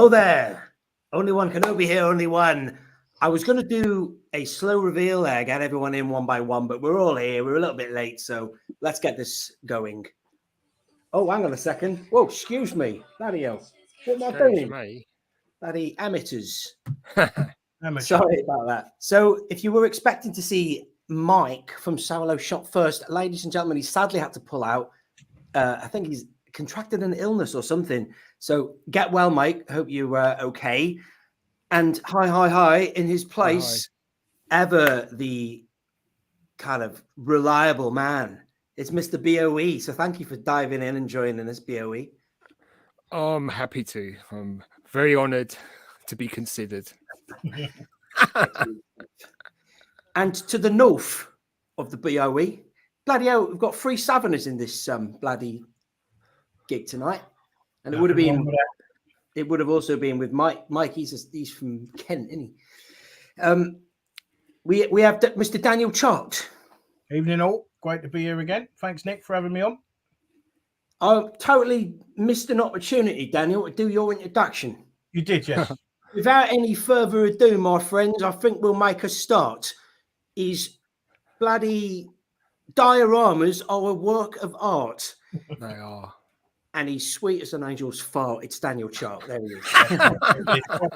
Hello there. Only one Kenobi here, only one. I was going to do a slow reveal there, get everyone in one by one, but we're all here. We're a little bit late, so let's get this going. Oh, hang on a second. Whoa, excuse me. Bloody hell. What am I doing? Bloody amateurs. Sorry about that. So if you were expecting to see Mike from Solo shot first, ladies and gentlemen, he sadly had to pull out. I think he's contracted an illness or something. So get well, Mike. Hope you're okay. And hi, in his place, ever the kind of reliable man, it's Mr. BOE. So thank you for diving in and joining us, BOE. I'm happy to. I'm very honoured to be considered. And to the north of the BOE, bloody hell, we've got 3 Southerners in this bloody gig tonight. And it would have been... It would have also been with Mike. Mike, he's from Kent, isn't he? We have Mr. Daniel Chart. Evening all. Great to be here again. Thanks, Nick, for having me on. I totally missed an opportunity, Daniel, to do your introduction. You did, yes. Without any further ado, my friends, I think we'll make a start. His bloody dioramas are a work of art. They are. And he's sweet as an angel's fart. It's Daniel Chart. There he is. I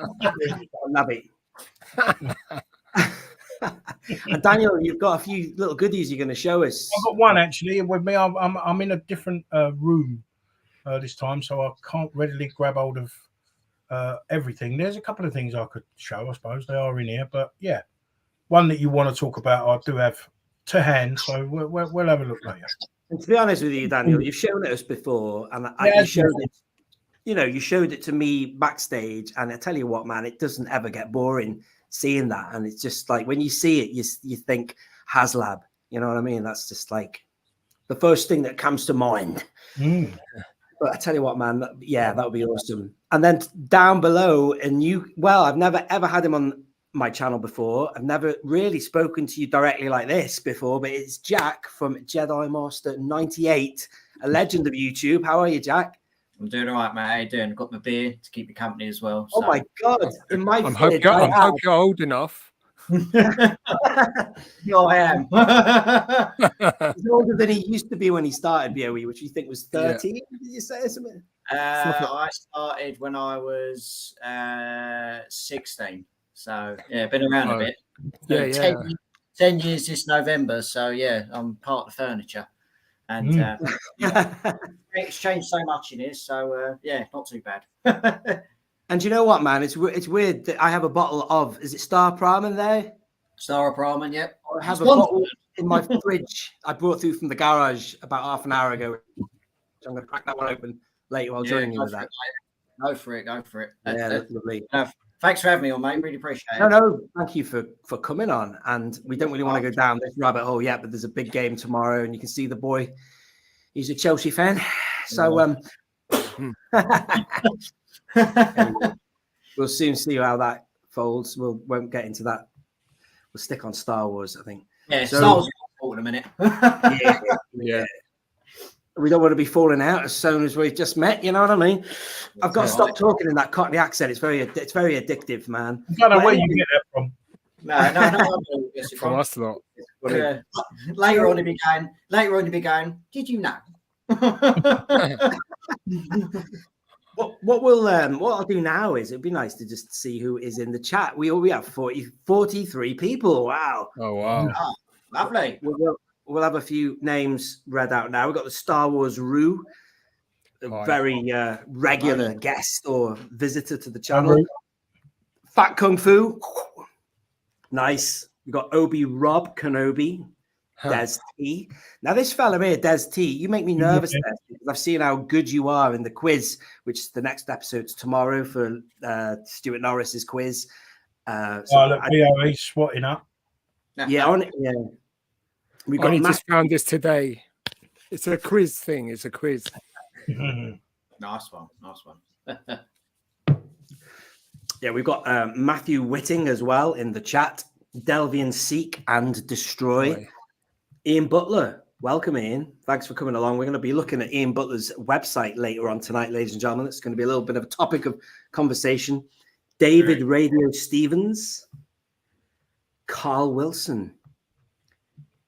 love it. And Daniel, you've got a few little goodies you're going to show us. I've got one actually with me. I'm in a different room this time, so I can't readily grab hold of everything. There's a couple of things I could show. I suppose they are in here, but yeah, one that you want to talk about, I do have to hand. So we'll have a look later. And to be honest with you, Daniel, you've shown it us before, and you showed it. You know, you showed it to me backstage, and I tell you what, man, it doesn't ever get boring seeing that. And it's just like when you see it, you think HasLab. You know what I mean? That's just like the first thing that comes to mind. But I tell you what, man, that would be awesome. And then down below, I've never ever had him on my channel before. I've never really spoken to you directly like this before, but it's Jack from Jedi Master 98, a legend of YouTube. How are you, Jack? I'm doing all right, mate. How you doing? Got my beer to keep me company as well. So. Oh my God. I hope you're old enough. I am. He's older than he used to be when he started BOE, which you think was 13. Yeah. Did you say something? I started when I was 16. So, yeah, been around a bit. Yeah, 10 years this November. So, yeah, I'm part of the furniture. And it's changed so much in here. So, yeah, not too bad. And you know what, man? It's weird that I have a bottle of, is it Star Ramen there? Star Ramen, yep. I have a bottle in my fridge I brought through from the garage about half an hour ago. So I'm going to crack that one open later while joining you with that. Go for it. Yeah, that's lovely. Thanks for having me on, mate. Really appreciate it. No, thank you for coming on. And we don't really want to go down this rabbit hole yet, but there's a big game tomorrow, and you can see the boy. He's a Chelsea fan. So we'll soon see how that folds. We won't get into that. We'll stick on Star Wars, I think. Yeah, Star Wars in a minute. yeah. We don't want to be falling out as soon as we've just met. You know what I mean? I've got to stop talking in that Cockney accent. It's very addictive, man. I don't know where you get that from. No. From us lot. Later on, you'll be going. Did you know? What I'll do now is it'd be nice to just see who is in the chat. We have 43 people. Wow. Oh wow. Oh, lovely. We'll have a few names read out now. We've got the Star Wars Roo, a very regular guest or visitor to the channel. Fat Kung Fu. Nice. We've got Obi Rob Kenobi. Des T. Now, this fella here, Des T, you make me nervous, Des, because I've seen how good you are in the quiz, which is the next episode's tomorrow for Stuart Norris's quiz. Look, BOE swatting up. Yeah, we just found this today. It's a quiz thing. It's a quiz. Nice one. Yeah, we've got Matthew Whitting as well in the chat. Delvian Seek and Destroy. Ian Butler, Welcome, Ian. Thanks for coming along. We're going to be looking at Ian Butler's website later on tonight, ladies and gentlemen. It's going to be a little bit of a topic of conversation. David Radio Stevens, Carl Wilson.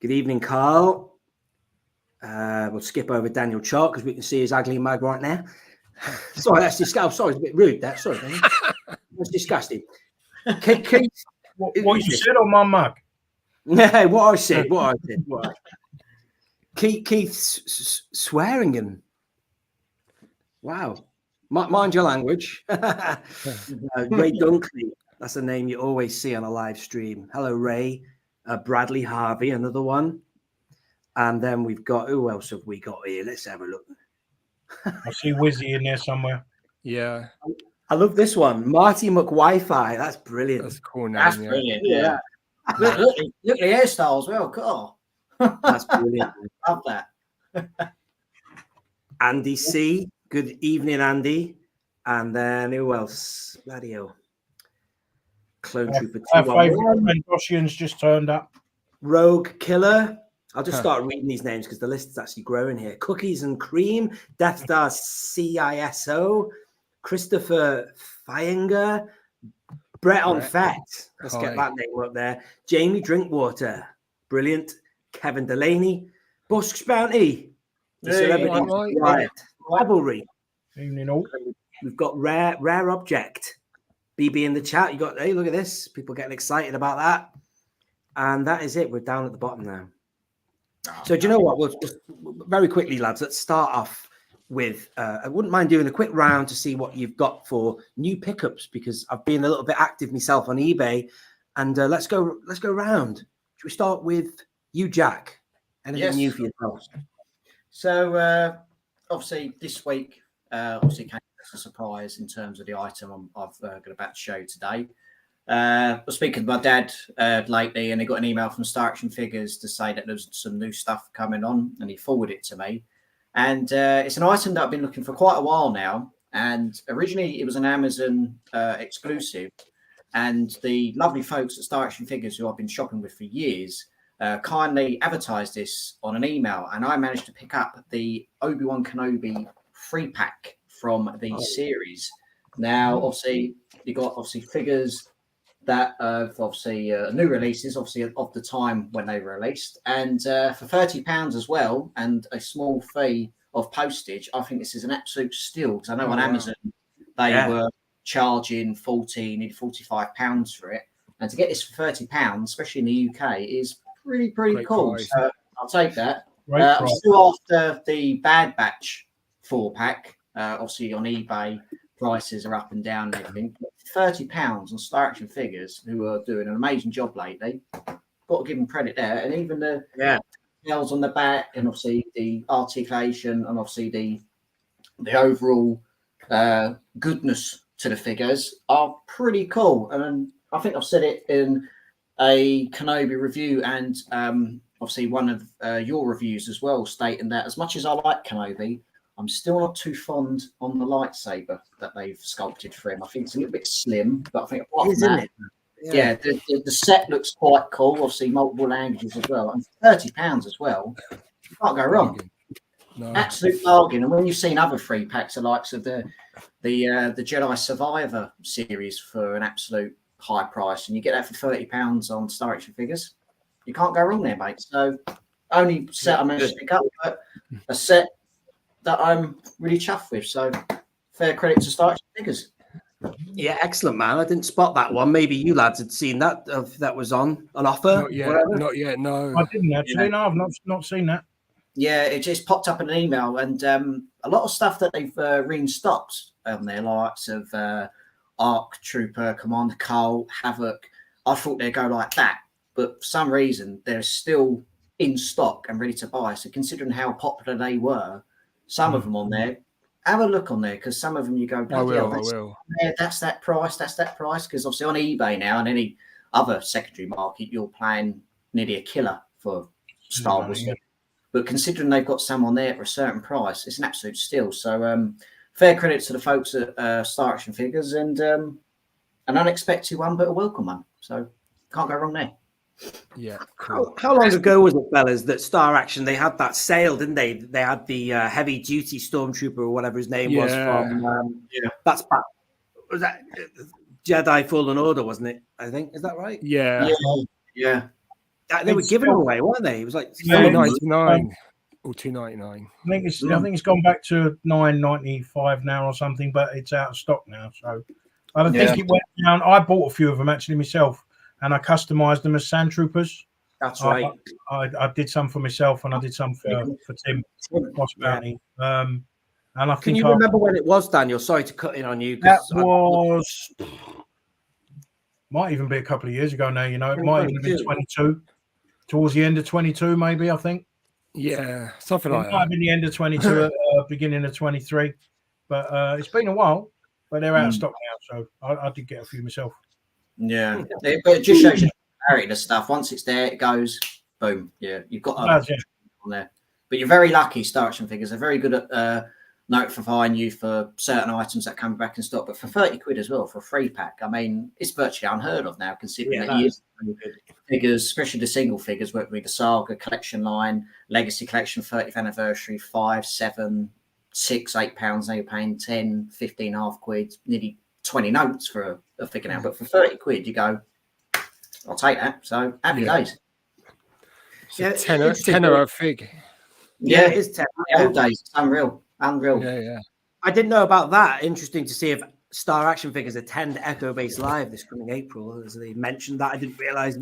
Good evening, Carl. We'll skip over Daniel Chalk because we can see his ugly mug right now. Sorry, that's disgusting. Sorry, it's a bit rude. That sorry, that's disgusting. Keith, what you said on my mug? Yeah, what I said. Keith Swearingen. Wow. Mind your language. Ray Dunkley. That's a name you always see on a live stream. Hello, Ray. Bradley Harvey, another one. And then we've got, who else have we got here? Let's have a look. I see Wizzy in there somewhere. Yeah. I love this one. Marty McWi-Fi. That's brilliant. That's a cool name. That's brilliant. Yeah. look at the hairstyle as well. Cool. That's brilliant. Love that. Andy C. Good evening, Andy. And then who else? Bloody hell. Clone Trooper Our 211. favourite Mendosians just turned up. Rogue Killer. I'll just start reading these names because the list is actually growing here. Cookies and Cream. Death Star CISO. Christopher Feinger. Brett on Fett. Let's get that name up there. Jamie Drinkwater. Brilliant. Kevin Delaney. Busk's Bounty. The Celebrity Riot. Rivalry. Evening all. We've got Rare Object. BB in the chat. You got, hey, look at this. People getting excited about that. And that is it. We're down at the bottom now. So do you know what? We'll just very quickly, lads, let's start off with, I wouldn't mind doing a quick round to see what you've got for new pickups, because I've been a little bit active myself on eBay, and let's go round. Should we start with you, Jack? Anything new for yourself? So obviously this week, obviously came as a surprise in terms of the item I've got about to show today. I was speaking to my dad lately, and he got an email from Star Action Figures to say that there's some new stuff coming on, and he forwarded it to me. And it's an item that I've been looking for quite a while now. And originally it was an Amazon exclusive, and the lovely folks at Star Action Figures, who I've been shopping with for years, kindly advertised this on an email, and I managed to pick up the Obi-Wan Kenobi free pack from the series. Now, obviously, you got figures that of new releases, obviously of the time when they were released, and for £30 as well, and a small fee of postage. I think this is an absolute steal, because I know on Amazon they were charging nearly £45 for it, and to get this for £30, especially in the UK, is pretty cool. So I'll take that. I'm still after the Bad Batch 4-pack. Obviously on eBay, prices are up and down and everything. £30 on Star Action Figures, who are doing an amazing job lately. Got to give them credit there. And even the details on the back, and obviously the articulation, and obviously the overall goodness to the figures are pretty cool. And I think I've said it in a Kenobi review, and obviously one of your reviews as well, stating that as much as I like Kenobi, I'm still not too fond on the lightsaber that they've sculpted for him. I think it's a little bit slim, but I think apart from that, the set looks quite cool. Obviously, multiple languages as well, and £30 as well. You can't go wrong. No. Absolute bargain. And when you've seen other free packs, the likes of the Jedi Survivor series for an absolute high price, and you get that for £30 on Star Action Figures, you can't go wrong there, mate. So only set I managed to pick up, but a set that I'm really chuffed with. So fair credit to Star Action Figures. Yeah, excellent, man. I didn't spot that one. Maybe you lads had seen that that was on an offer. Not yet. No, I didn't actually. No, I've not seen that. Yeah, it just popped up in an email, and a lot of stuff that they've restocked on their likes of Arc Trooper, Commander Cole, Havoc. I thought they'd go like that, but for some reason they're still in stock and ready to buy. So considering how popular they were, some of them on there, have a look on there, because some of them you go, I will. Yeah, that's that price, because obviously on eBay now and any other secondary market, you're paying nearly a killer for Star Wars. But considering they've got some on there for a certain price, it's an absolute steal. So fair credit to the folks at Star Action Figures, and an unexpected one, but a welcome one. So can't go wrong there. Yeah, cool. How long ago was it, fellas, that Star Action, they had that sale, didn't they? They had the heavy duty stormtrooper or whatever his name was from that's back, was that Jedi Fallen Order, wasn't it? I think, is that right? Yeah. Yeah. They were giving them away, weren't they? It was like $3.99 or $2.99. I think it's gone back to $9.95 now or something, but it's out of stock now. So I don't think it went down. I bought a few of them actually myself, and I customized them as Sand Troopers. That's right. I did some for myself, and I did some for Tim Boss Bounty. And I think Can you remember when it was, Daniel? Sorry to cut in on you. That was might even be a couple of years ago now. You know, it might even have been 22, towards the end of 22, maybe. I think. Yeah, something like that. It might have been the end of 22, beginning of 23, but it's been a while. But they're out of stock now, so I did get a few myself. Yeah, but it just shows you the stuff. Once it's there, it goes boom. Yeah, you've got on there. But you're very lucky. Star Action figures are very good at notifying you for certain items that come back in stock. But for 30 quid as well for a free pack, I mean, it's virtually unheard of now. Considering that you use figures, especially the single figures, whether it be the Saga collection line, Legacy collection, 30th anniversary, 5, 7, 6, £8. Now you're paying 10, 15, half quid, nearly 20 notes for a figure now. But for 30 quid, you go, I'll take that. So happy days. Yeah, tenner a fig. Yeah, it is 10. Old days. It's unreal. Yeah. I didn't know about that. Interesting to see if Star Action figures attend Echo Base Live this coming April. As they mentioned that, I didn't realize.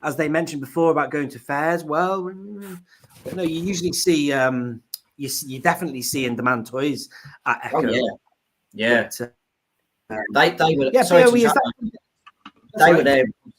As they mentioned before about going to fairs, well, you usually see you definitely see in demand toys at Echo. Oh, yeah. But, they were. Yeah, sorry POE,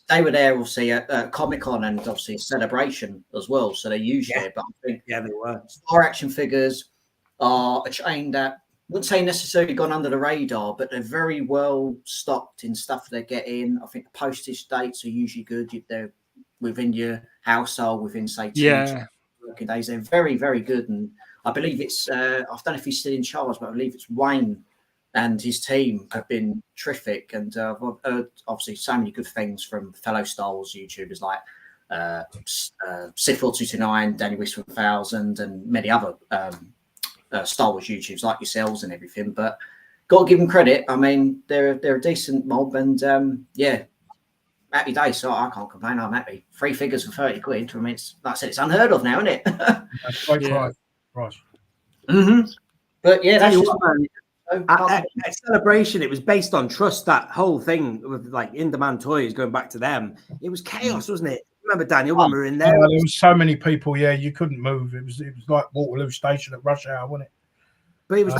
they were there obviously at Comic Con and obviously Celebration as well. So they're usually there. But I think they were. Star Action figures are a chain that I wouldn't say necessarily gone under the radar, but they're very well stocked in stuff they're getting. I think the postage dates are usually good. They're within your household, within say 2 working days. They're very, very good. And I believe it's I don't know if he's still in charge, but I believe it's Wayne and his team have been terrific. And I've heard obviously so many good things from fellow Star Wars YouTubers like Sith4229, Danny Whisper 1000, and many other Star Wars YouTubers like yourselves and everything. But got to give them credit. I mean, they're a decent mob, and happy days. So I can't complain. I'm happy. 3 figures for 30 quid. I mean, it's, like I said, it's unheard of now, isn't it? That's quite right. Mm-hmm. But yeah, that's just at Celebration, it was based on trust. That whole thing with like in-demand toys going back to them, it was chaos, wasn't it? Remember, Daniel, when we were in there? There was so many people. Yeah, you couldn't move. It was like Waterloo Station at rush hour, wasn't it? But it was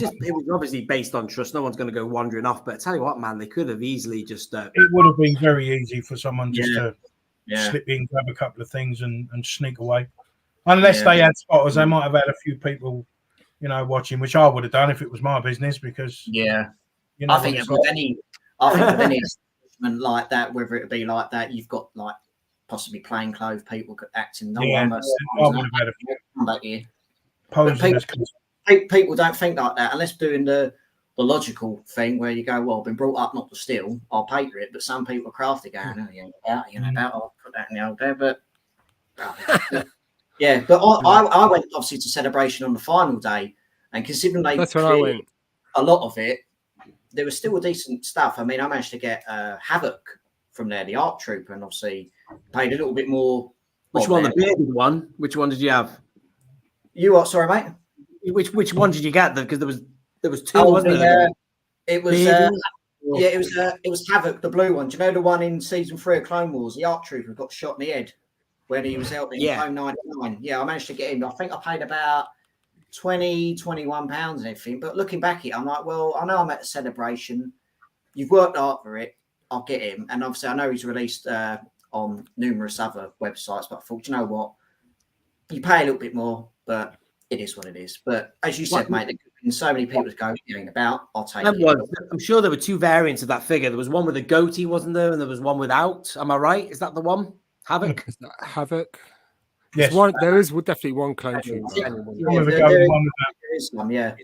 obviously based on trust. No one's going to go wandering off. But I tell you what, man, they could have easily just. It would have been very easy for someone just to slip in, grab a couple of things, and sneak away. Unless they had spotters, they might have had a few people, watching, which I would have done if it was my business. Because I think with any establishment like that, whether it be like that, you've got like possibly plainclothes people acting. People don't think like that unless doing the logical thing where you go, well, I've been brought up not to steal, I'll pay for it. But some people are crafty going, I'll put that in the old there. But I went obviously to Celebration on the final day, and considering that's when I went. A lot of it, there was still decent stuff. I mean, I managed to get Havoc from there, the Arc Trooper, and obviously paid a little bit more. Which one? The bearded one? Which one did you have? You what? Sorry, mate. Which one did you get? Because there was two, wasn't there? It was it was Havoc, the blue one. Do you know the one in season 3 of Clone Wars? The Arc Trooper got shot in the head when he was out in Clone 99. Yeah, I managed to get him. I think I paid about £21 and everything. But looking back at it, I'm like, well, I know I'm at a Celebration. You've worked hard for it. I'll get him. And obviously, I know he's released on numerous other websites. But I thought, you know what? You pay a little bit more, but it is what it is. But as you said, mate, there could have been so many people going about. I'll take it. I'm sure there were 2 variants of that figure. There was one with a goatee, wasn't there? And there was one without. Am I right? Is that the one? Havoc? Is that Havoc? Yes. There is definitely one clone trooper. Yeah.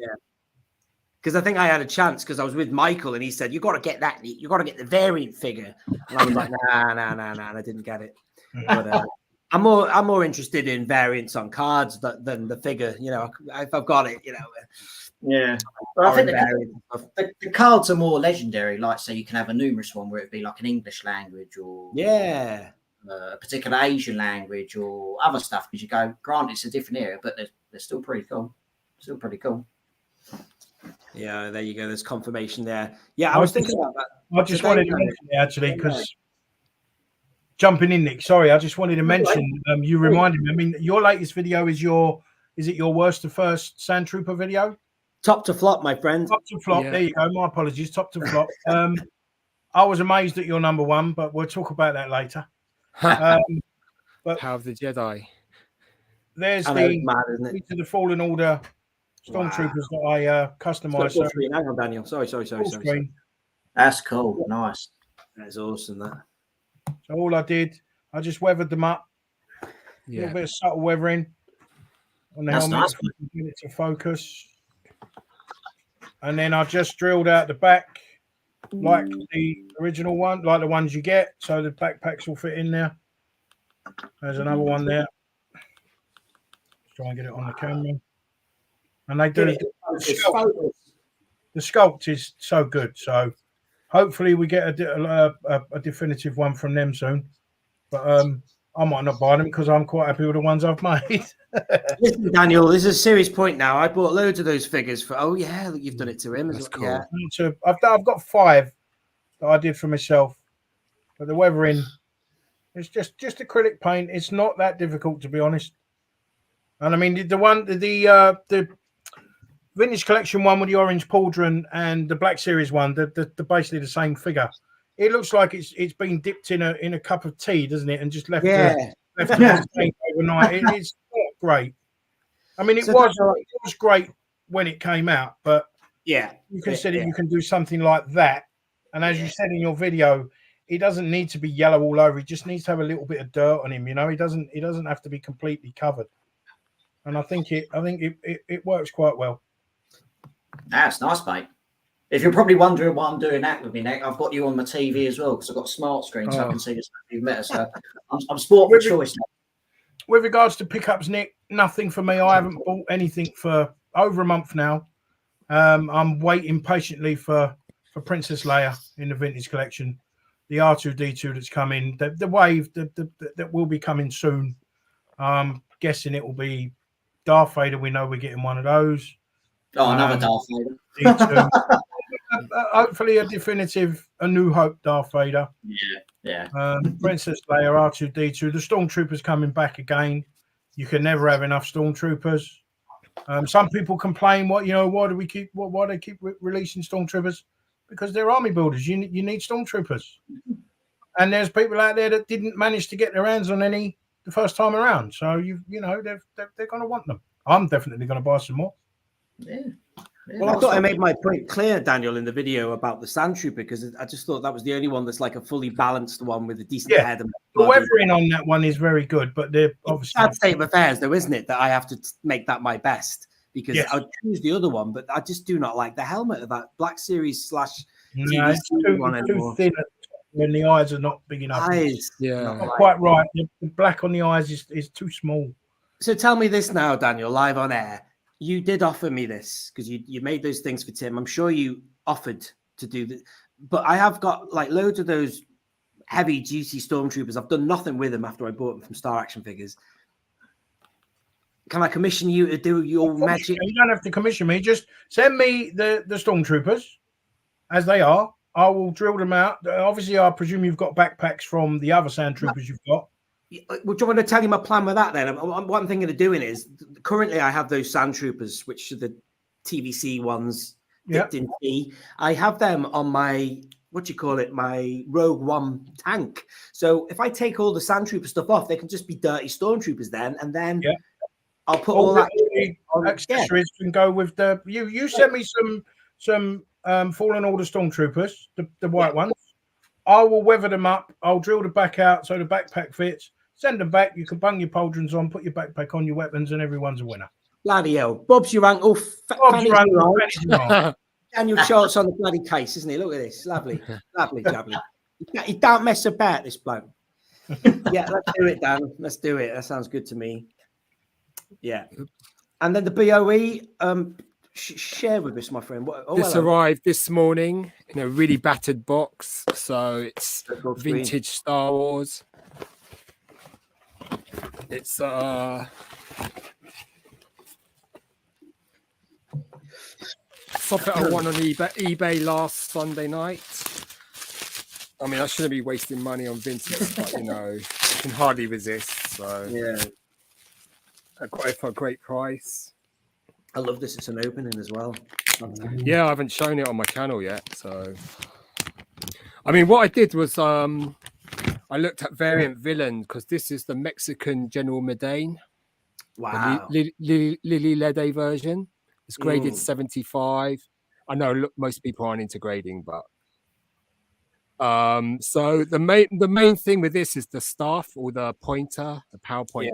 Because I think I had a chance because I was with Michael and he said, you got to get that. You got to get the variant figure. And I was like, nah. And I didn't get it. But I'm more interested in variants on cards than the figure. You know, if I've got it, you know. Yeah, but I think variants and stuff. the cards are more legendary. Like, so you can have a numerous one where it'd be like an English language or Yeah. a particular Asian language or other stuff. Because you go, granted, it's a different era, but they're still pretty cool. Still pretty cool. Yeah, there you go. There's confirmation there. Yeah, I was thinking about that. I just wanted to mention it actually because jumping in, Nick. Sorry, I just wanted to mention. You reminded me. I mean, your latest video is it your worst to first Sand Trooper video? Top to flop, my friend. Top to flop. Yeah. There you go. My apologies. Top to flop. I was amazed at your number one, but we'll talk about that later. But Power of the Jedi. there's I know, it's mad, isn't it? to the Fallen Order Stormtroopers that I customized. So, hang on, Daniel. Sorry. That's cool. Nice. That's awesome. That. So all I did, I just weathered them up. A Yeah. little bit of subtle weathering on the That's helmet nice. to get it to focus. And then I just drilled out the back like the original one, like the ones you get. So the backpacks will fit in there. There's another one there. Let's try and get it on the camera. And they do the sculpt is so good. So hopefully we get a definitive one from them soon. But I might not buy them because I'm quite happy with the ones I've made. Listen, Daniel, this is a serious point now. I bought loads of those figures for. Oh yeah, look, you've done it to him. That's cool. Yeah. So I've got 5 that I did for myself. But the weathering, it's just acrylic paint. It's not that difficult, to be honest. And I mean the vintage collection one with the orange pauldron and the Black Series one, they're basically the same figure. It looks like it's been dipped in a cup of tea, doesn't it? And just left overnight. It's not great. I mean, it was great when it came out, but Yeah. you consider you can do something like that. And as you said in your video, he doesn't need to be yellow all over. He just needs to have a little bit of dirt on him. You know, he doesn't have to be completely covered. And I think it works quite well. That's nice, mate. If you're probably wondering why I'm doing that with me, Nick, I've got you on my TV as well because I've got a smart screen so I can see the stuff you've met. So I'm sport for choice. With regards to pickups, Nick, nothing for me. I haven't bought anything for over a month now. I'm waiting patiently for Princess Leia in the vintage collection, the R2D2 that's coming, the wave that will be coming soon. Guessing it will be Darth Vader. We know we're getting one of those. Oh, another Darth Vader. D2. Hopefully a New Hope Darth Vader. Yeah. Princess Leia, R2D2. The Stormtroopers coming back again. You can never have enough Stormtroopers. Some people complain, why do they keep releasing Stormtroopers? Because they're army builders. You need Stormtroopers. And there's people out there that didn't manage to get their hands on any the first time around. So they're going to want them. I'm definitely going to buy some more. Yeah. Well, I thought I made my point clear, Daniel, in the video about the Sand Trooper because I just thought that was the only one that's like a fully balanced one with a decent head. And the weathering on that one is very good, but they're obviously sad state of affairs, though, isn't it? That I have to make that my best because I'd choose the other one, but I just do not like the helmet of that Black Series / it's too thin when the eyes are not big enough. Yeah, quite right. The black on the eyes is too small. So tell me this now, Daniel, live on air. You did offer me this because you made those things for Tim. I'm sure you offered to do that, but I have got like loads of those heavy duty Stormtroopers. I've done nothing with them after I bought them from Star Action Figures. Can I commission you to do your magic? You don't have to commission me. Just send me the Stormtroopers as they are. I will drill them out. Obviously, I presume you've got backpacks from the other Sand Troopers you've got. Would you want to tell you my plan with that then? What I'm thinking of doing is currently I have those Sand Troopers, which are the TVC ones dipped in tea. I have them on my, my Rogue One tank. So if I take all the Sand Trooper stuff off, they can just be dirty Stormtroopers then. And then I'll put all that accessories and go with the you send me some Fallen Order Stormtroopers, the white ones. I will weather them up. I'll drill the back out so the backpack fits. Send them back. You can bung your pauldrons on, put your backpack on, your weapons, and everyone's a winner. Bloody hell. Bob's your uncle. Bob's your uncle. Daniel Short's on the bloody case, isn't he? Look at this. Lovely. Lovely, jubbly. He don't mess about, this bloke. Yeah, let's do it, Dan. Let's do it. That sounds good to me. Yeah. And then the BOE, share with us, my friend. This arrived this morning in a really battered box. So it's vintage Star Wars. It's something I won on eBay last Sunday night. I mean, I shouldn't be wasting money on vintage, but you know, I can hardly resist. So yeah, I got it for a great price. I love this. It's an opening as well. Yeah, I haven't shown it on my channel yet. So, I mean, what I did was I looked at Variant Villain because this is the Mexican General Medane. Wow. The Lily Lede version. It's graded 75. I know most people aren't into grading, but so the main thing with this is the staff or the pointer, the PowerPoint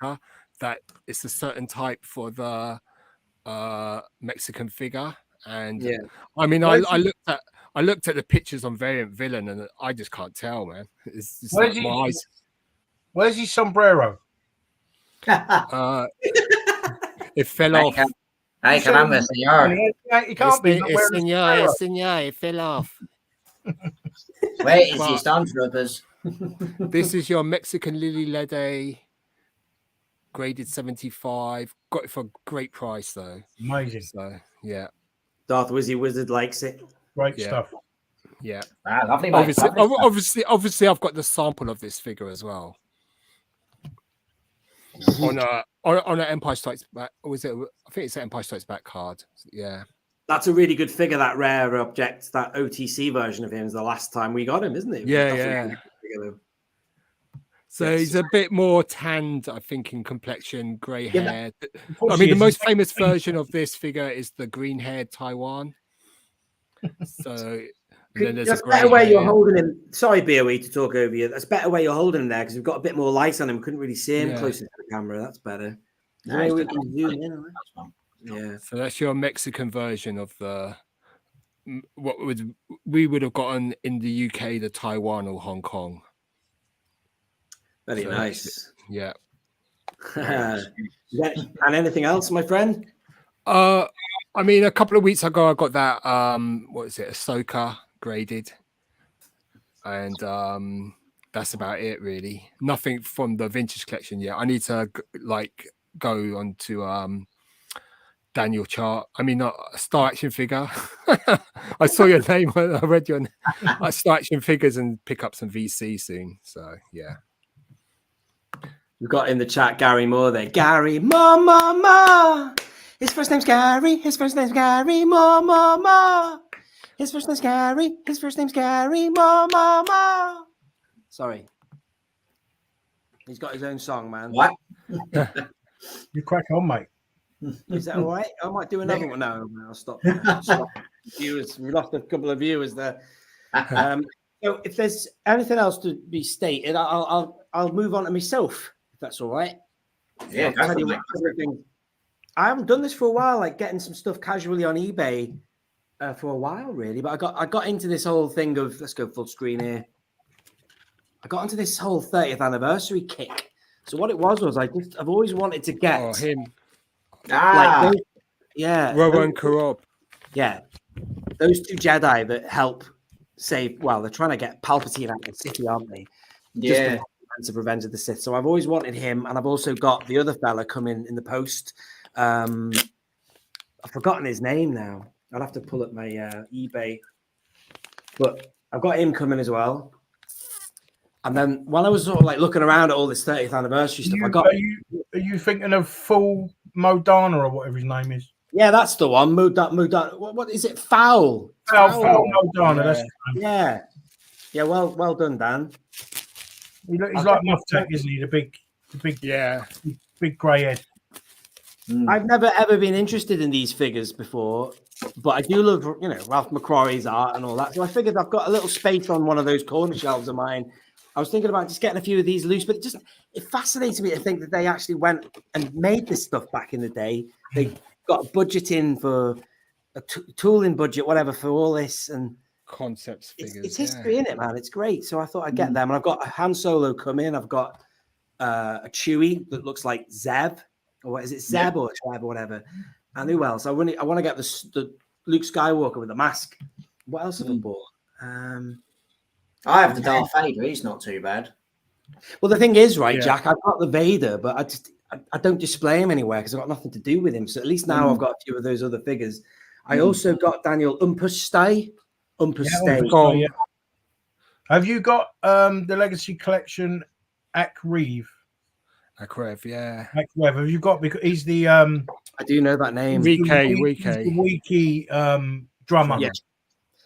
pointer, that it's a certain type for the Mexican figure. And I mean, I looked at the pictures on Variant Villain, and I just can't tell, man. It's just like my eyes. Where's his sombrero? It fell off. Hey, caramba, senor. He can't be. Senor, it fell off. Where is your stormtroopers? This is your Mexican Lily Lede, graded 75. Got it for a great price, though. Amazing. So, yeah. Darth Wizard likes it. Great stuff. Yeah. Ah, lovely, mate. Obviously, I've got the sample of this figure as well. on an Empire Strikes Back, or was it? I think it's an Empire Strikes Back card. Yeah, that's a really good figure. That rare object, that OTC version of him, is the last time we got him, isn't it? Yeah. So he's a bit more tanned, I think, in complexion, grey hair. I mean, the most famous version of this figure is the green-haired Taiwan. So then there's that's better where you're holding him. Sorry, BOE, to talk over you. That's better where you're holding him there because we've got a bit more light on him. Couldn't really see him closer to the camera. That's better. Nice. Yeah. So that's your Mexican version of the we would have gotten in the UK, the Taiwan or Hong Kong. Very nice. Yeah. And anything else, my friend? I mean, a couple of weeks ago, I got that. What is it? Ahsoka graded, and that's about it, really. Nothing from the vintage collection yet. I need to go on to Daniel Chart. I mean, Star Action Figure. I saw your name. I read your name. Star Action Figures and pick up some VC soon. So yeah. We've got in the chat Gary Moore there. Gary Moore. His first name's Gary. His first name's Gary Moore. His first name's Gary. His first name's Gary Moore. Sorry. He's got his own song, man. What? You crack on, mate. Is that all right? I might do another one. No, I'll stop. Viewers, we lost a couple of viewers there. So if there's anything else to be stated, I'll move on to myself, if that's all right. Yeah, I haven't done this for a while, like getting some stuff casually on eBay for a while, really. But I got into this whole thing of, let's go full screen here. I got into this whole 30th anniversary kick. So what it was I've always wanted to get him. Rowan Korob. Yeah, those two Jedi that help save. Well, they're trying to get Palpatine out of the city, aren't they? Yeah. Just to Revenge of the Sith. So I've always wanted him, and I've also got the other fella coming in the post. I've forgotten his name now. I'll have to pull up my eBay, but I've got him coming as well. And then while I was sort of like looking around at all this 30th anniversary stuff, I got. Are you thinking of full Modana or whatever his name is? Yeah, that's the one. Modana. What is it? Foul Modana. That's yeah. Well done, Dan. He's like Muff-Tech, isn't he? The big grey head. I've never ever been interested in these figures before, but I do love, Ralph McQuarrie's art and all that. So I figured I've got a little space on one of those corner shelves of mine. I was thinking about just getting a few of these loose, but it fascinates me to think that they actually went and made this stuff back in the day. They got a budget in for a tooling budget, whatever, for all this, and concepts figures. It's history in it, man. It's great. So I thought I'd get them. And I've got a Han Solo come in. I've got a Chewie that looks like Zeb, or what is it, Zeb or Trev or whatever. And who else? I want to get the Luke Skywalker with the mask. What else have I bought? I have the Darth Vader. He's not too bad. Well, the thing is, right, Jack, I've got the Vader, but I don't display him anywhere because I've got nothing to do with him. So at least now I've got a few of those other figures. I also got Daniel Umpustay. Yeah. Have you got the Legacy Collection Akreev? Akreev, yeah. Akreev. Have you got, because he's the I do know that name. Wiki drummer. Yeah.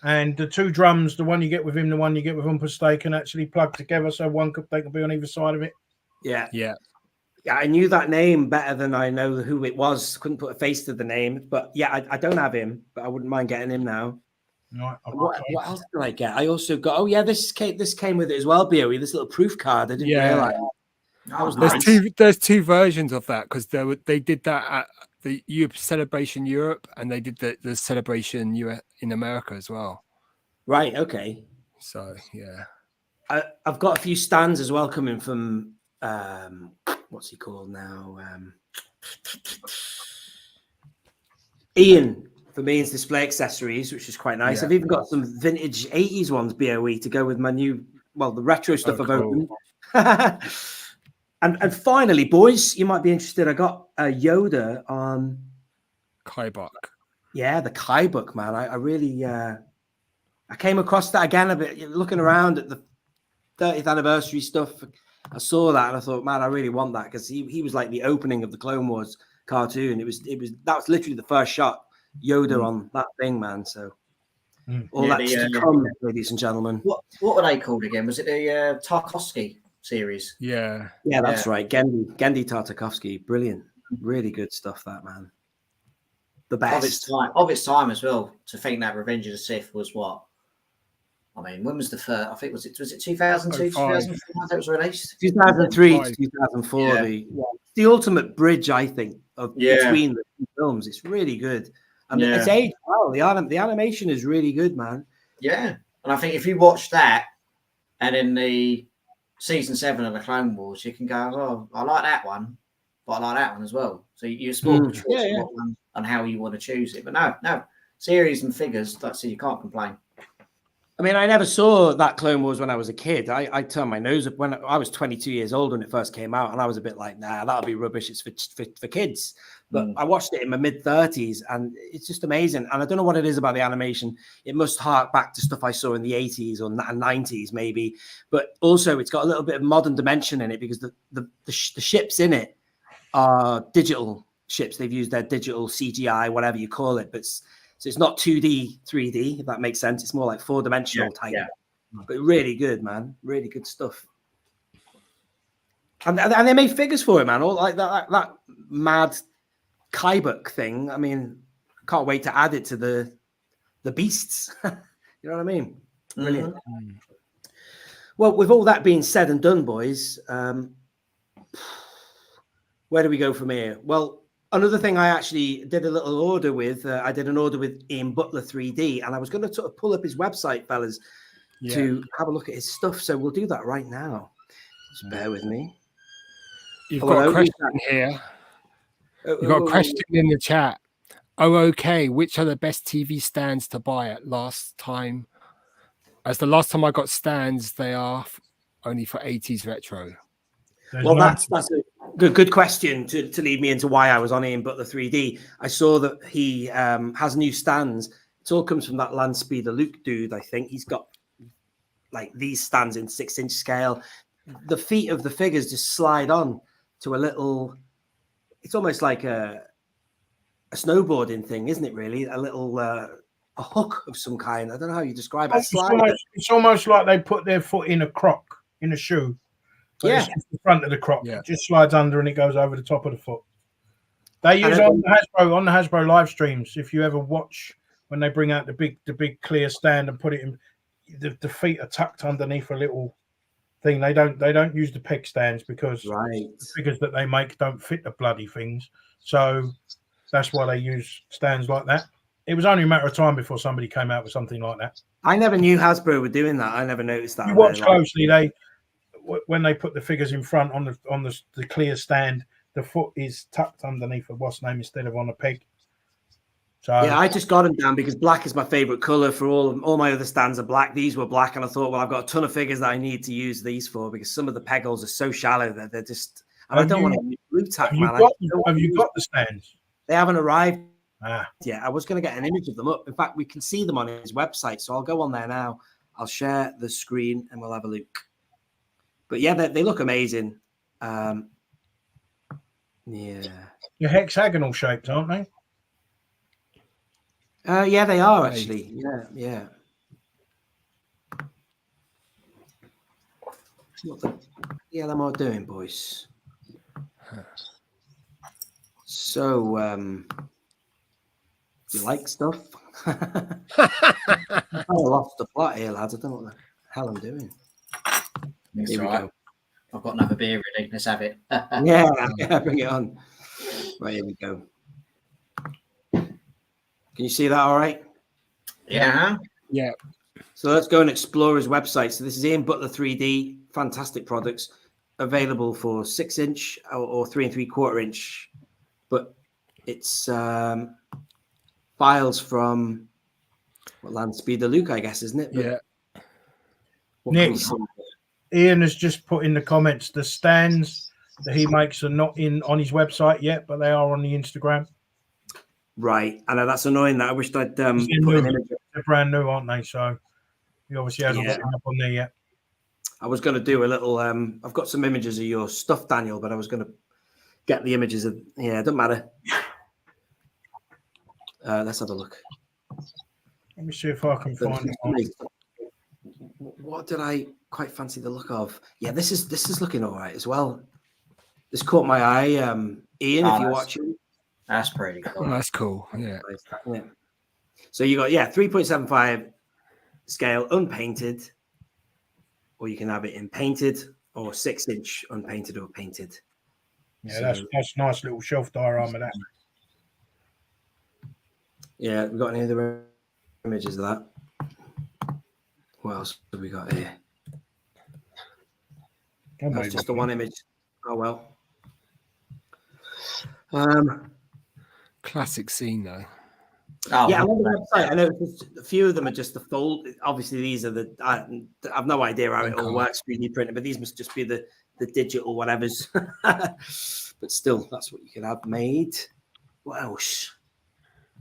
And the two drums, the one you get with him, the one you get with Umpustay, can actually plug together, so they can be on either side of it. Yeah. Yeah. Yeah, I knew that name better than I know who it was. Couldn't put a face to the name, but yeah, I don't have him, but I wouldn't mind getting him now. Right. What else did I get? I also got. Oh yeah, this came with it as well. Boe, this little proof card. I didn't realize. That was There's nice. there's two versions of that, because they did that at the Celebration Europe, and they did the Celebration in America as well. Right. Okay. So yeah, I've got a few stands as well coming from. What's he called now? Ian for Ian's Display Accessories, which is quite nice. Yeah. I've even got some vintage 80s ones, BOE, to go with my new, the retro stuff I've cool. opened. and finally, boys, you might be interested. I got a Yoda on Kaibok. Yeah, the Kaibok, man. I really I came across that again a bit, looking around at the 30th anniversary stuff. I saw that and I thought, man, I really want that, because he was like the opening of the Clone Wars cartoon. That was literally the first shot, Yoda on that thing, man. So all that's to come, ladies and gentlemen. What were they called again? Was it the Tarkovsky series? Yeah, that's right. Gendy Tartakovsky, brilliant, really good stuff. That man, the best of its time as well. To think that Revenge of the Sith was what? I mean, when was the first? I think was it 2002, 2004 that was released? 2003 to 2004. Yeah. The ultimate bridge, I think, between the two films. It's really good, and it's aged well. The animation is really good, man. Yeah, and I think if you watch that, and in the season 7 of the Clone Wars, you can go, "Oh, I like that one, but I like that one as well." So you're spoiled for choice on how you want to choose it. But no, series and figures. That's you can't complain. I mean, I never saw that Clone Wars when I was a kid. I turned my nose up when I was 22 years old when it first came out, and I was a bit like, nah, that'll be rubbish. It's for kids. But I watched it in my mid-30s, and it's just amazing. And I don't know what it is about the animation. It must hark back to stuff I saw in the 80s or 90s, maybe. But also, it's got a little bit of modern dimension in it, because the ships in it are digital ships. They've used their digital CGI, whatever you call it, but so it's not 2D, 3D, if that makes sense. It's more like 4-dimensional type. Yeah. But really good, man. Really good stuff. And they made figures for it, man. All like that mad Kaibok thing. I mean, can't wait to add it to the beasts. You know what I mean? Brilliant. Mm-hmm. Well, with all that being said and done, boys, where do we go from here? Well, another thing I actually did a little order with, I did an order with Ian Butler 3D, and I was going to sort of pull up his website, fellas, to have a look at his stuff. So we'll do that right now. Just bear with me. You've got a question here. You've got a question in the chat. Oh, okay. Which are the best TV stands to buy at last time? As the last time I got stands, they are only for 80s retro. Well, that's a good question to lead me into why I was on Ian Butler 3D. I saw that he has new stands. It all comes from that Land Speeder Luke dude, I think. He's got like these stands in 6-inch scale. The feet of the figures just slide on to a little, it's almost like a snowboarding thing, isn't it, really? A little a hook of some kind. I don't know how you describe it. It's almost like they put their foot in a croc, in a shoe. But it's just the front of the croc. It just slides under and it goes over the top of the foot. They use on the Hasbro live streams. If you ever watch when they bring out the big clear stand and put it in, the feet are tucked underneath a little thing. They don't use the peg stands because the figures that they make don't fit the bloody things. So that's why they use stands like that. it was only a matter of time before somebody came out with something like that. I never knew Hasbro were doing that. I never noticed that. You watch closely, when they put the figures in front on the clear stand, the foot is tucked underneath a what's name instead of on a peg. So yeah, I just got them down because black is my favorite color. For all my other stands are black. These were black, and I thought, well, I've got a ton of figures that I need to use these for because some of the peg holes are so shallow that they're just. And I don't want to use blue tack, man. Have you got the stands? They haven't arrived. Ah. Yeah, I was going to get an image of them up. In fact, we can see them on his website, so I'll go on there now. I'll share the screen and we'll have a look. But yeah, they look amazing. Yeah, They're hexagonal shaped, aren't they? yeah, they are actually. Yeah. What the hell am I doing, boys? So, you like stuff? I lost the plot here, lads. I don't know what the hell I'm doing. That's Here we right. go. I've got another beer ready. Let's have it. Yeah, bring it on. Right, here we go. Can you see that all right? Yeah. Yeah. So let's go and explore his website. So this is Ian Butler 3D. Fantastic products available for 6-inch or 3 3/4 inch. But it's files from Land Speeder Luke, I guess, isn't it? But yeah. Nick, Ian has just put in the comments the stands that he makes are not on his website yet, but they are on the Instagram. Right. I know that's annoying. That I wished I'd put an image. They're brand new, aren't they? So he obviously hasn't got them up on there yet. I was going to do a little. I've got some images of your stuff, Daniel, but I was going to get the images of. Yeah, it doesn't matter. Let's have a look. Let me see if I can find it. What did I quite fancy the look of? Yeah, this is looking all right as well. This caught my eye. Ian, if you're watching. That's pretty cool. Oh, that's cool. Yeah. So you got 3.75 scale unpainted, or you can have it in painted or 6-inch unpainted or painted. Yeah, so, that's a nice little shelf diorama that. Yeah, we got any other images of that? What else have we got here? That's just the one image. Oh well. Classic scene though. Oh, yeah, on the website, I know a few of them are just the fold. Obviously, these are the. I've no idea how it all works 3D printed, but these must just be the digital whatevers. But still, that's what you can have made. What else?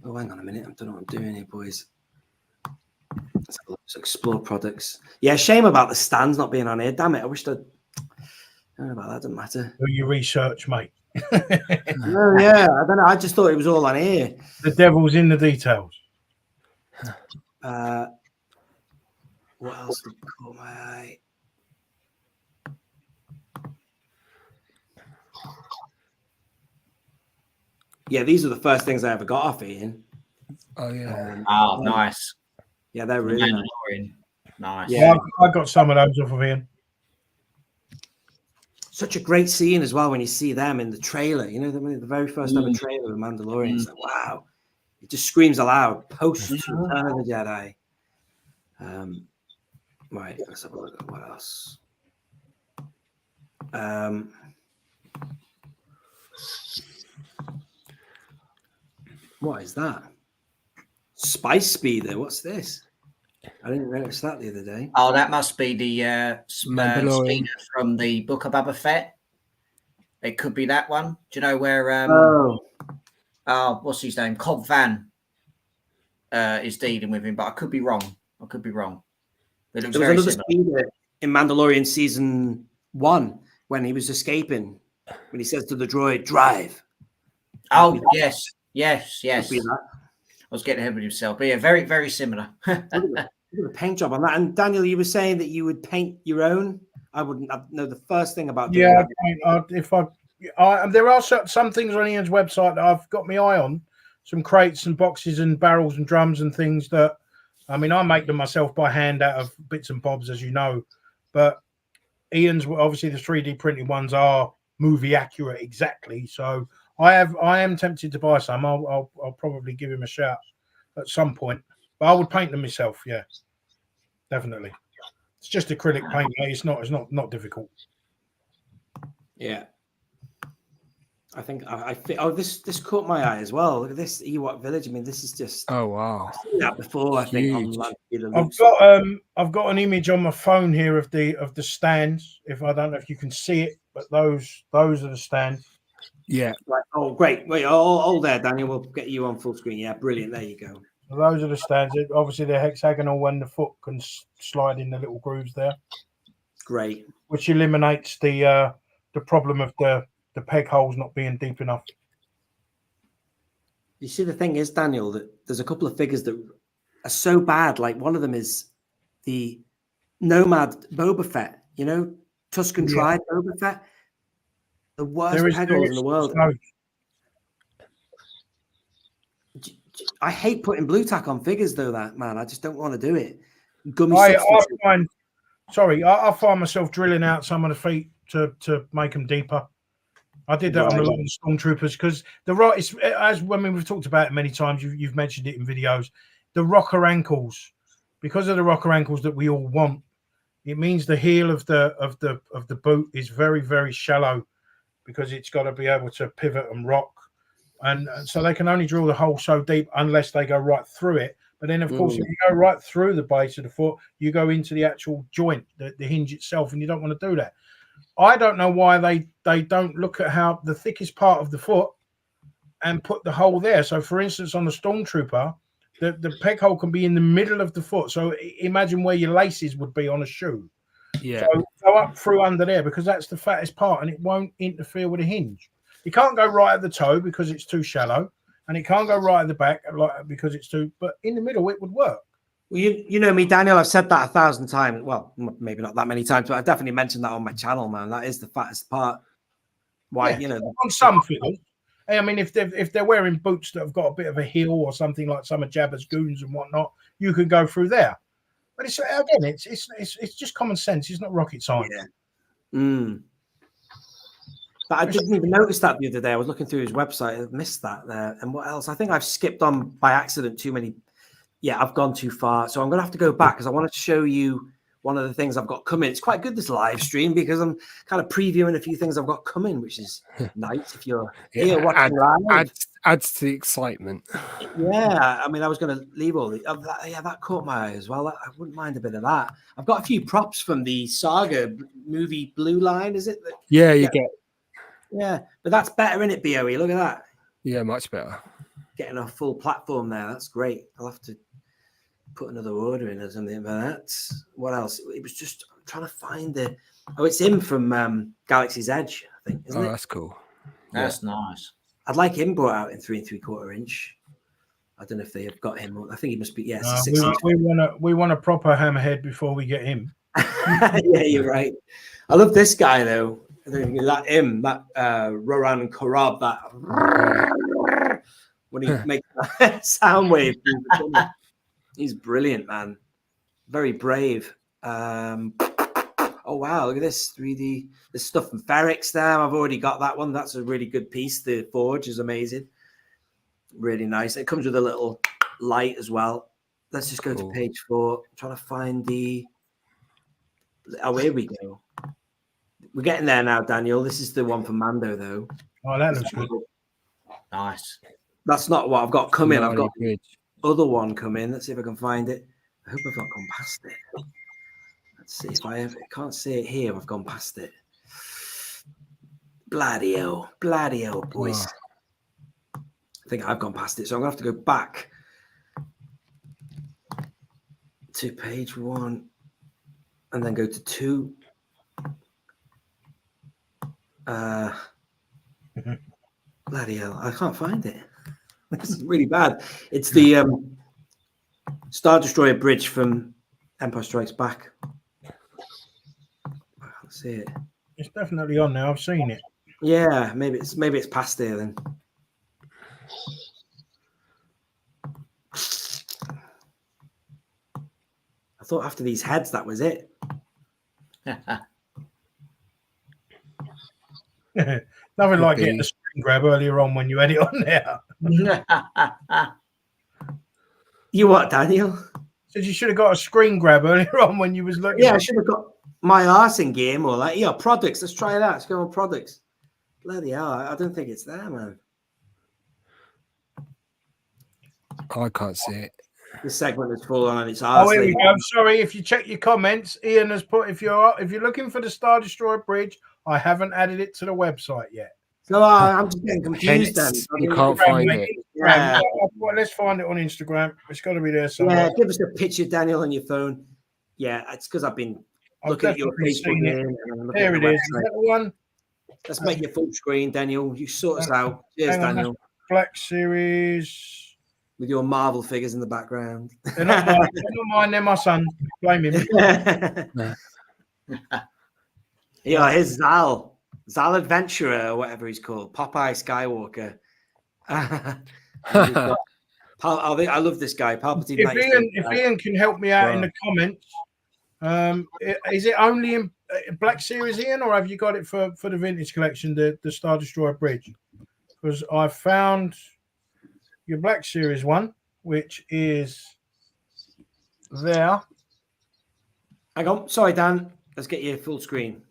Oh, hang on a minute. I don't know what I'm doing here, boys. Let's explore products. Yeah, shame about the stands not being on here. Damn it! I wished I'd. I don't know about that. Doesn't matter. Do your research, mate. Oh, yeah, I don't know. I just thought it was all on here. The devil's in the details. What else did caught my eye? Yeah, these are the first things I ever got off Ian. Oh yeah. Oh, nice. Yeah, they're really nice. Yeah, I got some of those off of Ian. Such a great scene as well when you see them in the trailer. You know, the very first ever trailer of Mandalorian. It's like, wow, it just screams aloud. Post Return of the Jedi. Right, let's have a look at what else. What is that? Spice Speeder. What's this? I didn't notice that the other day. Oh, that must be the speeder from the Book of Boba Fett. It could be that one. Do you know where? What's his name? Cobb Vann is dealing with him, but I could be wrong. But it looks there was very another similar. speeder in Mandalorian season 1 when he was escaping. When he says to the droid, "Drive." Oh yes. I was getting ahead of himself, but yeah, very, very similar. Look at the paint job on that. And Daniel, you were saying that you would paint your own. I wouldn't know the first thing about doing that. There are some things on Ian's website that I've got my eye on, some crates and boxes and barrels and drums and things that, I mean, I make them myself by hand out of bits and bobs, as you know, but Ian's, obviously the 3D printed ones are movie accurate exactly. So I am tempted to buy some. I'll probably give him a shout at some point. But I would paint them myself. Yeah, definitely. It's just acrylic paint, mate. It's not difficult. Yeah. I think I oh, this caught my eye as well. Look at this Ewok village. I mean, this is just Oh wow. I've seen that before. I think on Huge. I've got an image on my phone here of the stands. If I don't know if you can see it, but those are the stands. Yeah. Right. Oh, great. Wait, hold there, Daniel. We'll get you on full screen. Yeah, brilliant. There you go. So those are the stands. Obviously, they're hexagonal when the foot can slide in the little grooves there. Great. Which eliminates the problem of the peg holes not being deep enough. You see, the thing is, Daniel, that there's a couple of figures that are so bad. Like one of them is the Nomad Boba Fett. You know, Tuscan Tribe Boba Fett. The worst peg holes in the world. No. I hate putting blue tack on figures, though. That man, I just don't want to do it. I find myself drilling out some of the feet to make them deeper. I did that on a lot of the stormtroopers because we've talked about it many times. You've mentioned it in videos. The rocker ankles, because of the rocker ankles that we all want, it means the heel of the boot is very, very shallow because it's got to be able to pivot and rock, and so they can only drill the hole so deep unless they go right through it. But then, of course, if you go right through the base of the foot, you go into the actual joint, the hinge itself, and you don't want to do that. I don't know why they don't look at how the thickest part of the foot and put the hole there. So, for instance, on the Stormtrooper, the peg hole can be in the middle of the foot. So imagine where your laces would be on a shoe. Yeah. So go up through under there because that's the fattest part and it won't interfere with the hinge. You can't go right at the toe because it's too shallow, and it can't go right at the back because it's too. But in the middle, it would work. Well, you know me, Daniel. I've said that 1,000 times. Well, maybe not that many times, but I definitely mentioned that on my channel, man. That is the fattest part. Why, on some figures. I mean, if they're wearing boots that have got a bit of a heel or something like some of Jabba's goons and whatnot, you could go through there. But it's just common sense. It's not rocket science. Yeah. But I didn't even notice that the other day. I was looking through his website. I missed that there. And what else? I think I've skipped on by accident too many. Yeah, I've gone too far. So I'm going to have to go back because I wanted to show you one of the things I've got coming. It's quite good, this live stream, because I'm kind of previewing a few things I've got coming, which is nice if you're here watching live. Adds to the excitement. Yeah, I mean, I was going to leave all the... that caught my eye as well. I wouldn't mind a bit of that. I've got a few props from the Saga movie Blue Line, is it? Yeah, you get... Yeah, but that's better, isn't it, BOE? Look at that. Yeah, much better. Getting a full platform there. That's great. I'll have to put another order in or something for that. What else? It was just I'm trying to find the... Oh, it's him from Galaxy's Edge, I think, isn't it? That's cool. That's nice. I'd like him brought out in 3 3/4 inch. I don't know if they have got him. I think he must be. Yes, we want a proper hammerhead before we get him. Yeah, you're right. I love this guy though. I think that Roran Korab, that when he makes that sound wave. He's brilliant, man. Very brave. Oh wow, look at this 3D. There's stuff from Ferrix there. I've already got that one. That's a really good piece. The forge is amazing. Really nice. It comes with a little light as well. Let's just go to page 4. I'm trying to find the... Oh, here we go. We're getting there now, Daniel. This is the one for Mando, though. Oh, that looks good. Nice. That's not what I've got coming. I've got the other one coming. Let's see if I can find it. I hope I've not gone past it. Let's see if I can't see it here. I've gone past it. Bloody hell, boys. I think I've gone past it, so I'm gonna have to go back to page 1 and then go to 2. Bloody hell, I can't find it. This is really bad. It's the Star Destroyer bridge from Empire Strikes Back. I can't see it. It's definitely on now. I've seen it. Yeah, maybe it's past there then. I thought after these heads that was it. Nothing like getting the screen grab earlier on when you had it on there. You what, Daniel? Said you should have got a screen grab earlier on when you was looking. Yeah, I should have got my arse in game or like, yeah, products. Let's try that. Let's go on products. Bloody hell, I don't think it's there, man. I can't see it. This segment is full on its arse. Oh, here we go. Sorry, if you check your comments, Ian has put if you're looking for the Star Destroyer bridge, I haven't added it to the website yet. So I'm just getting confused. Then You can't find it. Yeah. Let's find it on Instagram. It's got to be there somewhere. Yeah, give us a picture, Daniel, on your phone. Yeah, it's because I've been looking at your Facebook. There it is. Is that the one? Let's make your full screen, Daniel. You sort us out. Cheers, Daniel. Black Series. With your Marvel figures in the background. They're not mine, they're my son. Blame him. Yeah, here's Zal Adventurer, or whatever he's called. Popeye Skywalker. I love this guy. Palpatine. If Ian can help me out in the comments, is it only in Black Series, Ian, or have you got it for the vintage collection, the Star Destroyer bridge? Because I found your Black Series one, which is there. Hang on. Sorry, Dan. Let's get you full screen.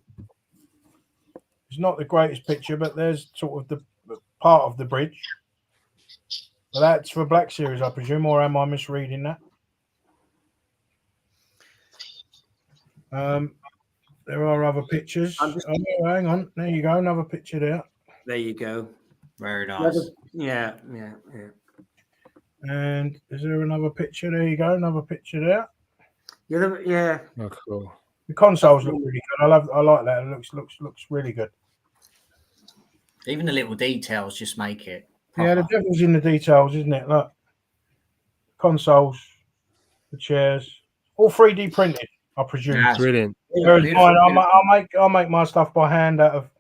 It's not the greatest picture, but there's sort of the part of the bridge. But that's for Black Series, I presume, or am I misreading that? There are other pictures. Hang on. There you go. Another picture there. There you go. Very nice. Yeah. And is there another picture? There you go. Another picture there. Yeah. Oh, cool. The consoles look really good. I like that. It looks really good. Even the little details just make it proper. Yeah, the devil's in the details, isn't it? Look. Consoles, the chairs, all 3D printed, I presume. Yeah, brilliant. I'll make my stuff by hand out of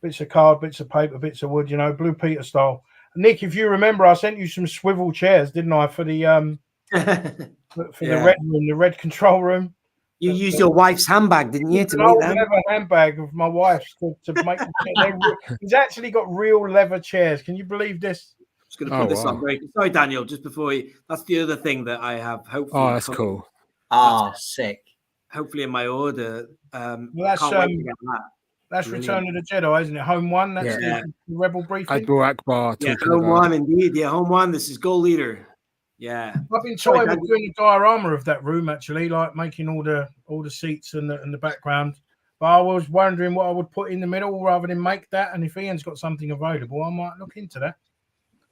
bits of card, bits of paper, bits of wood, Blue Peter style. Nick, if you remember, I sent you some swivel chairs, didn't I, for the the red room, the red control room. You used your wife's handbag, didn't you, to make them? Leather handbag of my wife's to make. He's actually got real leather chairs. Can you believe this? I'm just going to put this on break. Sorry, Daniel. Just before that's the other thing that I have. Hopefully, that's cool. Sick. Hopefully, in my order. That's That's Return of the Jedi, isn't it? Home one. That's the Rebel briefing. Admiral Akbar. Yeah, Home one, indeed. Yeah, Home one. This is Gold Leader. Yeah, I've been toying with doing the diorama of that room, actually, like making all the seats and the background. But I was wondering what I would put in the middle rather than make that. And if Ian's got something available, I might look into that.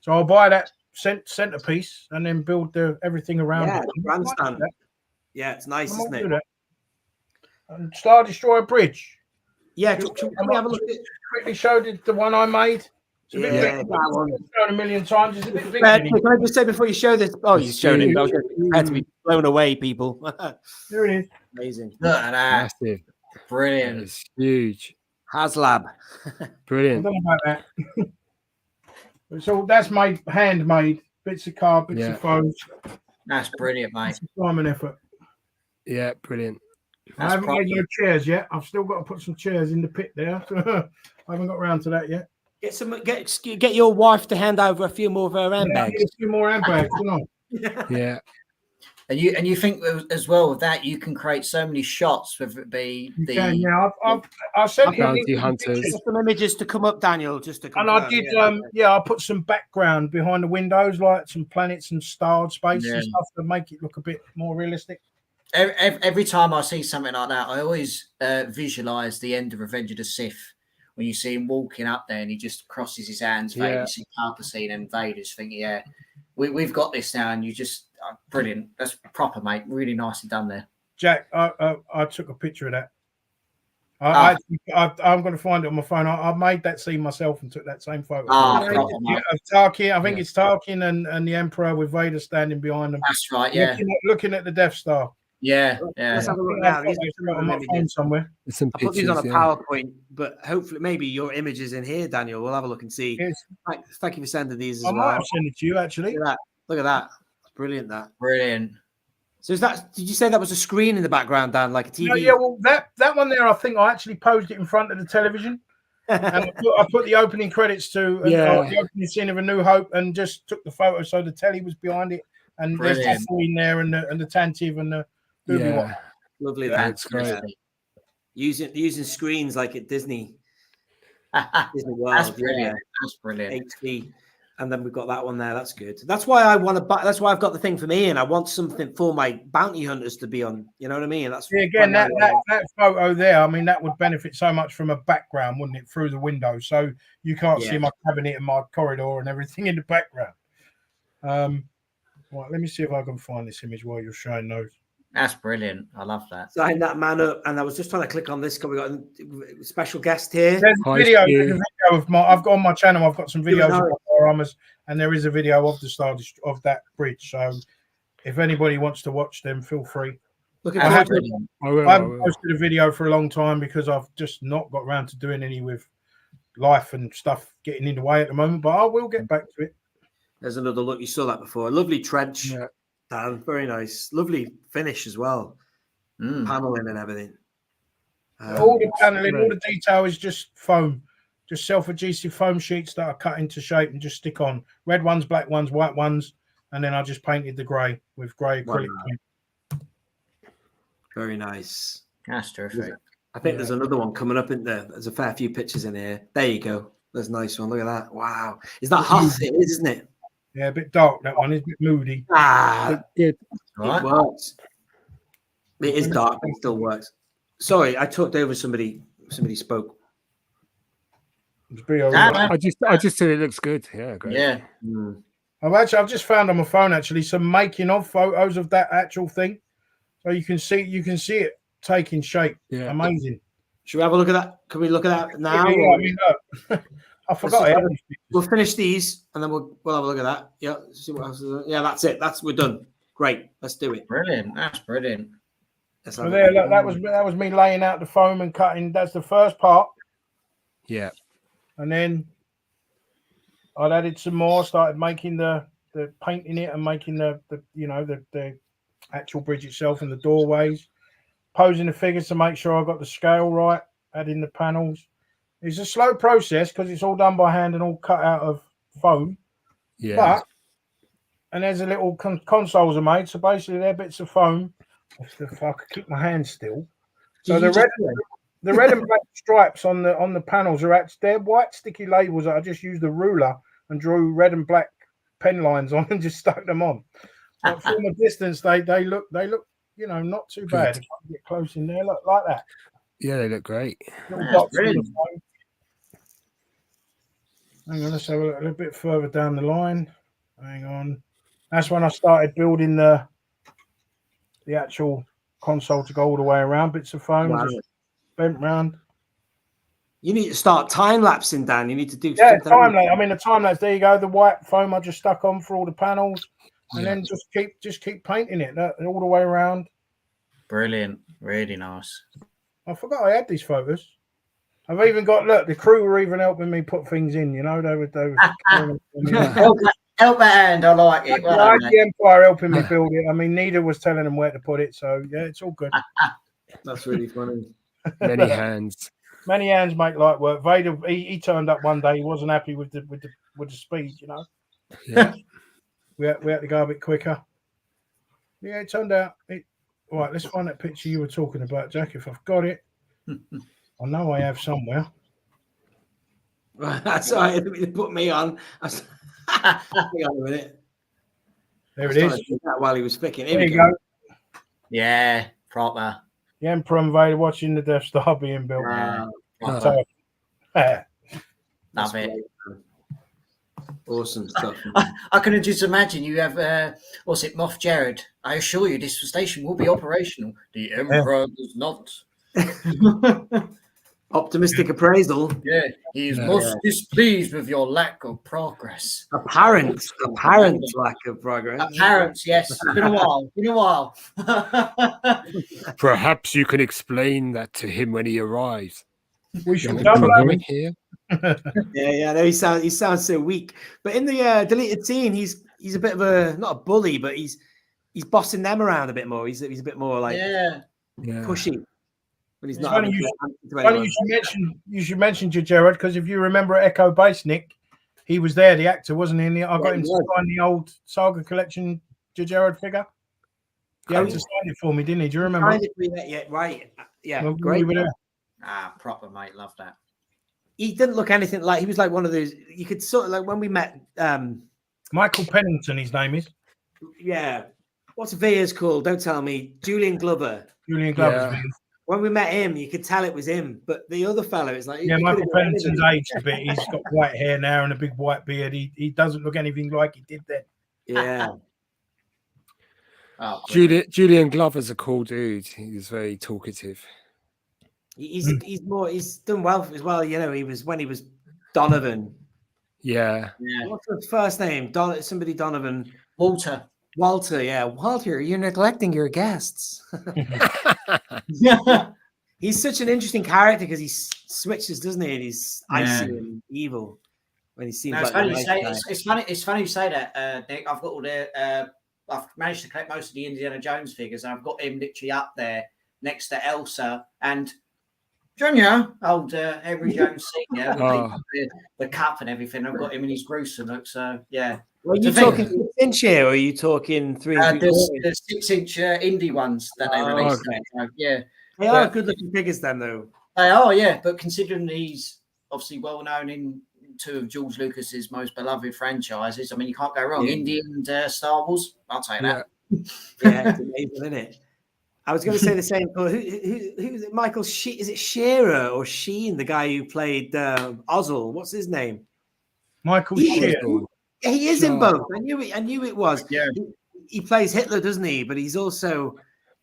So I'll buy that centerpiece and then build everything around it. Grandstand. Yeah, it's nice, isn't it? And Star Destroyer bridge. Yeah, can we have a look at it? Quickly show the one I made. It's a bit big. I've shown a million times. It's a bit big. Can I just say before you show this? Oh, you've shown it. I was prepared to be blown away, people. There it is. Amazing. Look at that. Massive. Brilliant. It's huge. HasLab. Brilliant. I don't know about that. So that's made handmade. Bits of card, bits of phones. That's brilliant, mate. It's time and effort. Yeah, brilliant. I haven't made no chairs yet. I've still got to put some chairs in the pit there. I haven't got around to that yet. Get your wife to hand over a few more of her handbags. A few more handbags, Yeah. And you think as well with that you can create so many shots, whether it be I've sent bounty hunters. Some images to come up, Daniel, just to confirm. And I did I put some background behind the windows, like some planets and starred space and stuff to make it look a bit more realistic. Every time I see something like that, I always visualize the end of Revenge of the Sith when you see him walking up there and he just crosses his hands, you see Palpatine and Vader's thinking, we've got this now, and you just brilliant. That's proper, mate. Really nicely done there. Jack, I took a picture of that. I'm going to find it on my phone. I made that scene myself and took that same photo. Of Tarkin. I think it's Tarkin and the Emperor with Vader standing behind them. That's right. Yeah, looking at the Death Star. Yeah. Let's have a look now. On my phone somewhere. Some I'll put these on a PowerPoint, but hopefully, maybe your image is in here, Daniel. We'll have a look and see. Yes. Thank you for sending these as I well. might have sent it to you, actually. Look at that. It's brilliant. Brilliant. So did you say that was a screen in the background, Dan, like a TV? No, yeah, well, that one there, I think I actually posed it in front of the television. And I put the opening credits to the opening scene of A New Hope and just took the photo so the telly was behind it and Brilliant. there's Tatooine there, and the Tantive and the Yeah. Lovely. Yeah, That. it's great. Fantastic. Using screens like at Disney World. That's brilliant. That's brilliant. HD. And then we've got that one there. That's good. That's why I want to buy. That's why I've got the thing for me, and I want something for my bounty hunters to be on. You know what I mean? That's again that photo there. I mean, that would benefit so much from a background, wouldn't it, through the window? So you can't see my cabinet and my corridor and everything in the background. Right, let me see if I can find this image while you're showing those. That's brilliant. I love that. Sign that man up, and I was just trying to click on this because we got a special guest here. There's a video of my. I've got on my channel. I've got some videos of my dioramas, and there is a video of the Star of that bridge. So, if anybody wants to watch them, feel free. Look I at haven't posted a video for a long time because I've just not got around to doing any with life and stuff getting in the way at the moment. But I will get back to it. There's another look. You saw that before. A lovely trench. Yeah. Dan, very nice. Lovely finish as well. Paneling and everything. All the paneling, all the detail is just foam, just self-adhesive foam sheets that are cut into shape and just stick on. Red ones, black ones, white ones, and then I just painted the grey with grey acrylic paint. Very nice. That's terrific. I think there's another one coming up in there. There's a fair few pictures in here. There you go. There's a nice one. Look at that. Wow. Is that hot? It is, isn't it? Yeah, a bit dark, that one. It's a bit moody. It works. It is dark, but it still works. Sorry, I talked over somebody. Somebody spoke. I just said it looks good. Yeah, great. Yeah. I've just found on my phone actually some making of photos of that actual thing, so you can see it taking shape. Yeah, amazing. Should we have a look at that? Can we look at that now? Yeah, I mean, look. I forgot. We'll finish these and then we'll have a look at that. Yeah, see what else is. Yeah, that's it. We're done. Great. Let's do it. Brilliant. That's brilliant. So there, look, that was me laying out the foam and cutting. That's the first part. Yeah. And then I'd added some more. Started making the painting it and making the actual bridge itself and the doorways. Posing the figures to make sure I got the scale right. Adding the panels. It's a slow process because it's all done by hand and all cut out of foam. Yeah. And there's a little consoles are made. So basically, they're bits of foam. If I could keep my hand still. So the red and black stripes on the panels they're white sticky labels that I just used a ruler and drew red and black pen lines on and just stuck them on. But from a distance, they look not too bad. If I can get close in there, look like that. Yeah, they look great. Hang on, let's have a little bit further down the line. Hang on. That's when I started building the actual console to go all the way around. Bits of foam just bent round. You need to start time lapsing, Dan. You need to do time lapse. I mean, the time lapse. There you go. The white foam I just stuck on for all the panels, and then just keep painting it all the way around. Brilliant. Really nice. I forgot I had these photos. I've even got the crew were even helping me put things in. They were help a hand. I like it. I like the Empire helping me build it. I mean, Nita was telling them where to put it, so yeah, it's all good. That's really funny. Many hands. Many hands make light work. Vader, he turned up one day. He wasn't happy with the speed. Yeah. we had to go a bit quicker. Yeah, it turned out. Right, let's find that picture you were talking about, Jack. If I've got it, I know I have somewhere. Right, that's all right. They put me on. Hang on a minute. There it is. That while he was picking. There you go. Yeah, proper. The Emperor and Vader watching the Death Star being built. Love it. Awesome stuff. I can just imagine you have, Moff Jared. I assure you this station will be operational. The Emperor does not. Optimistic appraisal. Yeah, he is most displeased with your lack of progress. Apparent lack of progress. Apparent, yes. Been a while. Perhaps you can explain that to him when he arrives. We should program here. Yeah. No, he sounds so weak. But in the deleted scene, he's a bit of not a bully, but he's bossing them around a bit more. He's a bit more like pushy. When he's not. Funny you should mention Jared, because if you remember Echo Base, Nick, he was there, the actor, wasn't he? I got him to sign the old Saga Collection Gerard figure? He had Oh, to sign it for me, didn't he? Do you Signed remember? it for you, yeah, right. Yeah, When great. we were there. Proper mate, love that. He didn't look anything like, he was like one of those, you could sort of like when we met, Michael Pennington, his name is. yeah, what's Veers called? Don't tell me. Julian Glover. Julian Glover's Yeah. Veers. When we met him, you could tell it was him, but the other fellow is like, Yeah, he Michael could've been Pennington's anybody. aged a bit. He's got white hair now and a big white beard. He doesn't look anything like he did then. Yeah. Oh, Julian Glover's a cool dude. He's very talkative. He's done well as well. You know, he was when he was Donovan. Yeah. yeah. What's his first name? Somebody Donovan. Walter. Walter, yeah. Walter, you're neglecting your guests. Yeah. He's such an interesting character because he switches, doesn't he? And he's icy and evil when he seems No, it's like funny the you nice say guy. it's funny you say that, Nick. I've got all the I've managed to collect most of the Indiana Jones figures, and I've got him literally up there next to Elsa and Junior, old Henry Jones Senior, with the cup and everything. I've got him in his gruesome look. So yeah. Well, are you The talking thing- 6 inch here, or are you talking 3 and 3 the 6-inch indie ones that they released. okay. So, yeah, They are good looking figures, then, though. they are. Yeah, but considering he's obviously well known in two of George Lucas's most beloved franchises, I mean, you can't go wrong. Yeah. Indie and Star Wars. I'll take that. Yeah, it's amazing, isn't it? I was going to say the same for who is it? Michael is it Shearer or Sheen, the guy who played Ozzel? What's his name? Michael He- Shear. Yeah, he is in Sure. both. I knew it was. Yeah. He plays Hitler, doesn't he? But he's also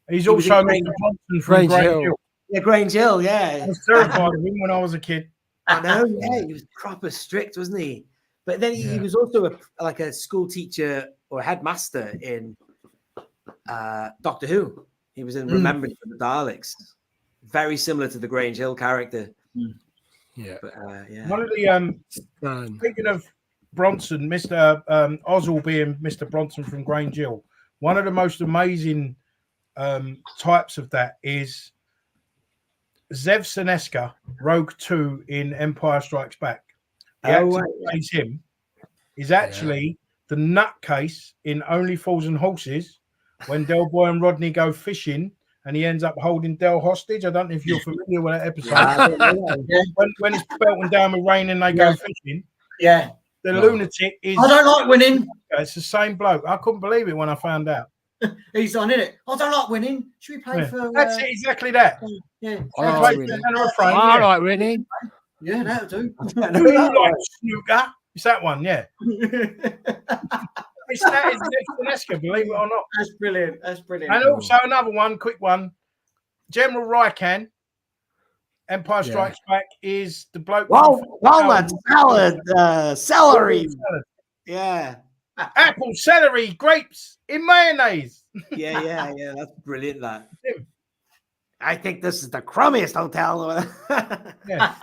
He's He was also in Mr. Grange- Bronson from Grange Grange Hill. Hill. yeah, Grange Hill. I Yeah, was terrified of him when I was a kid. I know. Yeah, he was proper strict, wasn't he? But then he Yeah. was also like a school teacher or headmaster in Doctor Who. He was in Remembrance of the Daleks. Very similar to the Grange Hill character. Yeah. But yeah. One of the speaking of Bronson, Mr. Ozzel being Mr. Bronson from Grange Hill, one of the most amazing types of that is Zev Seneska, Rogue 2 in Empire Strikes Back. The actor right, who plays him is actually the nutcase in Only Fools and Horses when Del Boy and Rodney go fishing and he ends up holding Del hostage. I don't know if you're familiar with that episode. I don't know. When it's belting down with rain and they go fishing, Yeah. the No. lunatic is. I don't like winning. It's the same bloke. I couldn't believe it when I found out. He's on in it. I don't like winning. Should we play Yeah. for? That's it, exactly that. Yeah. I He like plays winning. the refrain, All yeah. right, Winnie. Yeah, that'll do. Do you like snooker? It's that one, yeah. It's that is Zev, believe it or not. That's brilliant. That's brilliant. And also another one, quick one. General Raikan, Empire Yeah. Strikes Back, is the bloke. Walnut salad, celery. Salad. Yeah. Apple, celery, grapes in mayonnaise. Yeah. That's brilliant. That. Him. I think this is the crummiest hotel. Yeah.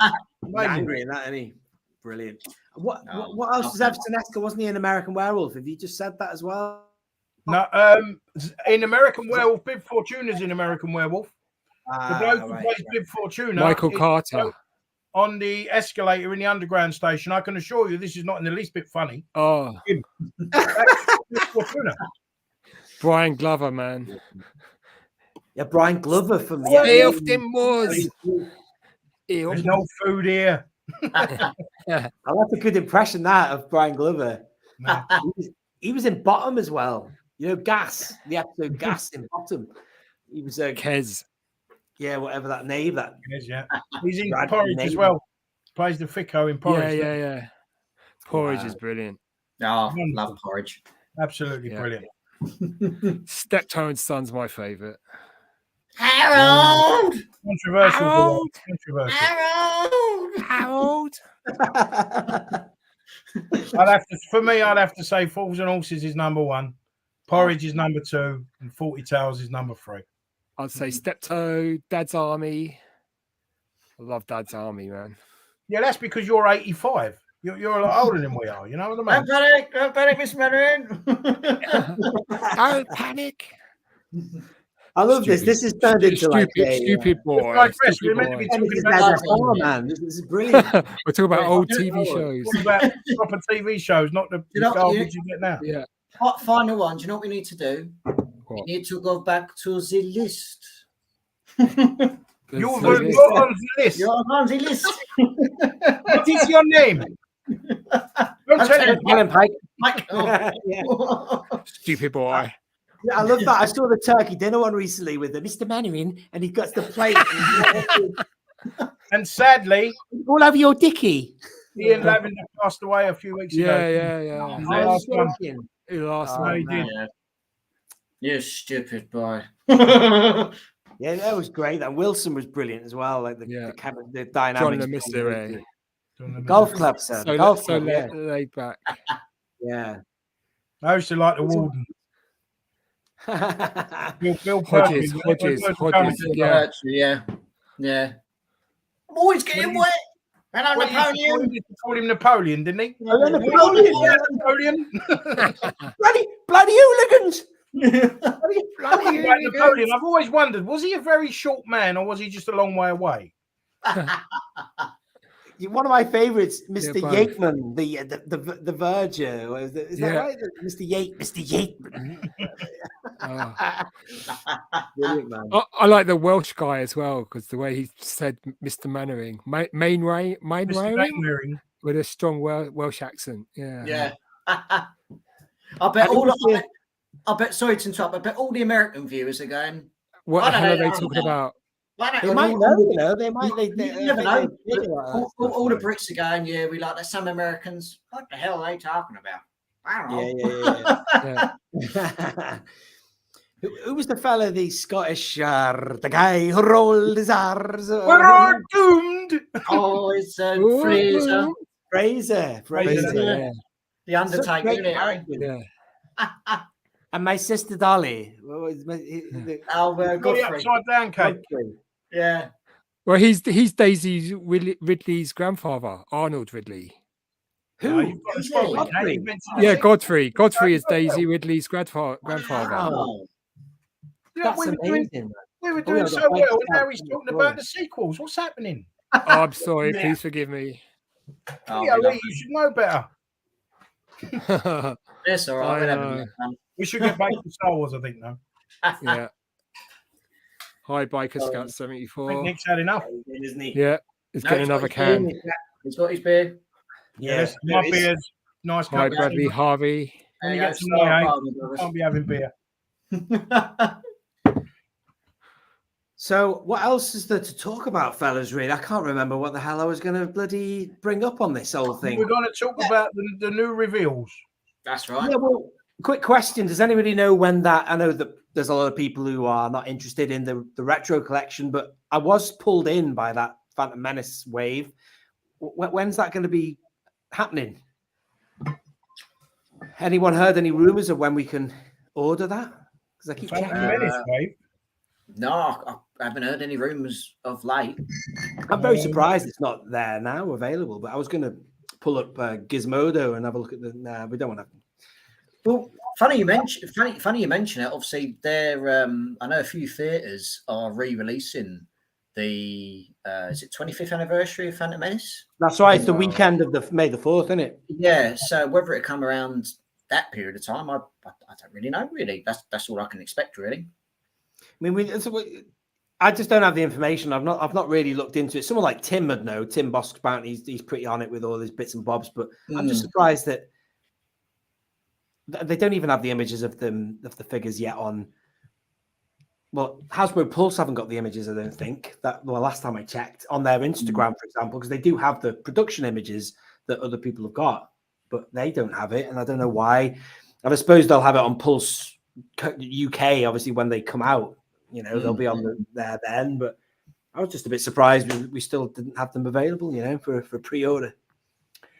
He's Amazing. angry in that, isn't he? Brilliant. What else was love Zev Seneska? Wasn't he an American Werewolf? Have you just said that as well? No, in American Werewolf, Bib Fortuna's in American Werewolf. The bloke who plays Bib Fortuna, Michael is Carter. on the escalator in the underground station. I can assure you, this is not in the least bit funny. Oh, That's Bib Fortuna. Brian Glover, man. Yeah, Brian Glover from Yeah. He often was. There's no food here. Oh, that's a good impression that of Brian Glover. No. He was in Bottom as well. You know, Gas, the episode Gas in Bottom. He was Kez. yeah, whatever that name that. Yes, yeah. He's in Brad Porridge as Navy. well. Plays the Ficko in Porridge. Yeah. Porridge Wow. is brilliant. Oh, love porridge. Absolutely Yeah. brilliant. Steptoe and Son's my favourite. Harold. Controversial. Harold! Controversial. Harold. Harold. I'd have to say Fools and Horses is number one. Porridge is number two. And 40 Tales is number three. I'd say Steptoe, Dad's Army. I love Dad's Army, man. Yeah, that's because you're 85. You're a lot older than we are. You know what I mean? Don't panic, Miss Mandarin. Don't panic. I love this. This has turned into like a stupid boy. Like Chris, Stupid we're meant to be boy. This is talking about, Dad's man. This is brilliant. We're talking about old Yeah, TV shows. talking about proper TV shows, not the You know, garbage you get now. Yeah. Final one. Do you know what we need to do? We What? need to go back to the list. You're So on this- the list. You're on the list. What is your name? Don't tell him. Helen Pike. Mike. Oh. Stupid boy. Yeah, I love that. I saw the turkey dinner one recently with Mr. Mannering, and he got the plate And sadly, all over your dicky. Ian Lavender passed away a few weeks ago. Yeah. He's the last one. He lost Oh, one. he did. Yeah. You stupid boy. Yeah, that was great. And Wilson was brilliant as well. Like the John dynamics. the Mystery. Golf club, sir. So, Golf so club, laid back. yeah. I used to like the Warden. Yeah. Bill Hodges, Perkins. yeah. Yeah. I'm always getting wet. And I'm Napoleon. He called him Napoleon, didn't he? Napoleon. Napoleon. bloody hooligans. Talking about Napoleon, I've always wondered, was he a very short man or was he just a long way away? One of my favorites, Mr. both. Yateman, the verger. Is that right? Mr. Yateman. Brilliant, man. I like the Welsh guy as well because the way he said Mr. Mannering, Mainwaring with a strong Welsh accent. Yeah. I bet. Sorry to interrupt. I bet all the American viewers are going. What the hell are they talking about? They might know, They might. You never know. All the Brits are going. Yeah, we like that. Some Americans. What the hell are they talking about? I don't know. Yeah. Who was the fella, the Scottish, the guy who rolled his R's? We're all doomed. Oh, it's Fraser. Fraser. The Undertaker, isn't it? Yeah. And my sister Dolly. Godfrey. Upside down, Kate. Yeah. Well, he's Daisy Ridley's grandfather, Arnold Ridley. Who? You've got to spell it, Kate. You mentioned Yeah, it. Godfrey. Godfrey is Daisy Ridley's grandfather. Oh, Yeah, that's we were doing, amazing. we were doing so well, and now he's talking about the sequels. What's happening? Oh, I'm sorry. Please forgive me. Yeah, Lee, you should know better. It's all right. I know. We should get back to Star Wars, I think, now. Yeah. Hi, Biker Scout I think 74. Nick's had enough. Isn't he? Yeah, he's No, getting he's got another his can. beer. He's got his beer. Yes, my beer's nice. Hi, cup. Bradley Harvey. When you There get you some go. money, Start you Barber can't be having beer. Brothers. So, what else is there to talk about, fellas? Really, I can't remember what the hell I was going to bloody bring up on this whole thing. We're going to talk about the new reveals. That's right. Yeah, well, quick question: does anybody know when that? I know that there's a lot of people who are not interested in the retro collection, but I was pulled in by that Phantom Menace wave. When's that going to be happening? Anyone heard any rumors of when we can order that? Because I keep Phantom checking. Menace, Dave. No, I haven't heard any rumours of late. I'm very surprised it's not there now, available. But I was going to pull up Gizmodo and have a look at the. Nah, we don't want to. Well, funny you mention it. Obviously, they're I know a few theatres are re-releasing the is it 25th anniversary of Phantom Menace? That's right. It's the weekend of the May the 4th, isn't it? Yeah. So whether it come around that period of time, I don't really know. Really, that's all I can expect. Really. I mean, I just don't have the information. I've not really looked into it. Someone like Tim would know. Tim Bosk's bounty. He's pretty on it with all his bits and bobs. But I'm just surprised that they don't even have the images of the figures yet on. Well, Hasbro Pulse haven't got the images. I don't think that. Well, last time I checked on their Instagram, for example, because they do have the production images that other people have got, but they don't have it, and I don't know why. And I suppose they'll have it on Pulse UK, obviously, when they come out. You know, they'll be on there then. But I was just a bit surprised we still didn't have them available. You know, for pre-order.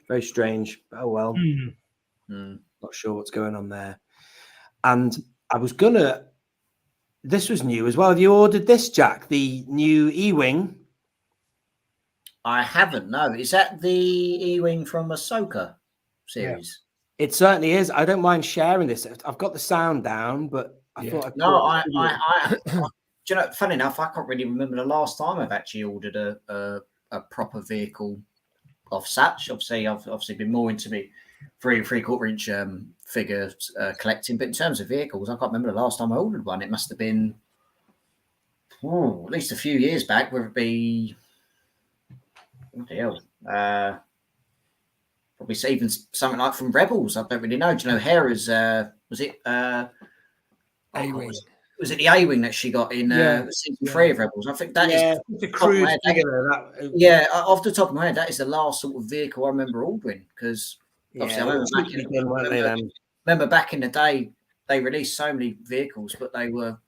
Very strange. Oh well. Not sure what's going on there. And I was gonna. This was new as well. Have you ordered this, Jack? The new E-wing. I haven't. No, is that the E-wing from Ahsoka series? Yeah. It certainly is. I don't mind sharing this. I've got the sound down, but I thought I'd do you know? Funny enough, I can't really remember the last time I've actually ordered a proper vehicle of such. Obviously, I've been more into 3 3/4 inch figures collecting. But in terms of vehicles, I can't remember the last time I ordered one. It must have been at least a few years back, whether it be probably even something like from Rebels. I don't really know. Do you know Hera's? Was it A-Wing. was it the A-Wing that she got in season 3 of Rebels? I think that is the cruise figure. off the top of my head, that is the last sort of vehicle I remember ordering because obviously I remember back in the day they released so many vehicles, but they were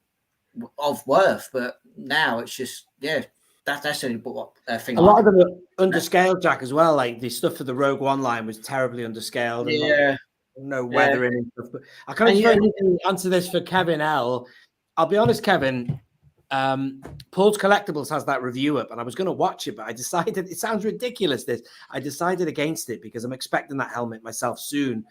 of worth. But now it's just that's only what thing. A lot of them are underscaled, Jack, as well. Like the stuff for the Rogue One line was terribly underscaled. And no weathering and stuff. But I kind of answer this for Kevin L. I'll be honest, Kevin. Paul's Collectibles has that review up, and I was going to watch it, but I decided it sounds ridiculous. I decided against it because I'm expecting that helmet myself soon,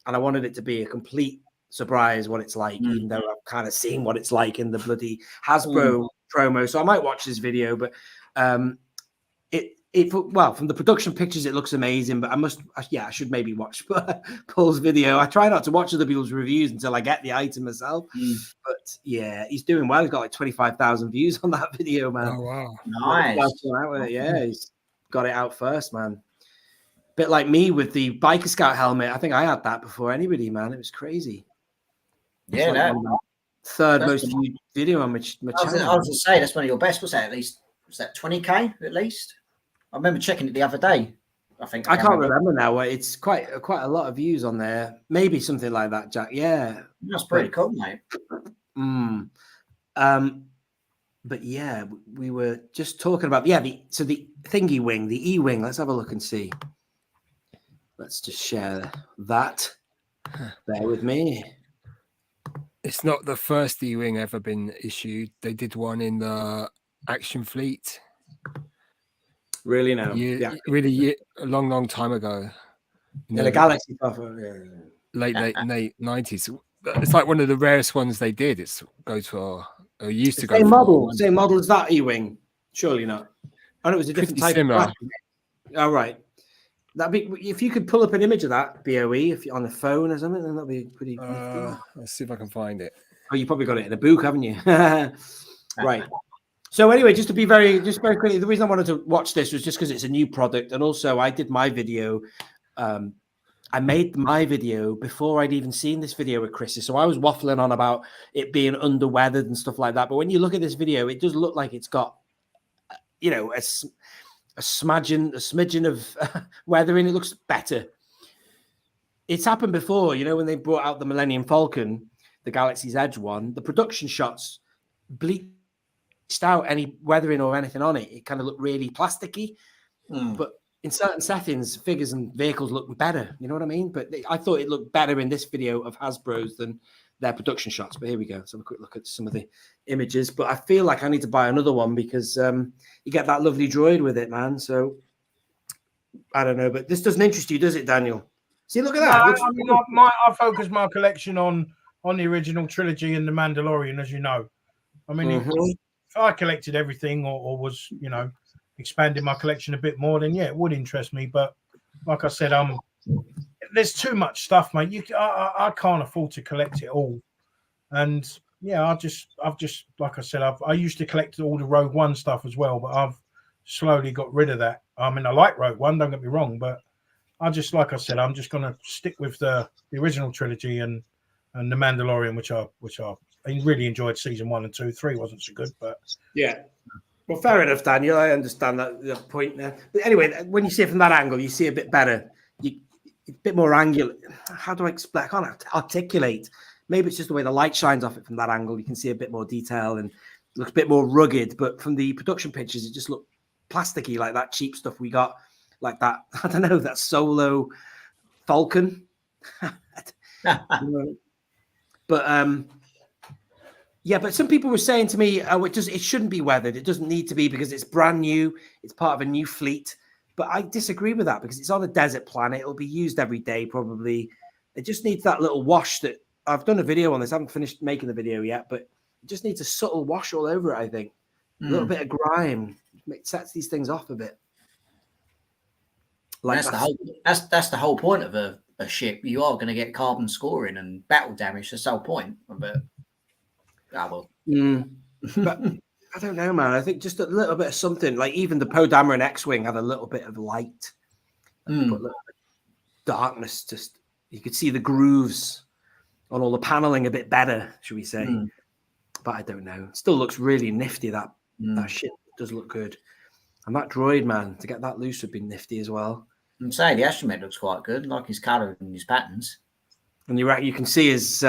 and I wanted it to be a complete surprise what it's like, even though I've kind of seen what it's like in the bloody Hasbro promo. So I might watch this video, but from the production pictures, it looks amazing, but I should maybe watch Paul's video. I try not to watch other people's reviews until I get the item myself, but yeah, he's doing well. He's got like 25,000 views on that video, man. Oh, wow. Nice. Yeah, he's got it out first, man. Bit like me with the Biker Scout helmet. I think I had that before anybody, man. It was crazy. Yeah, like third most viewed video on my channel. I was going to say, that's one of your best. Was that at least? Was that 20K at least? I remember checking it the other day. I can't remember now. It's quite a lot of views on there. Maybe something like that, Jack. Yeah, that's pretty cool, mate. But yeah, we were just talking about the thingy wing, the E-wing. Let's have a look and see. Let's just share that. Bear with me. It's not the first E-wing ever been issued. They did one in the Action Fleet. Really now? Really a long time ago. In the Galaxy late 90s. It's like one of the rarest ones they did. It's goes for used to go same for model. Same model as that E-wing. Surely not. Oh, it was a different type similar. of all right. That'd be if you could pull up an image of that BOE if you're on the phone or something, then that'd be pretty. Let's see if I can find it. Oh, you probably got it in a book, haven't you? Right. So anyway, just very quickly, the reason I wanted to watch this was just because it's a new product, and also I did my video. I made my video before I'd even seen this video with Chrissy, so I was waffling on about it being underweathered and stuff like that. But when you look at this video, it does look like it's got, a smidgen of weathering. It looks better. It's happened before, when they brought out the Millennium Falcon, the Galaxy's Edge one, the production shots bleached out any weathering or anything on it. It kind of looked really plasticky, but in certain settings, figures and vehicles look better. You know what I mean? But I thought it looked better in this video of Hasbro's than their production shots. But here we go. So have a quick look at some of the images. But I feel like I need to buy another one because you get that lovely droid with it, man. So I don't know, but this doesn't interest you, does it, Daniel? See, look at that. I focus my collection on the original trilogy and the Mandalorian, as you know. I mean, if I collected everything or was, expanding my collection a bit more, then yeah, it would interest me. But like I said, there's too much stuff, mate. I can't afford to collect it all. And yeah, I've just like I said, I used to collect all the Rogue One stuff as well, but I've slowly got rid of that. I mean, I like Rogue One, don't get me wrong, but like I said, I'm just gonna stick with the original trilogy and the Mandalorian, which I really enjoyed season 1 and 2. 3 wasn't so good, but yeah. Well, fair enough, Daniel. I understand the point there. But anyway, when you see it from that angle, you see a bit better. It's a bit more angular. How do I explain? I can't articulate. Maybe it's just the way the light shines off it from that angle. You can see a bit more detail and it looks a bit more rugged. But from the production pictures, it just looked plasticky, like that cheap stuff we got, like that. I don't know, that Solo Falcon. But yeah, but some people were saying to me, it shouldn't be weathered. It doesn't need to be because it's brand new. It's part of a new fleet. But I disagree with that because it's on a desert planet. It'll be used every day, probably. It just needs that little wash that I've done a video on this. I haven't finished making the video yet, but it just needs a subtle wash all over it, I think. A little bit of grime. It sets these things off a bit. Like that's the whole point of a a ship, you are going to get carbon scoring and battle damage. That's the whole point. But well. But I don't know, man. I think just a little bit of something, like even the Poe Dameron X-wing had a little bit of light, put a little bit of darkness. Just you could see the grooves on all the paneling a bit better, should we say? But I don't know. It still looks really nifty. That ship does look good, and that droid, man, to get that loose would be nifty as well. I'm saying the astromech looks quite good, like his colour and his patterns. And you can see his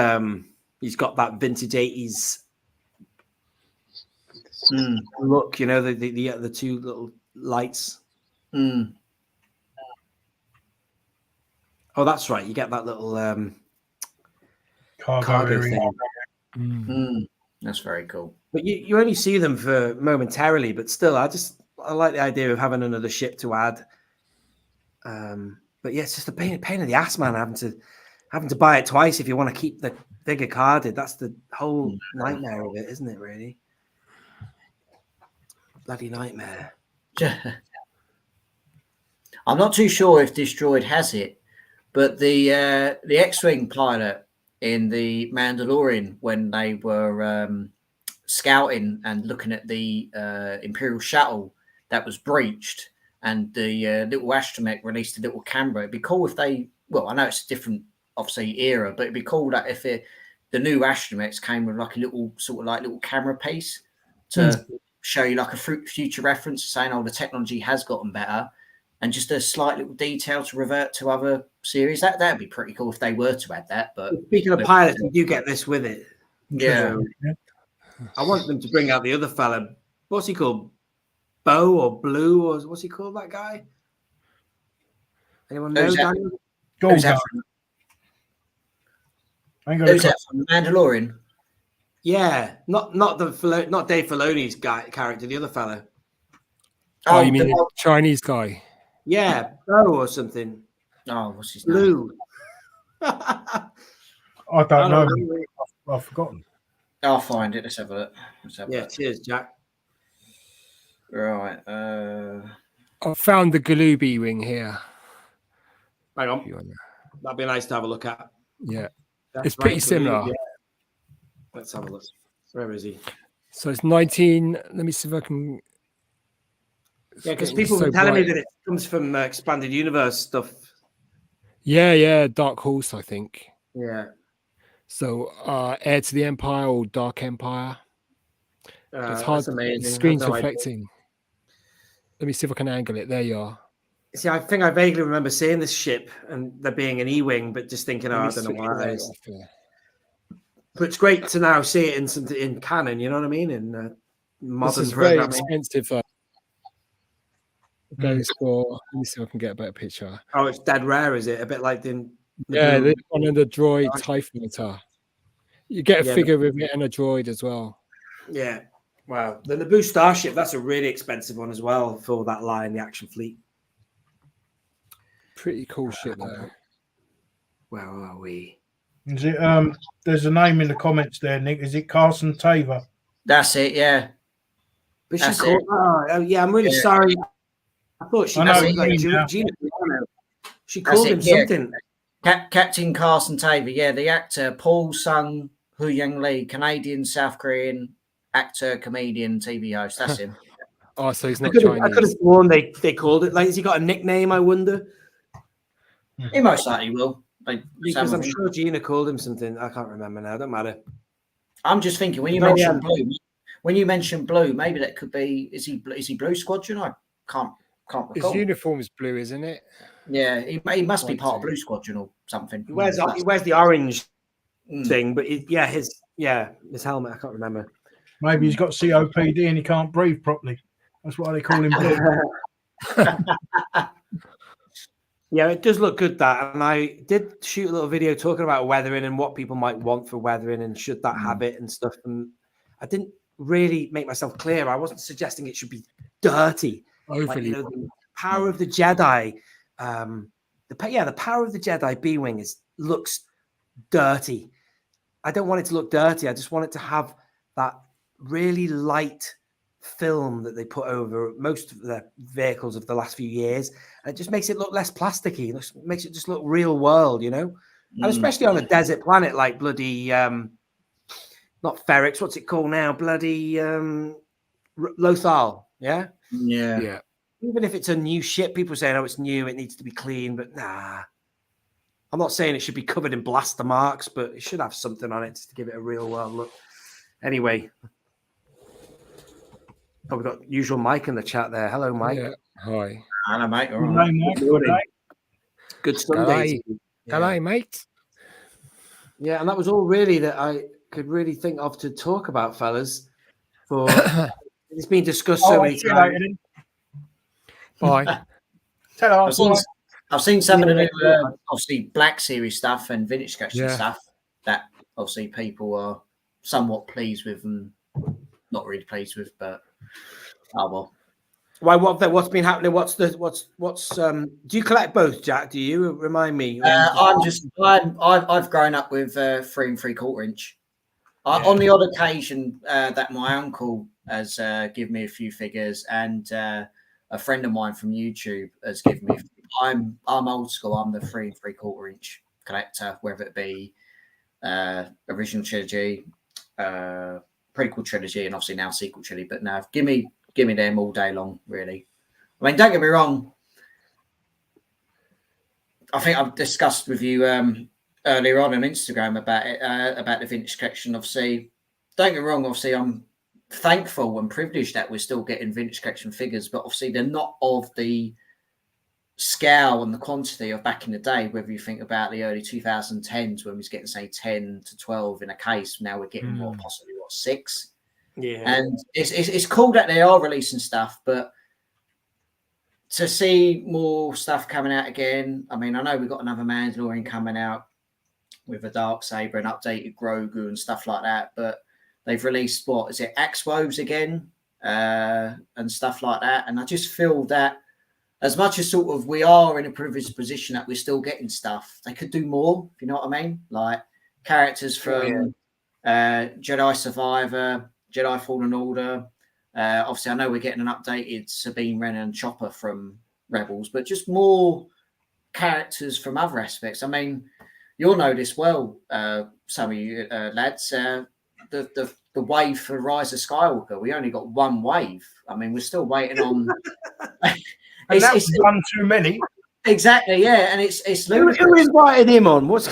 he's got that vintage 80s look, you know, the two little lights. Oh, that's right. You get that little cargo thing. That's very cool. But you only see them for momentarily, but still, I like the idea of having another ship to add. But yeah, it's just a pain in the ass, man, having to buy it twice if you want to keep the figure carded. That's the whole nightmare of it, isn't it, really? Bloody nightmare. I'm not too sure if this droid has it, but the X-Wing pilot in the Mandalorian, when they were scouting and looking at the Imperial shuttle that was breached, and the little astromech released a little camera. It'd be cool if they, well, I know it's a different, obviously, era, but it'd be cool that if the new astromechs came with like a little sort of like little camera piece to show you like a future reference saying, oh, the technology has gotten better, and just a slight little detail to revert to other series. That'd be pretty cool if they were to add that. But speaking of pilots, you do get this with it. Yeah. I want them to bring out the other fella. What's he called? Bo or Blue, or what's he called, that guy? Anyone know? Who's that? Who's that from Mandalorian? Yeah, not Dave Filoni's character, the other fella. Oh, you mean the Chinese guy? Yeah, Bo or something. Oh, what's his Blue. name? I don't know. I've forgotten. I'll find it. Let's have a look. Cheers, Jack. Right. I found the Kenobi ring here. Hang on. That'd be nice to have a look at. Yeah. It's pretty similar. Yeah. Let's have a look. Where is he? So it's 19. Let me see if I can. Yeah, because people were telling me that it comes from Expanded Universe stuff. Yeah. Dark Horse, I think. Yeah. So Heir to the Empire or Dark Empire. It's hard. That's amazing. Screen's reflecting. Let me see if I can angle it. There you are. See, I think I vaguely remember seeing this ship and there being an E-wing, but just thinking, I don't know what that is. But it's great to now see it in canon. You know what I mean? In modern this is very programming. expensive. Goes for. Let me see if I can get a better picture. Oh, it's dead rare, is it? A bit like the this one and the droid TIE Fighter. You get a figure with it and a droid as well. Yeah. Wow. The Naboo Starship, that's a really expensive one as well for that line, the Action Fleet. Pretty cool shit though. Where are we? Is it there's a name in the comments there, Nick. Is it Carson Taver? That's it, yeah. But she called, yeah, I'm really sorry. I thought she called like Gina. She called him something. Captain Carson Taver, yeah, the actor Paul Sung Hu Young Lee, Canadian, South Korean actor, comedian, TV host. That's him. Oh, so he's not Chinese. I could have sworn they called it. Like, has he got a nickname? I wonder. He most likely will. Because I'm sure Gina called him something. I can't remember now. Don't matter. I'm just thinking when you mention Blue. When you mention Blue, maybe that could be. Is he Blue Squadron? I can't recall. His uniform's blue, isn't it? Yeah, he must be part of Blue Squadron or something. He wears the orange thing, but his helmet. I can't remember. Maybe he's got COPD and he can't breathe properly. That's why they call him Blue. Yeah, it does look good, that. And I did shoot a little video talking about weathering and what people might want for weathering and should that have it and stuff. And I didn't really make myself clear. I wasn't suggesting it should be dirty. Overly. Like, the power of the Jedi, the power of the Jedi B-Wing looks dirty. I don't want it to look dirty. I just want it to have that really light film that they put over most of the vehicles of the last few years, and it just makes it look less plasticky. It makes it just look real world, you know. And especially on a desert planet like bloody not Ferrix, what's it called now? Bloody Lothal, yeah. Yeah. Even if it's a new ship, people saying, "Oh, it's new, it needs to be clean," but nah. I'm not saying it should be covered in blaster marks, but it should have something on it to give it a real world look. Anyway, we've got usual Mike in the chat there. Hello, Mike. Yeah. Hi. Hello, mate. All Good right. day, Mike. Good morning. Good day. Good Sundays. Hello, mate. Yeah, and that was all really that I could really think of to talk about, fellas. For it's been discussed so Oh, many see you times. later then. Bye. Tell I've seen, us. I've seen some of the new, Yeah. obviously, Black Series stuff and Vintage Collection Yeah. stuff that obviously people are somewhat pleased with and not really pleased with, but oh well. Why? What's been happening? What's do you collect both, Jack? Do you remind me? I've grown up with 3 3/4 inch. On the odd occasion that my uncle has given me a few figures, and a friend of mine from YouTube has given me. I'm old school. I'm the 3 3/4 inch collector, whether it be original trilogy, prequel trilogy, and obviously now sequel trilogy. But now, give me them all day long. Really, I mean, don't get me wrong. I think I've discussed with you earlier on Instagram about it, about the vintage collection. Obviously, don't get me wrong. Obviously, I'm thankful and privileged that we're still getting vintage collection figures, but obviously they're not of the scale and the quantity of back in the day. Whether you think about the early 2010s when we was getting say 10 to 12 in a case, now we're getting possibly 6. Yeah, and it's cool that they are releasing stuff, but to see more stuff coming out again. I mean, I know we've got another Mandalorian coming out with a Darksaber and updated Grogu and stuff like that, but they've released Axe Woves again and stuff like that. And I just feel that as much as sort of we are in a privileged position that we're still getting stuff, they could do more, if you know what I mean? Like characters from Jedi Survivor, Jedi Fallen Order. Obviously, I know we're getting an updated Sabine Wren and Chopper from Rebels, but just more characters from other aspects. I mean, you'll know this well, some of you lads. The wave for Rise of Skywalker, we only got one wave. I mean, we're still waiting on. And that was one too many. Exactly, yeah, and it's ludicrous. Who invited him on? What's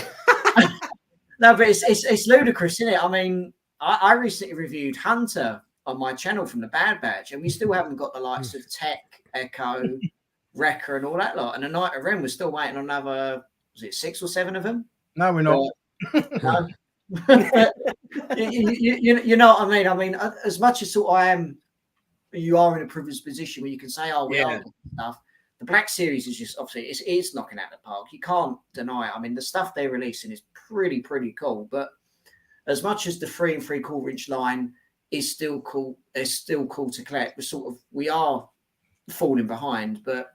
no, but it's ludicrous, isn't it? I mean, I recently reviewed Hunter on my channel from the Bad Batch, and we still haven't got the likes of Tech, Echo, Wrecker, and all that lot. And the Knight of Ren, we're still waiting on another. Was it 6 or 7 of them? No, we're not. No. you know what I mean? I mean, as much as you are in a privileged position where you can say, "Oh, we are getting stuff." The Black Series is just obviously it's knocking out the park. You can't deny it. I mean, the stuff they're releasing is pretty cool. But as much as the 3 3/4 inch line is still cool, it's still cool to collect. We are falling behind, but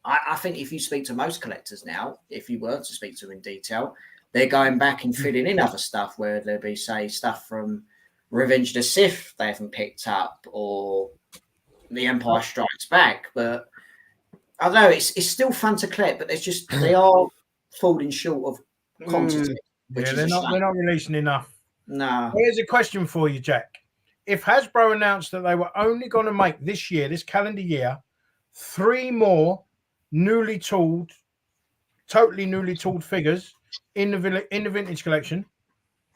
I think if you speak to most collectors now, if you were to speak to them in detail, they're going back and filling in other stuff where there'll be, say, stuff from Revenge of the Sith they haven't picked up, or The Empire Strikes Back. But I don't know, it's still fun to collect, but they are falling short of quantity. Yeah, they're not releasing enough. No. Here's a question for you, Jack. If Hasbro announced that they were only going to make this calendar year, 3 more totally newly tooled figures in the vintage collection,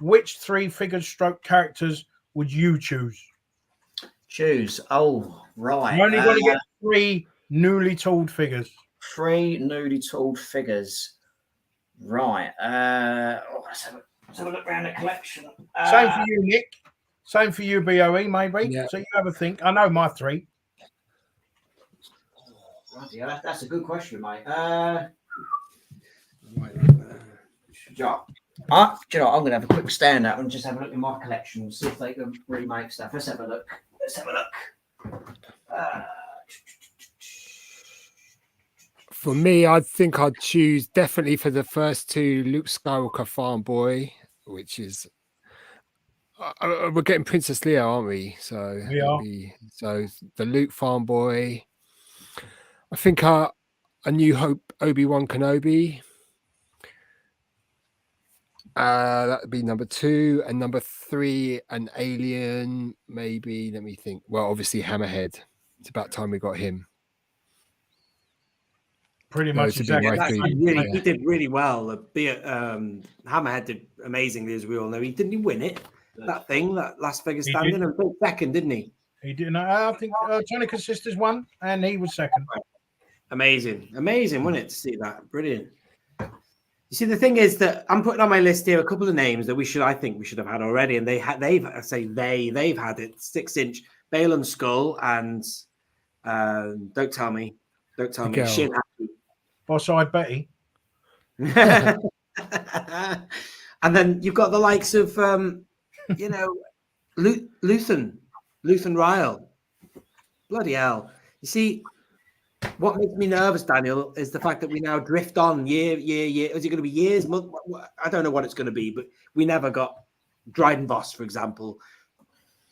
which 3 figures stroke characters would you choose? Oh, right. You're only going to get 3 newly tooled figures. 3 newly tooled figures. Right. Let's have a look around the collection. Same for you, Nick. Same for you, BOE, maybe. Yeah. So you have a think. I know my 3. Yeah, that's a good question, mate. Do you know, I'm going to have a quick stand up and just have a look in my collection and see if they can remake stuff. Let's have a look. For me, I think I'd choose definitely for the first 2 Luke Skywalker Farm Boy, which is We're getting Princess Leia, aren't we? So We are. So the Luke farm boy. I think A New Hope Obi-Wan Kenobi. That would be number 2, and number 3, an alien. Maybe. Let me think. Well, obviously Hammerhead. It's about time we got him. Pretty Those much would be exactly. my three. Really, Yeah. he did really well. Hammerhead did amazingly, as we all know. Didn't he win it? That thing, that Las Vegas He standing, did. and both second, didn't he? He didn't. I think Tonica's sisters won, and he was second. Amazing, wasn't it to see that? Brilliant. You see, the thing is that I'm putting on my list here a couple of names that I think we should have had already, and they've had it 6-inch Balaam Skull and don't tell me, Miguel. Shin Happy. Boss-eyed Betty. And then you've got the likes of Luthen Ryle. Bloody hell. You see, what makes me nervous, Daniel, is the fact that we now drift on year. Is it going to be years, month? I don't know what it's going to be, but we never got Dryden Voss, for example.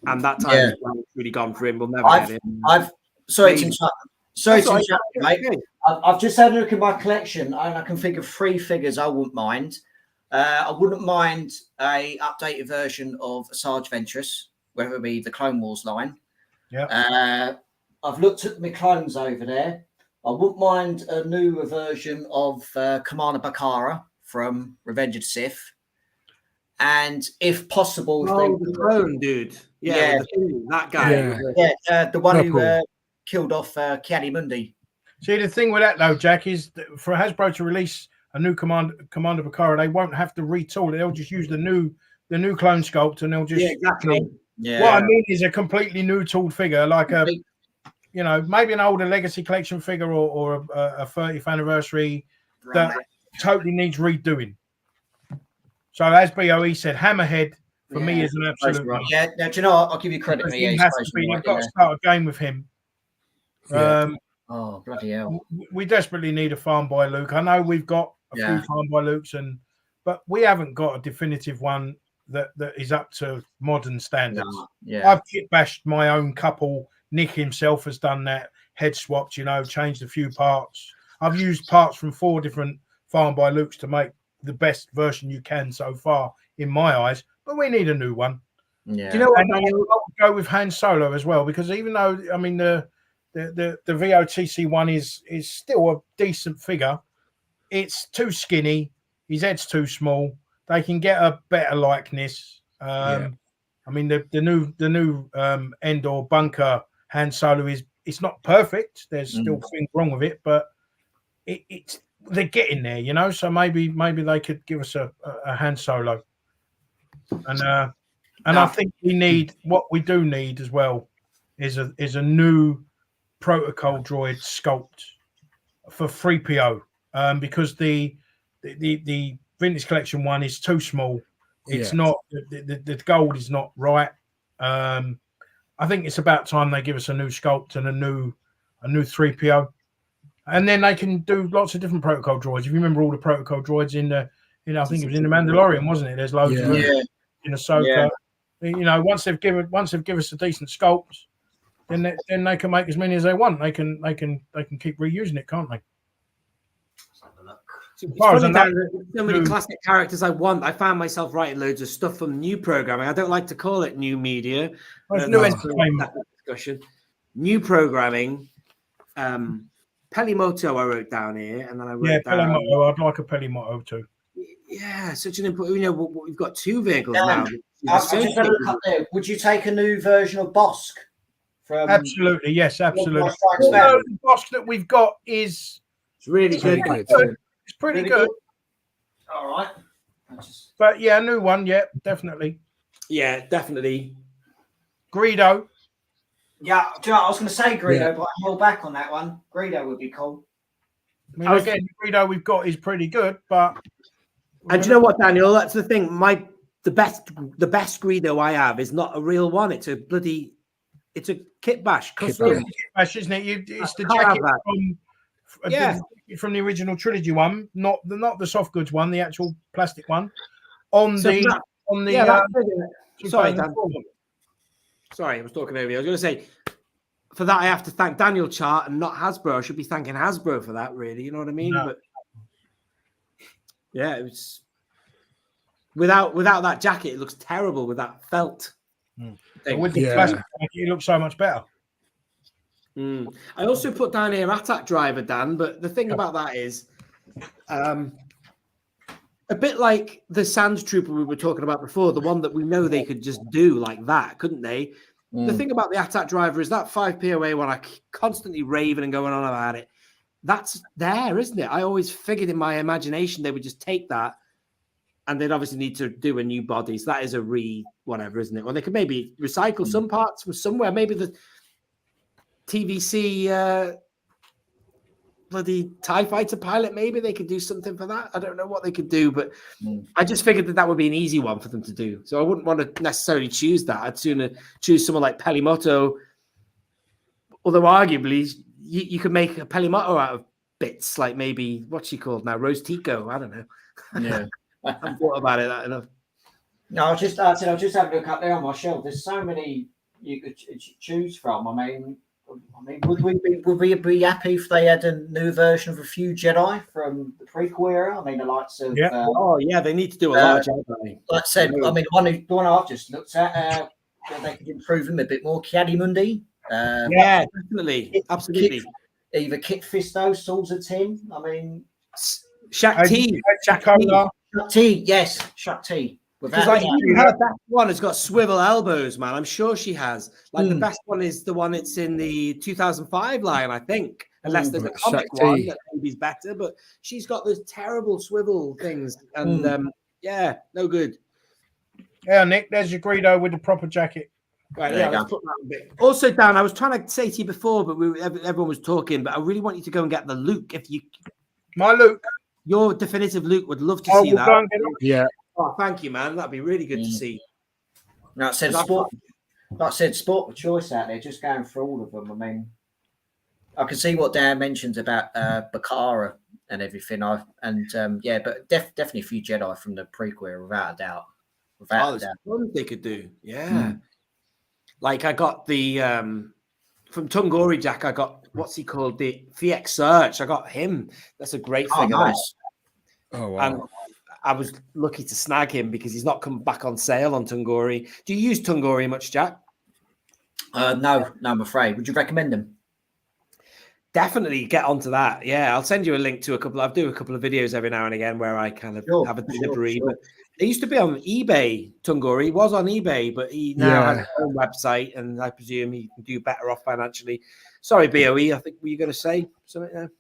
And that time is really gone for him. We'll never get him. Sorry to interrupt, mate. I've just had a look at my collection, and I can think of 3 figures I wouldn't mind. I wouldn't mind a updated version of Sarge Ventress, whether it be the Clone Wars line. Yeah. I've looked at my clones over there. I wouldn't mind a newer version of Commander Bakara from Revenge of the Sith. And if possible, the clone dude. Yeah. That guy. Yeah, the one who killed off Kiadi Mundi. See, the thing with that though, Jack, is that for Hasbro to release a new Commander Bakara, they won't have to retool it. They'll just use the new clone sculpt, and they'll just exactly. What I mean is a completely new tooled figure, like maybe an older Legacy Collection figure or a 30th anniversary that totally needs redoing. So as BOE said, Hammerhead for me is an absolute. Right. Yeah, now, do you know what? I'll give you credit. You've got to start a game with him. Oh, bloody hell. We desperately need a farm boy Luke. I know we've got a few farm boy Lukes, but we haven't got a definitive one that is up to modern standards. I've kit bashed my own couple. Nick himself has done that, head swapped, changed a few parts. I've used parts from 4 different farm boy Lukes to make the best version you can so far, in my eyes. But we need a new one. Yeah. Do you know what? I'll go with Han Solo as well, because even though the VOTC one is still a decent figure, it's too skinny. His head's too small. They can get a better likeness. The new Endor bunker Han Solo it's not perfect. There's still things wrong with it, but they're getting there, So maybe they could give us a Han Solo. And I think what we do need as well is a new protocol droid sculpt for 3PO, because the Vintage Collection one is too small. It's not the gold is not right. I think it's about time they give us a new sculpt and a new 3PO, and then they can do lots of different protocol droids. If you remember all the protocol droids in I think it was in the Mandalorian, wasn't it? There's loads of them in Ahsoka. Yeah. Once they've given us a decent sculpt, then they can make as many as they want. They can keep reusing it, can't they? So many classic characters I want. I found myself writing loads of stuff from new programming. I don't like to call it new media. Discussion. New programming. Pelimoto I wrote down here, and then I wrote down. Pelimoto. I'd like a Pelimoto too. Yeah, such an important. We've got 2 vehicles now. I've just had a look up there. Would you take a new version of Bosk? Absolutely, yes, absolutely. The Bosk that we've got is really good. It's pretty good. All right. But a new one, definitely. Yeah, definitely. Greedo. Yeah, do you know, I was going to say Greedo, but I held back on that one. Greedo would be cool. Again, Greedo we've got is pretty good, but. And do you know what, Daniel? That's the thing. The best Greedo I have is not a real one. It's a kit bash custom. Kit bash, isn't it? It's the jacket from the original trilogy one, not the soft goods one, the actual plastic one. On the on the Yeah, that's it. Sorry, Dan. 2004. Sorry, I was talking over you. I was going to say, for that, I have to thank Daniel Chart and not Hasbro. I should be thanking Hasbro for that, really. You know what I mean? No. But yeah, it was without that jacket, it looks terrible with that felt. But with the plastic jacket, it looks so much better. I also put down here Attack Driver, Dan, but the thing about that is a bit like the Sand Trooper we were talking about before, the one that we know they could just do like that, couldn't they? The thing about the Attack Driver is that 5 POA one, I constantly raving and going on about it. That's there, isn't it? I always figured in my imagination they would just take that and they'd obviously need to do a new body. So that is a whatever, isn't it? Or they could maybe recycle some parts from somewhere. Maybe the TVC bloody TIE fighter pilot, maybe they could do something for that. I don't know what they could do, but I just figured that would be an easy one for them to do. So I wouldn't want to necessarily choose that. I'd sooner choose someone like Pelimoto, although arguably you could make a Pelimoto out of bits, like maybe what's she called now, Rose Tico. I don't know. Yeah. I haven't thought about it that enough. No, I was just having a look up there on my shelf. There's so many you could choose from. I mean, would we be happy if they had a new version of a few Jedi from the prequel era? I mean, the likes of they need to do a lot of Jedi. Like I said, I mean, the one I've just looked at, they could improve them a bit more. Kiadi-Mundi. Yeah, definitely, absolutely. Either Kit Fisto, Swords of Tin. I mean, Shakti. Yes, Shakti. Because like even her best one has got swivel elbows, man. I'm sure she has. Like the best one is the one that's in the 2005 line, I think. Unless there's a comic one that maybe's better, but she's got those terrible swivel things, and no good. Yeah, Nick, there's your Greedo with the proper jacket. Right, let's put that a bit. Also, Dan, I was trying to say to you before, but everyone was talking, but I really want you to go and get the Luke. My Luke. Your definitive Luke, would love to see that. Yeah. Oh, thank you, man. That'd be really good to see. No, I said sport of choice out there, just going through all of them. I mean, I can see what Dan mentions about Bakara and everything. But definitely a few Jedi from the prequel, without a doubt. Without a doubt. They could do, Like I got the from Tungori Jack. I got what's he called, the FX Search. I got him. That's a great figure. Nice. Oh wow. And I was lucky to snag him because he's not come back on sale on Tungori. Do you use Tungori much, Jack? No, I'm afraid. Would you recommend him? Definitely get onto that. Yeah, I'll send you a link to a couple. I do a couple of videos every now and again where I kind of have a delivery. But it used to be on eBay. Tungori was on eBay, but he now has his own website, and I presume he can do better off financially. Sorry, BOE. I think were you going to say something there?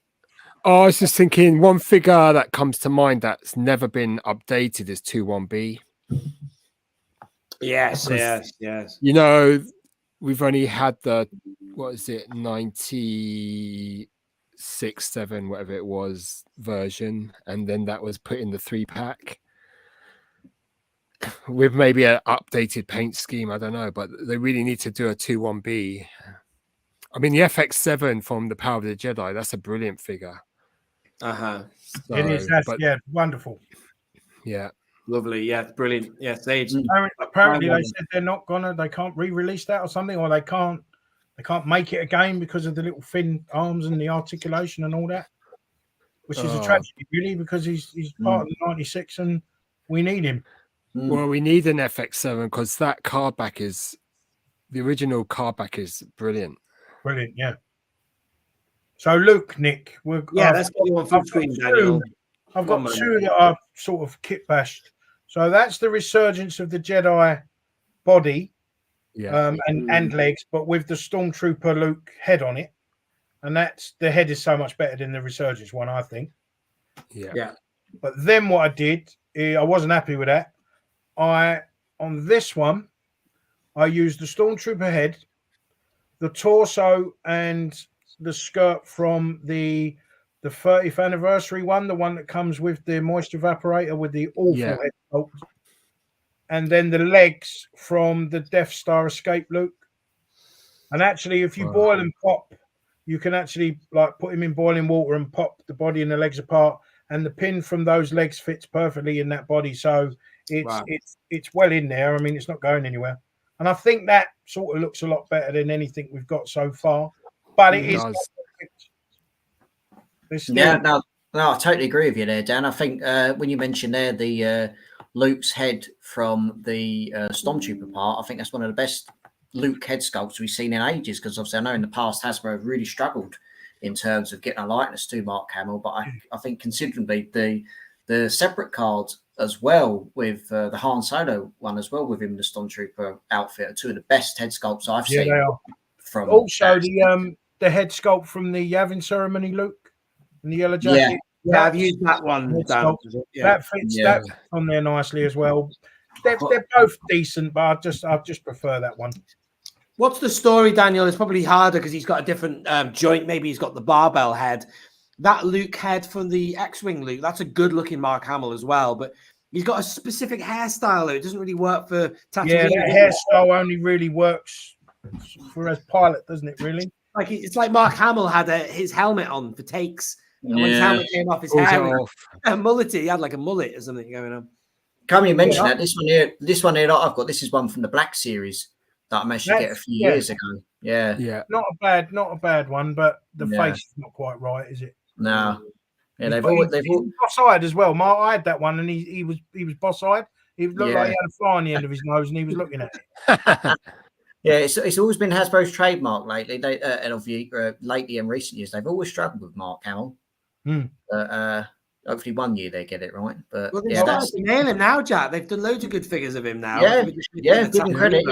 Oh, I was just thinking one figure that comes to mind that's never been updated is 21B. Yes. You know, we've only had the, 96, 7, whatever it was, version. And then that was put in the 3-pack with maybe an updated paint scheme. I don't know, but they really need to do a 21B. I mean, the FX7 from The Power of the Jedi, that's a brilliant figure. So, it is. Wonderful. Yeah. Lovely. Yeah, brilliant. Yeah, Sage. Apparently they said they can't re-release that or something, or they can't make it again because of the little thin arms and the articulation and all that, which is a tragedy, really, because he's part of the 96 and we need him. Well, we need an FX7 because that card back is the original card back is brilliant. Brilliant, yeah. So, Luke, Nick, let's get you on full screen, Daniel. I've got two that I've sort of kit bashed. So that's the resurgence of the Jedi body, and legs, but with the Stormtrooper Luke head on it, and that's the head is so much better than the resurgence one, I think. Yeah. But then what I did, I wasn't happy with that. On this one, I used the Stormtrooper head, the torso, and the skirt from the 30th anniversary one, the one that comes with the moisture evaporator with the awful head sculpt, and then the legs from the Death Star escape Luke. And actually, if you boil and pop, you can actually like put him in boiling water and pop the body and the legs apart, and the pin from those legs fits perfectly in that body. So It's well in there. I mean, it's not going anywhere, and I think that sort of looks a lot better than anything we've got so far. But it is. does. Yeah, no, I totally agree with you there, Dan. I think when you mentioned there the Luke's head from the Stormtrooper part, I think that's one of the best Luke head sculpts we've seen in ages. Because obviously, I know in the past Hasbro have really struggled in terms of getting a likeness to Mark Hamill, but I think considerably the separate cards as well with the Han Solo one as well with him in the Stormtrooper outfit are two of the best head sculpts I've seen. They are. From also the head sculpt from the Yavin ceremony, Luke, in the yellow jacket. Yeah, I've used that one. That fits that on there nicely as well. They're both decent, but I just prefer that one. What's the story, Daniel? It's probably harder because he's got a different joint. Maybe he's got the barbell head. That Luke head from the X-Wing Luke, that's a good-looking Mark Hamill as well, but he's got a specific hairstyle, though. It doesn't really work for Tatooine. Yeah, that hairstyle only really works for as pilot, doesn't it, really? Like it's like Mark Hamill had his helmet on for takes, and when his helmet came off, his hair a mullet. He had like a mullet or something going on. Can you mention that? This one here that I've got, this is one from the Black Series that I managed to get a few years ago. Yeah. Not a bad one, but the face is not quite right, is it? No. Yeah, they've all boss-eyed as well. Mark, I had that one, and he was boss-eyed. He looked like he had a fly on the end of his nose, and he was looking at it. Yeah, it's always been Hasbro's trademark lately. They lately in recent years, they've always struggled with Mark Hamill. Hopefully one year they get it right. But that's nail him now, Jack. They've done loads of good figures of him now. Give him credit.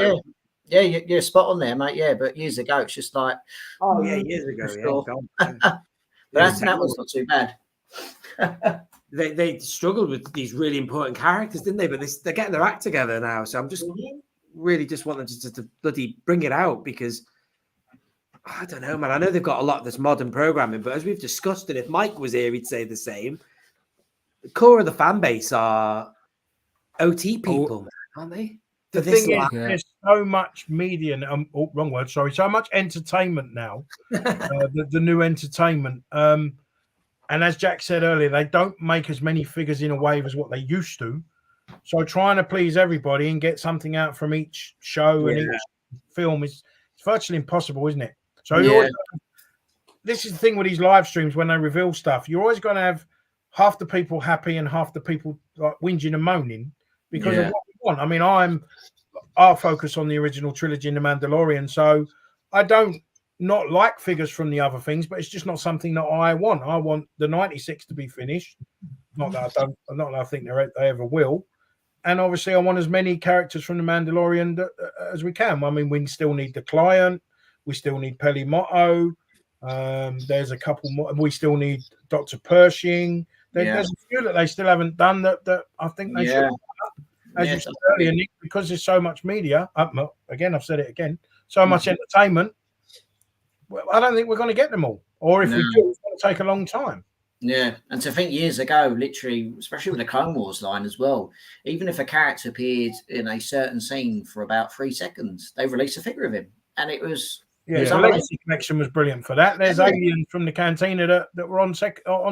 Yeah, you're spot on there, mate. Yeah, but years ago, it's just like years ago. But that was not too bad. They struggled with these really important characters, didn't they? But they're getting their act together now. So I'm just really just want them to bloody bring it out, because I don't know, man. I know they've got a lot of this modern programming, but as we've discussed, and if Mike was here, he'd say the same. The core of the fan base are OT people, aren't they? The thing is, there's so much media, wrong word, sorry, so much entertainment now, the new entertainment. And as Jack said earlier, they don't make as many figures in a wave as what they used to. So trying to please everybody and get something out from each show and each film it's virtually impossible, isn't it? So this is the thing with these live streams when they reveal stuff. You're always going to have half the people happy and half the people like whinging and moaning because of what we want. I mean, I'll focus on the original trilogy in The Mandalorian, so I don't not like figures from the other things, but it's just not something that I want. I want the 96 to be finished. Not that I think they ever will. And obviously, I want as many characters from The Mandalorian as we can. I mean, we still need the Client. We still need Peli Motto. There's a couple more. We still need Dr. Pershing. There's a few that they still haven't done that I think they should. As you said earlier, Nick, because there's so much media. Again, I've said it again. So much entertainment. Well, I don't think we're going to get them all. Or if we do, it's going to take a long time. Yeah, and to think years ago, literally, especially with the Clone Wars line as well, even if a character appeared in a certain scene for about 3 seconds, they released a figure of him, and it was the Legacy Connection was brilliant for that. There's aliens from the Cantina that were on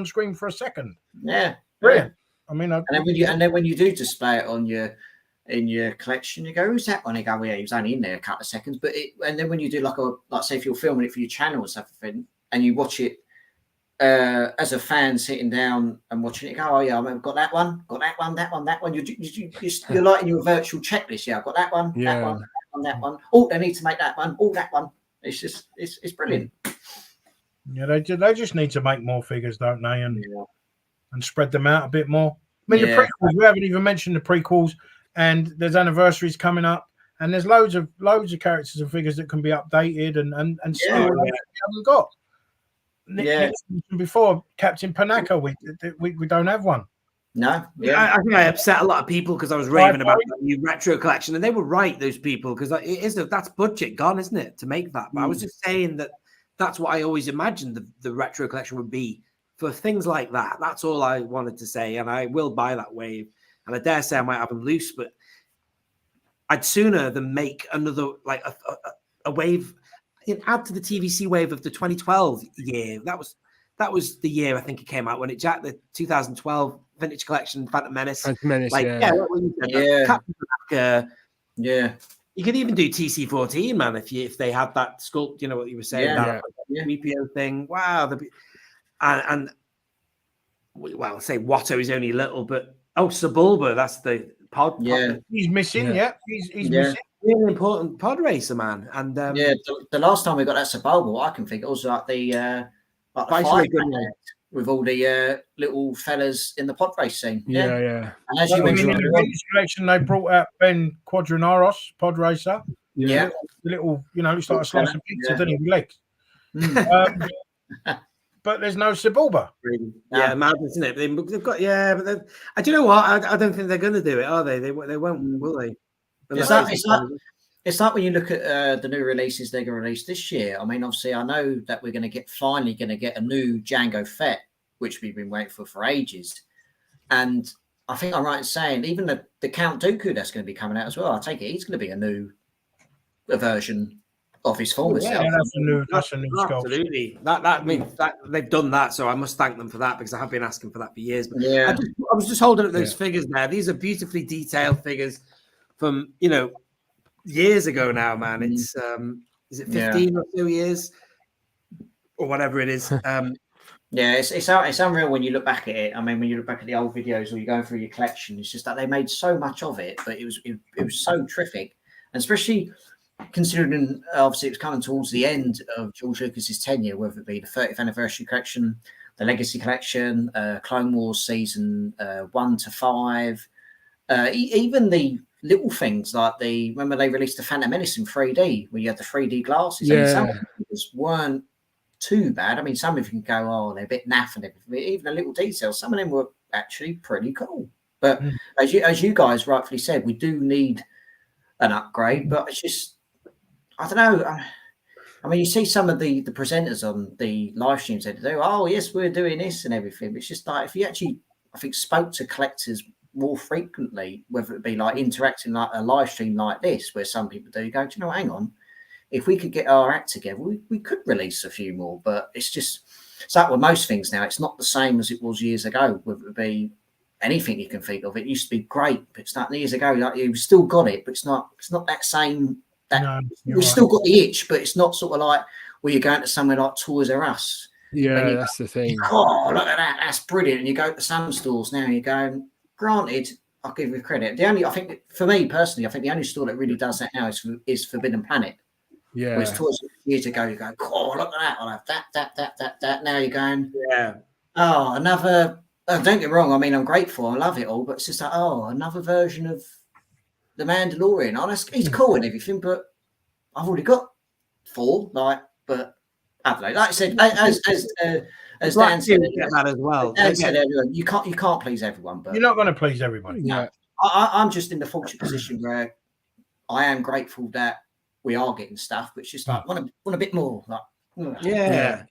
screen for a second. Yeah, brilliant. I mean, and then when you do display it on in your collection, you go, "Who's that one?" You go, "Yeah, he was only in there a couple of seconds." But and then when you do like say if you're filming it for your channel or something, and you watch it. As a fan sitting down and watching it, go, "Oh yeah, I've got that one, that one." You're like in your virtual checklist. Yeah, I've got that one, that one. Oh, they need to make that one. Oh, that one. It's just, it's brilliant. Yeah, they just need to make more figures, don't they? And spread them out a bit more. I mean, the prequels. We haven't even mentioned the prequels, and there's anniversaries coming up, and there's loads of characters and figures that can be updated and still we haven't got. Nick before Captain Panaka, we don't have one. No, I think I upset a lot of people because I was raving about the new retro collection, and they were right, those people, because that's budget gone, isn't it, to make that? But I was just saying that's what I always imagined the retro collection would be for things like that. That's all I wanted to say, and I will buy that wave, and I dare say I might have them loose, but I'd sooner than make another like a wave. Add to the TVC wave of the 2012 year. That was the year I think it came out when the 2012 Vintage Collection, Phantom Menace. Phantom Menace, Like, yeah. what you said, Yeah. Captain America, Yeah. you could even do TC-14, man, if they had that sculpt, you know what you were saying, Yeah. that 3PO thing. Wow. And well, say Watto is only little, but Sebulba, that's the pod. Yeah. He's missing. Yeah. He's Yeah. missing. Really important pod racer, man. And Yeah, the last time we got that Sebulba, I can think it was like the Viceroy fight Gunner. with all the little fellas in the pod race scene. Yeah, yeah. And as I you mean, mentioned, in the vintage collection, they brought out Ben Quadranaros, pod racer. yeah. The little, looks like a slice of pizza, Yeah. doesn't he? With legs. Mm. But there's no Sebulba. Yeah, madness, isn't it? They've got, do you know what? I don't think they're going to do it, are they? They won't, will they? It's like when you look at the new releases they're going to release this year. I mean, obviously, I know that we're finally going to get a new Jango Fett, which we've been waiting for ages. And I think I'm right in saying even the Count Dooku that's going to be coming out as well. I take it he's going to be a version of his former self. Yeah, that's a new sculpt. Absolutely. That means that they've done that, so I must thank them for that because I have been asking for that for years. But Yeah. I was just holding up those figures there. These are beautifully detailed figures from years ago now, man. It's is it 15 or 2 years or whatever it is. Yeah, it's unreal when you look back at it. I mean, when you look back at the old videos or you're going through your collection, it's just that they made so much of it, but it was so terrific, and especially considering obviously it was coming towards the end of George Lucas's tenure, whether it be the 30th anniversary collection, the Legacy collection, Clone Wars season 1 to 5, even the little things like remember they released the Phantom Menace in 3D where you had the 3D glasses. Yeah. I mean, some of them weren't too bad. I mean, some of you can go, oh, they're a bit naff and everything. Even the little details, some of them were actually pretty cool. But as you guys rightfully said, we do need an upgrade. But it's just, I don't know. I mean, you see some of the presenters on the live streams, they do, oh, yes, we're doing this and everything. But it's just like, if you actually, I think, spoke to collectors more frequently, whether it be like interacting like a live stream like this, where some people do, you go, do you know, hang on, if we could get our act together, we could release a few more. But it's like with most things now, it's not the same as it was years ago, whether it be anything you can think of. It used to be great, but it's not years ago. Like you've still got it, but it's not that same. We've still got the itch, but it's not sort of like where you're going to somewhere like Toys R Us. Yeah, that's the thing. Oh, look at that! That's brilliant. And you go to some stores now, you're going. Granted, I'll give you credit. I think for me personally, I think the only store that really does that now is Forbidden Planet. Yeah. Whereas years ago, you go, oh, look at that! I'll have that. Now you're going, oh, another. Don't get me wrong. I mean, I'm grateful. I love it all, but it's just like, oh, another version of the Mandalorian. Oh, he's cool and everything, but I've already got 4. But I don't know. Like I said, as Dan said, that as well. Dan said earlier, you can't please everyone, but you're not going to please everybody. Yeah. I'm just in the fortunate position where I am grateful that we are getting stuff, but it's just like want a bit more. Yeah.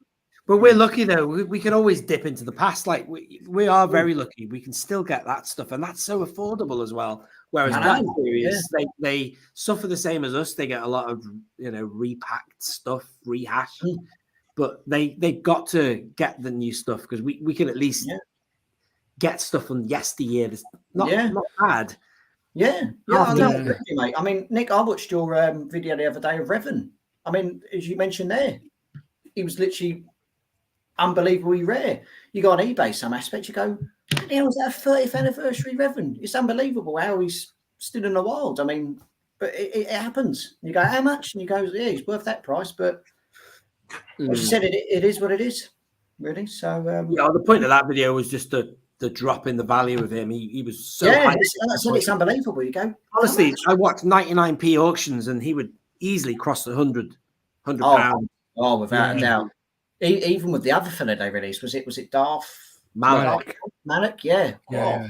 But we're lucky though. We can always dip into the past. Like we are very lucky. We can still get that stuff, and that's so affordable as well. Whereas Black Series, they suffer the same as us. They get a lot of repacked stuff, rehashed. But they got to get the new stuff because we can at least get stuff from yesteryear. That's not bad. Yeah, I know, mate. I mean, Nick, I watched your video the other day of Revan. I mean, as you mentioned there, he was literally unbelievably rare. You go on eBay, some aspect, you go, what the hell is that 30th anniversary Revan? It's unbelievable how he's still in the wild. I mean, but it happens. You go, how much? And you go, yeah, he's worth that price. But as you said, it is what it is, really. So the point of that video was just the drop in the value of him. He was so it's unbelievable. You go, honestly, I watched 99p auctions and he would easily cross the 100 pounds. Oh, without a doubt. Even with the other fella they released, was it Darth Malak? Yeah. Yeah.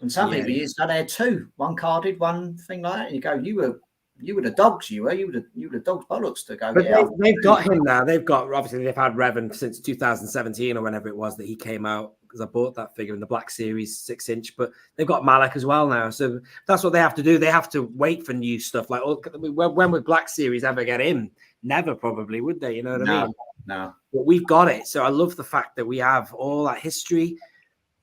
And some people used that there too. One carded, one thing like that. And you go, you were the dogs, you were the dogs bollocks to go. But they've got him now. They've had Revan since 2017 or whenever it was that he came out. Because I bought that figure in the Black Series 6-inch, but they've got Malak as well now. So that's what they have to do. They have to wait for new stuff. Like, when would Black Series ever get in? Never, probably, would they? You know what I mean? No. But we've got it. So I love the fact that we have all that history.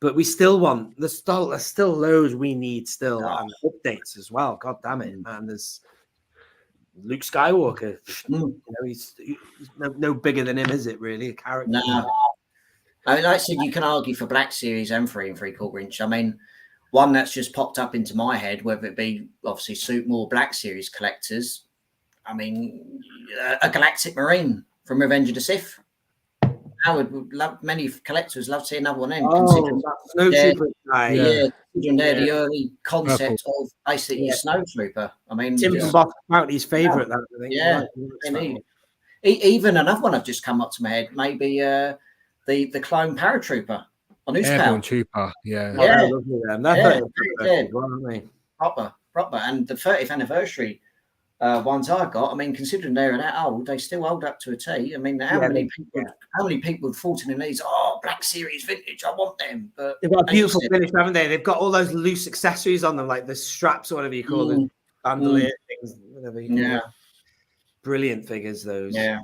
but we still want there's still loads we need still and updates as well. God damn it, man! There's Luke Skywalker. You know, he's no bigger than him, is it? Really, a character. No. I mean, like I said, you can argue for Black Series and 3 3/4 inch. I mean, one that's just popped up into my head, whether it be obviously suit more Black Series collectors. I mean, a Galactic Marine from Revenge of the Sith. I would love, many collectors love to see another one in. Considering they're the early concept of basically Snowtrooper. I mean, Tim from Boss Mounty's favourite. That I think. Yeah, even another one I've just come up to my head. Maybe the clone paratrooper on who's Airborne Trooper. Yeah, proper. And the 30th anniversary ones I got. I mean, considering they're that old, they still hold up to a T. I mean, how many people have fought in these? Oh, Black Series vintage, I want them. But they've got a beautiful finish, haven't they? They've got all those loose accessories on them, like the straps or whatever you call them, bandolier things, whatever you call them. Brilliant figures, those. Yeah.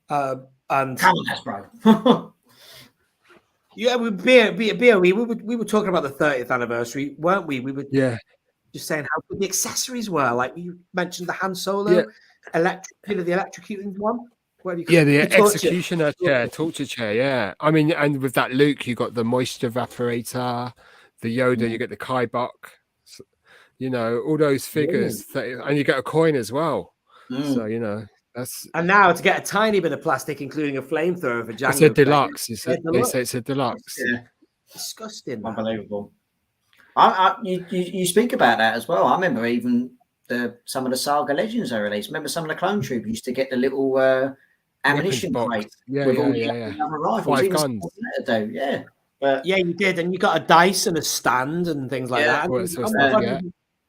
And come on, bro. Yeah, we were talking about the 30th anniversary, weren't we? We were just saying how good the accessories were. Like you mentioned the Han Solo, the electrocuting one. The executioner chair, torture chair. Yeah, I mean, and with that Luke, you got the moisture evaporator, the Yoda, you get the Kaibok. You know, all those figures, and you get a coin as well. So you know. And now to get a tiny bit of plastic, including a flamethrower for Django. It's a deluxe. They say it's a deluxe. Yeah. Disgusting. Unbelievable. You speak about that as well. I remember even some of the Saga Legends they released. Remember some of the clone troopers used to get the little ammunition crate with all the other rifles. 5 guns. But you did, and you got a dice and a stand and things like that.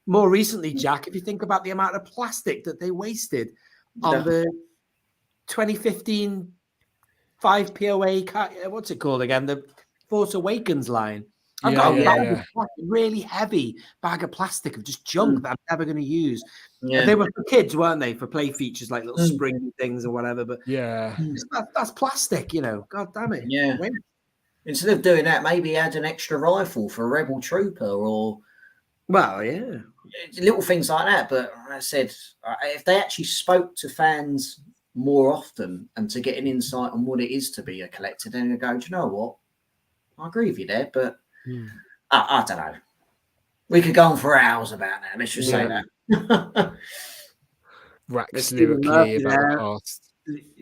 More recently, Jack, if you think about the amount of plastic that they wasted on the 2015 5 POA, what's it called again? The Force Awakens line. I've got a bag of really heavy bag of plastic of just junk that I'm never going to use. Yeah. They were for kids, weren't they? For play features like little spring things or whatever. But that's plastic, you know. God damn it. Yeah. Instead of doing that, maybe add an extra rifle for a Rebel Trooper or. Well, yeah. Little things like that. But like I said, if they actually spoke to fans more often and to get an insight on what it is to be a collector, then they go, do you know what? I agree with you there, but I don't know. We could go on for hours about that. Let's just say that. Wax lyrically about the past.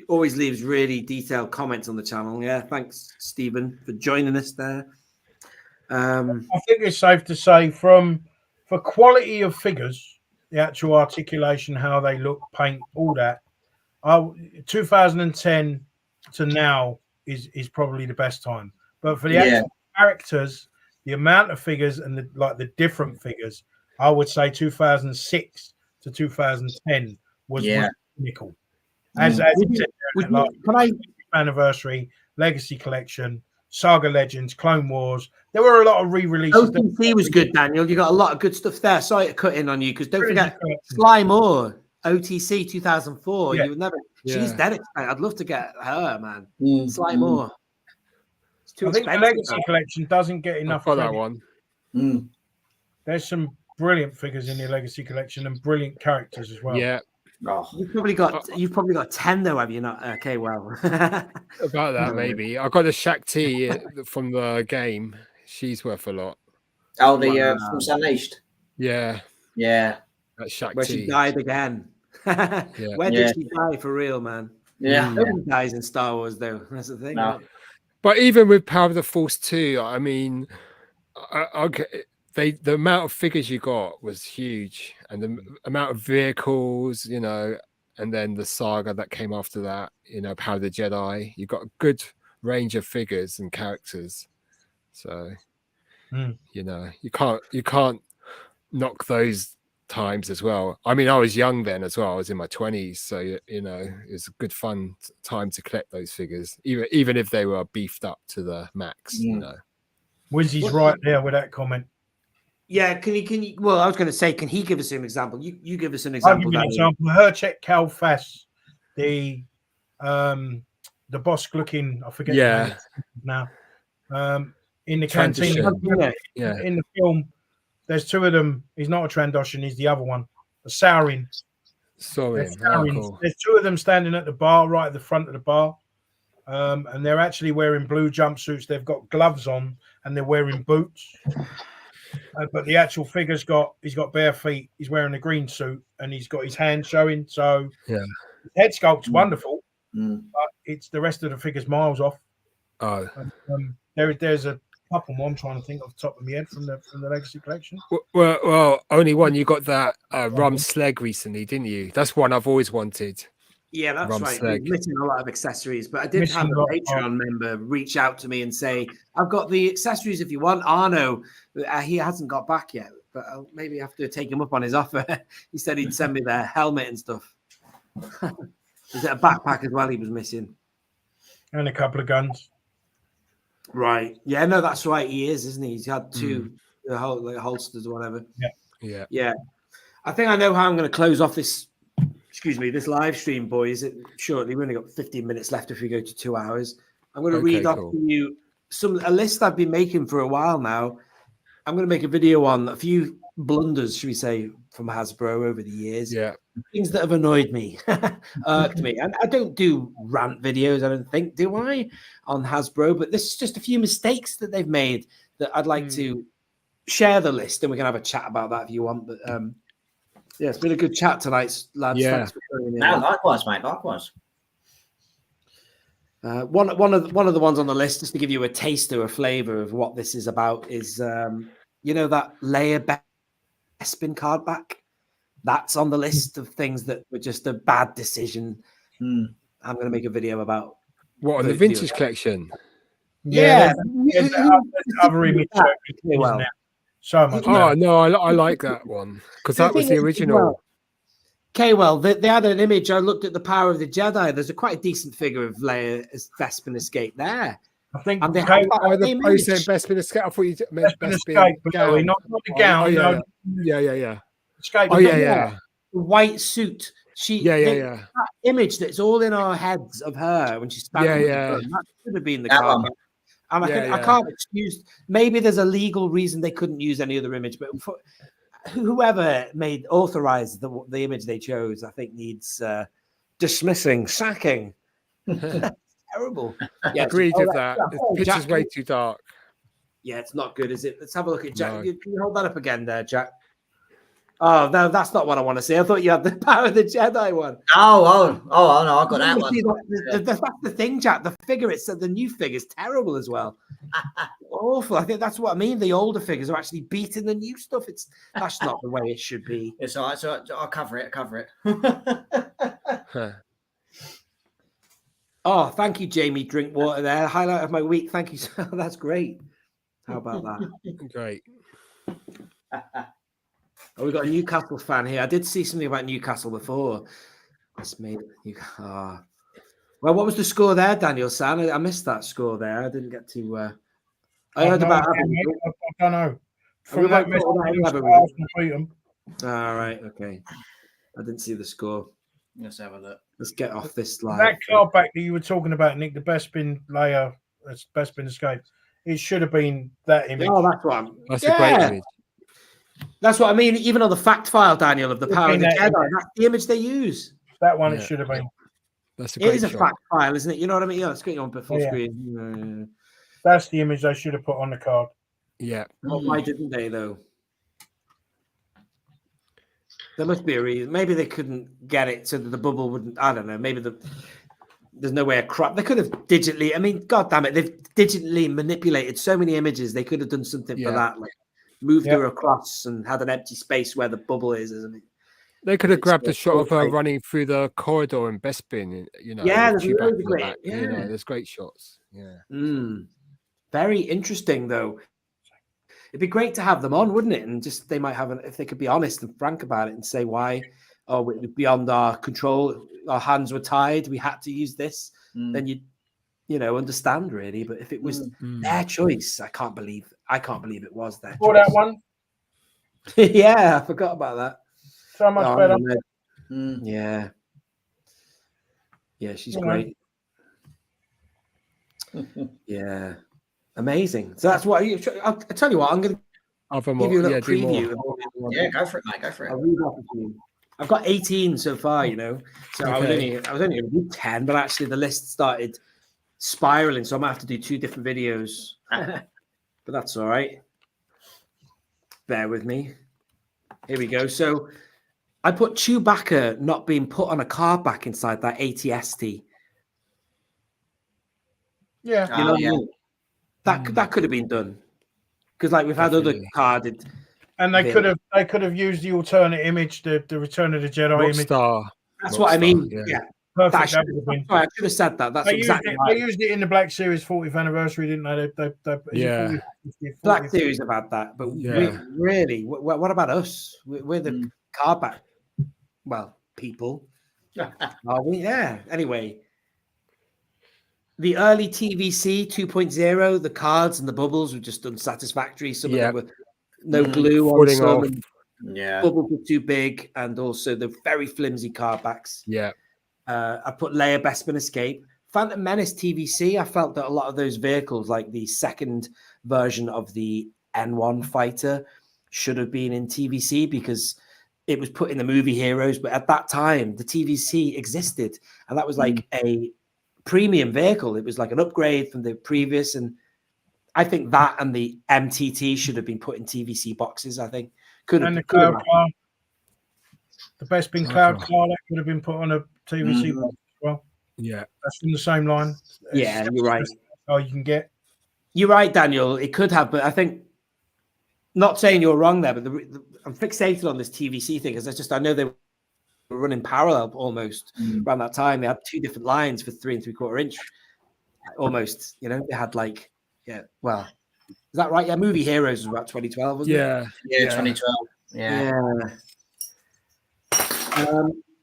Always leaves really detailed comments on the channel. Yeah, thanks, Stephen, for joining us there. I think it's safe to say for quality of figures, the actual articulation, how they look, paint, all that, 2010 to now is probably the best time. But for the actual characters, the amount of figures and the different figures, I would say 2006 to 2010 was pinnacle. As you said, anniversary, Legacy Collection, Saga Legends, Clone Wars. There were a lot of re-releases. OTC was good, Daniel. You got a lot of good stuff there. Sorry to cut in on you because don't forget Sly Moore, OTC 2004. You would never. She's dead expensive. I'd love to get her, man. Sly Moore. I think the Legacy Collection doesn't get enough for that one. There's some brilliant figures in the Legacy Collection and brilliant characters as well. Yeah. Oh. You've probably got 10 though, have you not? Okay, well. About that, maybe. I got a Shakti from the game. She's worth a lot. Oh, the Force Unleashed. Yeah. Yeah. That's Shakti. Where she died again. Where did she die for real, man? Yeah. Nobody dies in Star Wars though. That's the thing. No. But even with Power of the Force 2, I mean, the amount of figures you got was huge, and the amount of vehicles, you know, and then the saga that came after that, you know, Power of the Jedi. You got a good range of figures and characters, so you know, you can't knock those times as well. I mean, I was young then as well. I was in my 20s, so you know, it was a good fun time to collect those figures, even if they were beefed up to the max. You know, Wizzy's right there with that comment. Yeah, can you? Well, I was going to say, can he give us an example? You give us an example. I'll give you an example. Herchek Kalfas, the Bosk looking, I forget. Yeah. Now, in the canteen. Trandoshan. Yeah. In the film, there's two of them. He's not a Trandoshan. He's the other one, a Saurin. Sorry. Cool. There's two of them standing at the bar, right at the front of the bar, and they're actually wearing blue jumpsuits. They've got gloves on, and they're wearing boots. But the actual figure's he's got bare feet. He's wearing a green suit, and he's got his hand showing. So yeah, his head sculpt's wonderful, but it's the rest of the figure's miles off. Oh, there's a couple more I'm trying to think off the top of my head from the Legacy collection. Well, only one. You got that Rum Sleg recently, didn't you? That's one I've always wanted. Yeah, that's Rum right. Sleg. We're missing a lot of accessories, but I did have a Patreon member reach out to me and say, "I've got the accessories if you want." Arno, he hasn't got back yet, but I'll maybe have to take him up on his offer. He said he'd send me their helmet and stuff. Is it a backpack as well? He was missing, and a couple of guns. Right. Yeah. No, that's right. He is, isn't he? He's had two holsters or whatever. Yeah. I think I know how I'm going to close off this. Excuse me, this live stream, boys. Shortly, we've only got 15 minutes left if we go to 2 hours. I'm going to read off to you a list I've been making for a while now. I'm going to make a video on a few blunders, should we say, from Hasbro over the years. Yeah. Things that have annoyed me, irked me. And I don't do rant videos, I don't think, do I, on Hasbro? But this is just a few mistakes that they've made that I'd like to share the list, and we can have a chat about that if you want. But yeah, it's been a good chat tonight, lads. Yeah. Thanks for coming in. No, likewise, mate. Likewise. One of the ones on the list, just to give you a taster, a flavor of what this is about, is you know that Leia Bespin card back. That's on the list of things that were just a bad decision. I'm going to make a video about what on the vintage collection. Yeah, other image. Well. So much. Oh no, I like that one because that was the original. Okay, well, they had an image. I looked at the Power of the Jedi. There's a quite decent figure of Leia as Bespin Escape there. I think and they have the saying Bespin Escape. I thought you meant Bespin Escape, not the gown. Yeah. Escape. Oh yeah. The white suit. Yeah. That image that's all in our heads of her when she's standing. That should have been the card. And I can't excuse. Maybe there's a legal reason they couldn't use any other image, but whoever authorized the image they chose, I think needs dismissing, sacking. Terrible. Yeah, agreed with that. The picture's way too dark. Yeah, it's not good, is it? Let's have a look at Jack. No. Can you hold that up again there, Jack? Oh no, that's not what I want to see. I thought you had the Power of the Jedi one. Oh no, I got that one. That's the thing, Jack. The figure, the new figure's terrible as well. Awful. I think that's what I mean. The older figures are actually beating the new stuff. That's not the way it should be. It's all right. So I'll cover it. Oh, thank you, Jamie. Drinkwater there. Highlight of my week. Thank you. That's great. How about that? Great. Oh, we've got a Newcastle fan here. I did see something about Newcastle before. That's me. Well, what was the score there, Daniel San? I missed that score there. I didn't get to. I heard about. I don't know. From that all right. Okay. I didn't see the score. Let's have a look. Let's get off this live. That card back that you were talking about, Nick, the Bespin Leia, Bespin Escape. It should have been that image. Oh, that's one. That's a great image. That's what I mean. Even on the fact file, Daniel, of the Power of the Jedi, that's the image they use. That one it should have been. That's a great It is a fact file, isn't it? You know what I mean? Yeah, let's get you on full screen. Yeah. That's the image they should have put on the card. Yeah. Well, why didn't they, though? There must be a reason. Maybe they couldn't get it so that the bubble wouldn't. I don't know. Maybe there's no way a crop. They could have digitally. I mean, God damn it, they've digitally manipulated so many images. They could have done something for that, like moved her across and had an empty space where the bubble is, isn't it? They could have grabbed a shot of her running through the corridor in Bespin. You know, yeah, there's really great. Yeah, you know, there's great shots. Yeah. Very interesting, though. It'd be great to have them on, wouldn't it? And just they might have if they could be honest and frank about it and say why. Oh, it was beyond our control. Our hands were tied. We had to use this. Then you understand really. But if it was their choice, I can't believe it was their choice. That one. Yeah, I forgot about that. So much better. Yeah. Yeah, she's great. Yeah. Amazing. So that's what I'll tell you what. I'm going to give you a little preview. Yeah, go for it, mate. Go for it. I'll read off a few. I've got 18 so far, you know. So I was only going to do 10, but actually the list started spiraling, so I might have to do 2 different videos. But that's all right. Bear with me. Here we go. So I put Chewbacca not being put on a card back inside that ATST. Yeah. You know what I mean? That could have been done. Because like we've had other carded. And they could have used the alternate image, the Return of the Jedi image. That's what I mean. Yeah. Perfect. I should have said that. That's exactly right. They used it in the Black Series 40th anniversary, didn't they? Black Series about that. But really, what about us? We're the card back. Well, people. Are we? Yeah. Anyway. The early TVC 2.0, the cards and the bubbles were just unsatisfactory. Some of them were no glue on some. Bubbles were too big, and also the very flimsy card backs. Yeah. I put Leia Bespin Escape. Phantom Menace TVC, I felt that a lot of those vehicles, like the second version of the N1 fighter, should have been in TVC because it was put in the movie Heroes. But at that time, the TVC existed, and that was like a premium vehicle. It was like an upgrade from the previous, and I think that and the MTT should have been put in TVC boxes. I think the Cloud car, the Bespin Cloud car, that could have been put on a TVC box as well. Yeah, that's from the same line. Yeah, you're right. Oh, you can get. You're right, Daniel. It could have, but I think, not saying you're wrong there, but I'm fixated on this TVC thing because I know they were running parallel almost around that time. They had 2 different lines for 3 3/4 inch, almost. You know, they had like, well, is that right? Yeah, movie Heroes was about 2012, wasn't it? Yeah, 2012.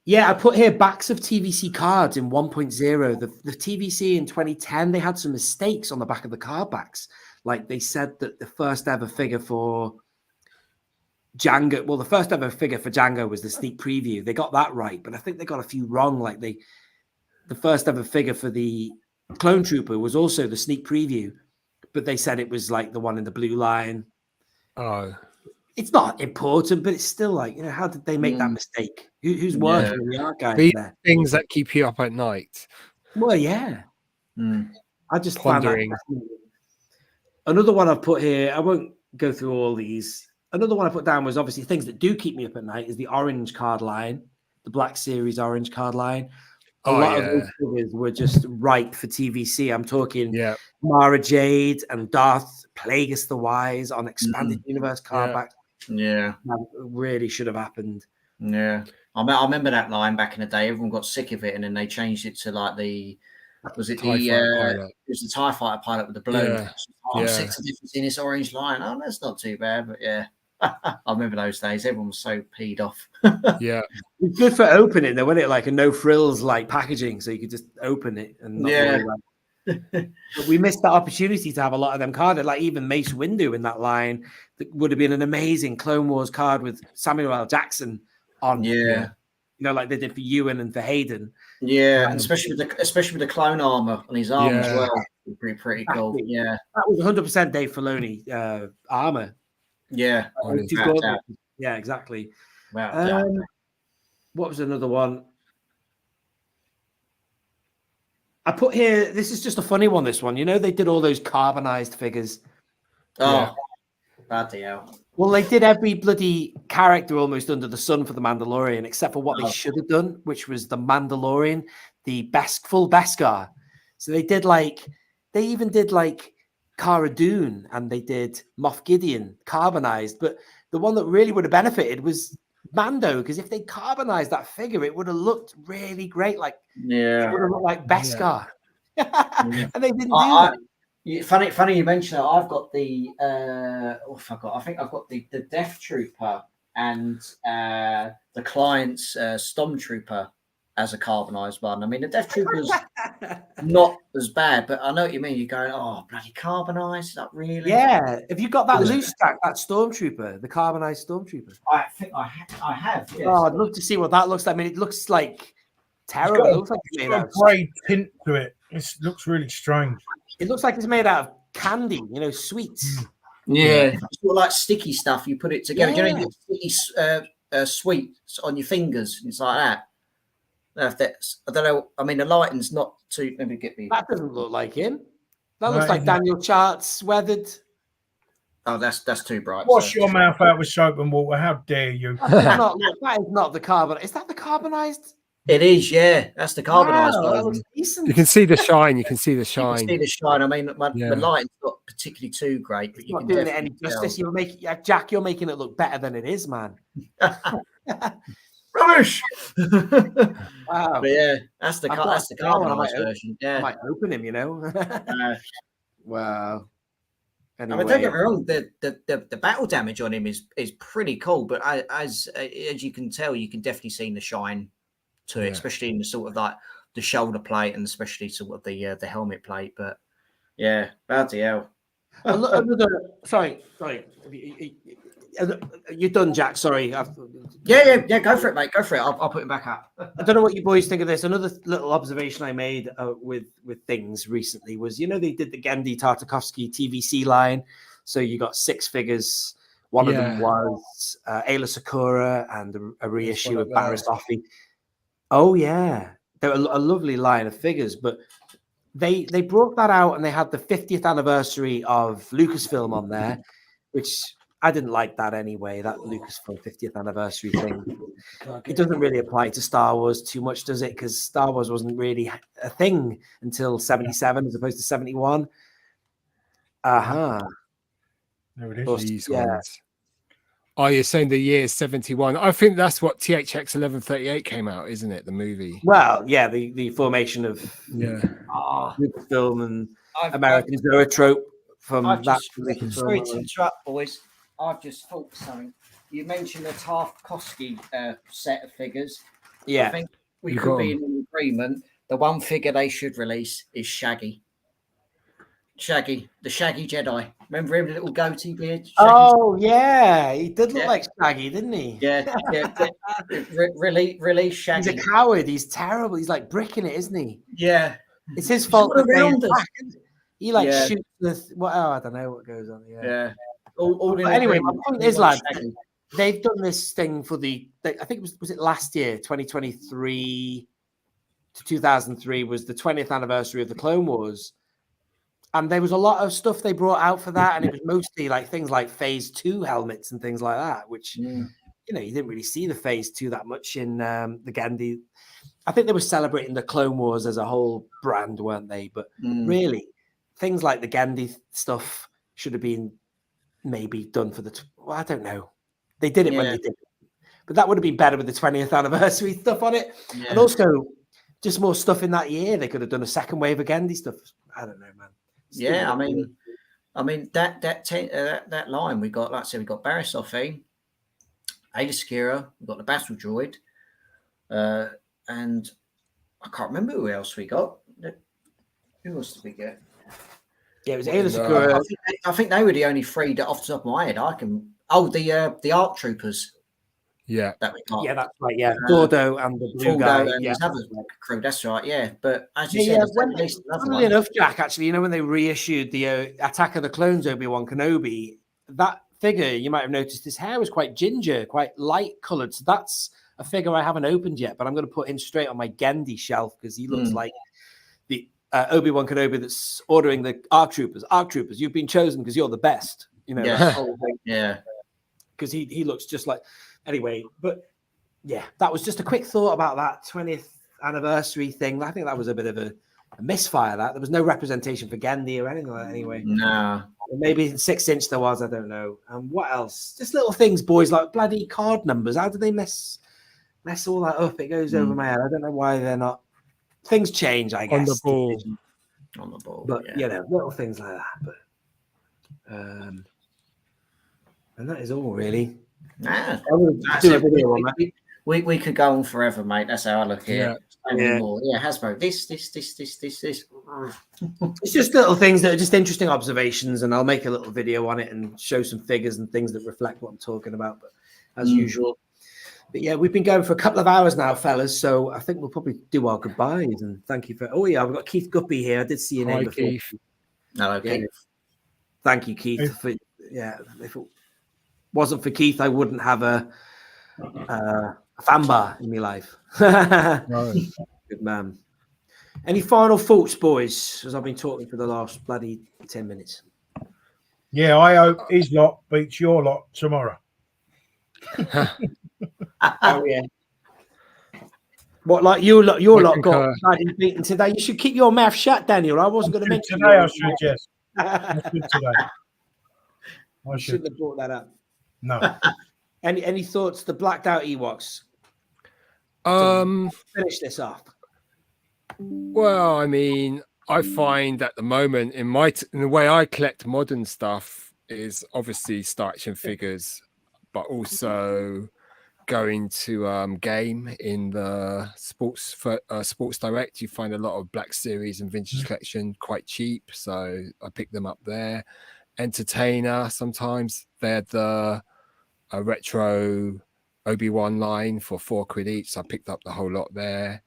Yeah. I put here backs of TVC cards in 1.0. The TVC in 2010, they had some mistakes on the back of the card backs. Like they said that the first ever figure for Django, well, the first ever figure for Django was the sneak preview. They got that right, but I think they got a few wrong. Like the first ever figure for the Clone Trooper was also the sneak preview, but they said it was like the one in the blue line. Oh, it's not important, but it's still like, you know, how did they make that mistake? Who's working in the archive there? Things that keep you up at night. Well, yeah. I just pondering. found that. Another one I've put here, I won't go through all these. Another one I put down was obviously things that do keep me up at night is the orange card line, the Black Series orange card line. A lot of those figures were just ripe for TVC. I'm talking Mara Jade and Darth Plagueis the Wise on expanded universe card back. Yeah. That really should have happened. Yeah. I remember that line back in the day. Everyone got sick of it, and then they changed it to like the TIE fighter pilot with the balloon. I'm sick of seeing this orange line. Oh, that's not too bad, but yeah. I remember those days. Everyone was so peed off. Yeah. It's good for opening though, wasn't it? Like a no frills like packaging, so you could just open it and not worry about it. But we missed that opportunity to have a lot of them carded, like even Mace Windu in that line. That would have been an amazing Clone Wars card with Samuel L. Jackson on. Yeah. You know, like they did for Ewan and for Hayden. Yeah, and especially with the clone armor on his arm as well. Pretty cool. Yeah. That was 100% Dave Filoni armor. Yeah. Yeah, exactly. Wow. What was another one? I put here, this is just a funny one, this one. You know, they did all those carbonized figures. Oh, bloody hell. Well, they did every bloody character almost under the sun for the Mandalorian, except for what they should have done, which was the Mandalorian, the full Beskar. So they even did like Cara Dune, and they did Moff Gideon carbonized. But the one that really would have benefited was Mando, because if they carbonized that figure, it would have looked really great. Like, it would have looked like Beskar. And they didn't do that. Funny you mention that. I've got the I think I've got the Death Trooper and the client's Stormtrooper as a carbonized one. I mean, the Death Trooper's not as bad, but I know what you mean. You're going, oh, bloody carbonized, is that really? Yeah. Have you got that loose stack, that Stormtrooper, the carbonized Stormtrooper? I think I have. Yes. Oh, I'd love to see what that looks like. I mean, it looks like terrible. It looks like it's got a grey tint to it. It looks really strange. It looks like it's made out of candy, you know, sweets. Yeah, it's sort of like sticky stuff. You put it together. Yeah. Do you know, sticky sweets on your fingers. It's like that. If that's, I don't know. I mean, the lighting's not too. Let me get me. That doesn't look like him. That No, looks like it's Daniel Chart's weathered. Oh, that's too bright. Wash sir. your mouth out with soap and water. How dare you? That is not the carbon. Is that the carbonized? It is, yeah. That's the carbonized Wow, that version. looks decent. You can see the shine. You can see the You shine. can see the shine. I mean, Yeah. the lighting's not particularly too great, but It's you not can doing it definitely any justice. You're making, Jack. You're making it look better than it is, man. Rubbish. Wow. But yeah, that's the I've got that's the to try one. I might carbonized open- version. I Yeah. might open him. You know. Wow. I mean, Anyway, don't get me wrong. The battle damage on him is pretty cool, but as you can tell, you can definitely see the shine to it, Yeah. especially in the sort of like the shoulder plate and especially sort of the helmet plate. But yeah, bloody hell. another. Sorry. You're done, Jack. Sorry. Yeah. Go for it, mate. Go for it. I'll put him back up. I don't know what you boys think of this. Another little observation I made with things recently was, you know, they did the Genndy Tartakovsky TVC line. So you got 6 figures. One of them was Ayla Sakura and a reissue of Barisofi. Oh, yeah. They're a lovely line of figures. But they brought that out and they had the 50th anniversary of Lucasfilm on there, which I didn't like that anyway, that Lucasfilm 50th anniversary thing. It doesn't really apply to Star Wars too much, does it? Because Star Wars wasn't really a thing until 77 as opposed to 71. There it is. These Yeah. ones. Oh, you're saying the year 71. I think that's what THX 1138 came out, isn't it? The movie. Well, yeah, the formation of Yeah. Lucasfilm and American Zoetrope from I've that. just, sorry to interrupt, boys. I've just thought of something. You mentioned the Tartakovsky set of figures. I Yeah. think we You could got be in agreement. The one figure they should release is Shaggy. Shaggy, the Shaggy Jedi. Remember him, the little goatee beard? Shaggy? Oh, yeah. He did look Yeah. like Shaggy, didn't he? Yeah. Release Shaggy. He's a coward. He's terrible. He's like bricking it, isn't he? Yeah. It's his fault. all That they around us. attack. He like Yeah. shoots the. Well, I don't know what goes on. Yeah. All in Anyway, agreement. my point We is, want lads, Shaggy. they've done this thing for I think was it last year, 2023 to 2003 was the 20th anniversary of the Clone Wars. And there was a lot of stuff they brought out for that. And it was mostly like things like Phase 2 helmets and things like that, which, you know, you didn't really see the Phase 2 that much in the Genndy. I think they were celebrating the Clone Wars as a whole brand, weren't they? But really, things like the Genndy stuff should have been maybe done for well, I don't know. They did it when they did it. But that would have been better with the 20th anniversary stuff on it. Yeah. And also, just more stuff in that year. They could have done a second wave of Genndy stuff. I don't know, man. Yeah, I mean that line we got, like I said, we got Barisofi, Ayla Sakura, we got the Battle Droid, and I can't remember who else we got. Who else did we get? Yeah, it was Ayla Sakura. I think they were the only 3 that off the top of my head I can. Oh, the ARC Troopers. Yeah. That we got. Yeah, that's right. Yeah, Dordo and the blue guy. And Yeah. his other crew. That's right. Yeah, but as you Yeah, said, funnily enough, Jack, actually, you know, when they reissued the Attack of the Clones Obi-Wan Kenobi, that figure, you might have noticed his hair was quite ginger, quite light coloured. So that's a figure I haven't opened yet, but I'm going to put him straight on my Genndy shelf because he looks like the Obi-Wan Kenobi that's ordering the ARC Troopers. ARC Troopers, you've been chosen because you're the best. You know, yeah. Because he looks just like. Anyway, but yeah, that was just a quick thought about that 20th anniversary thing. I think that was a bit of a misfire. That there was no representation for Genndy or anything like that. Anyway, No. Maybe 6-inch there was. I don't know. And what else? Just little things, boys, like bloody card numbers. How do they mess all that up? It goes over my head. I don't know why they're not. Things change, I guess. On the ball. On the ball. But you know, little things like that. But and that is all really. Nah, Do a video on that. we could go on forever, mate. That's how I look here. Yeah. Yeah, Hasbro. This. It's just little things that are just interesting observations, and I'll make a little video on it and show some figures and things that reflect what I'm talking about. But as usual, but yeah, we've been going for a couple of hours now, fellas. So I think we'll probably do our goodbyes and thank you for. Oh yeah, we've got Keith Guppy here. I did see your name before. Keith. No, okay. Thank you, Keith. If it wasn't for Keith, I wouldn't have a fan bar in my life. No. Good man. Any final thoughts, boys? As I've been talking for the last bloody 10 minutes. Yeah, I hope his lot beats your lot tomorrow. Oh yeah. What, like your lot got concur. bloody beaten today? You should keep your mouth shut, Daniel. I wasn't going to mention today. I should, yes. I should today. I You should. shouldn't have brought that up. No. Any thoughts? The blacked out Ewoks. Finish this off. Well, I mean, I find at the moment in the way I collect modern stuff is obviously Star Action figures, but also going to game in the sports direct. You find a lot of Black Series and vintage collection quite cheap, so I pick them up there. Entertainer, sometimes they're the retro Obi-Wan line for £4 each, so I picked up the whole lot there.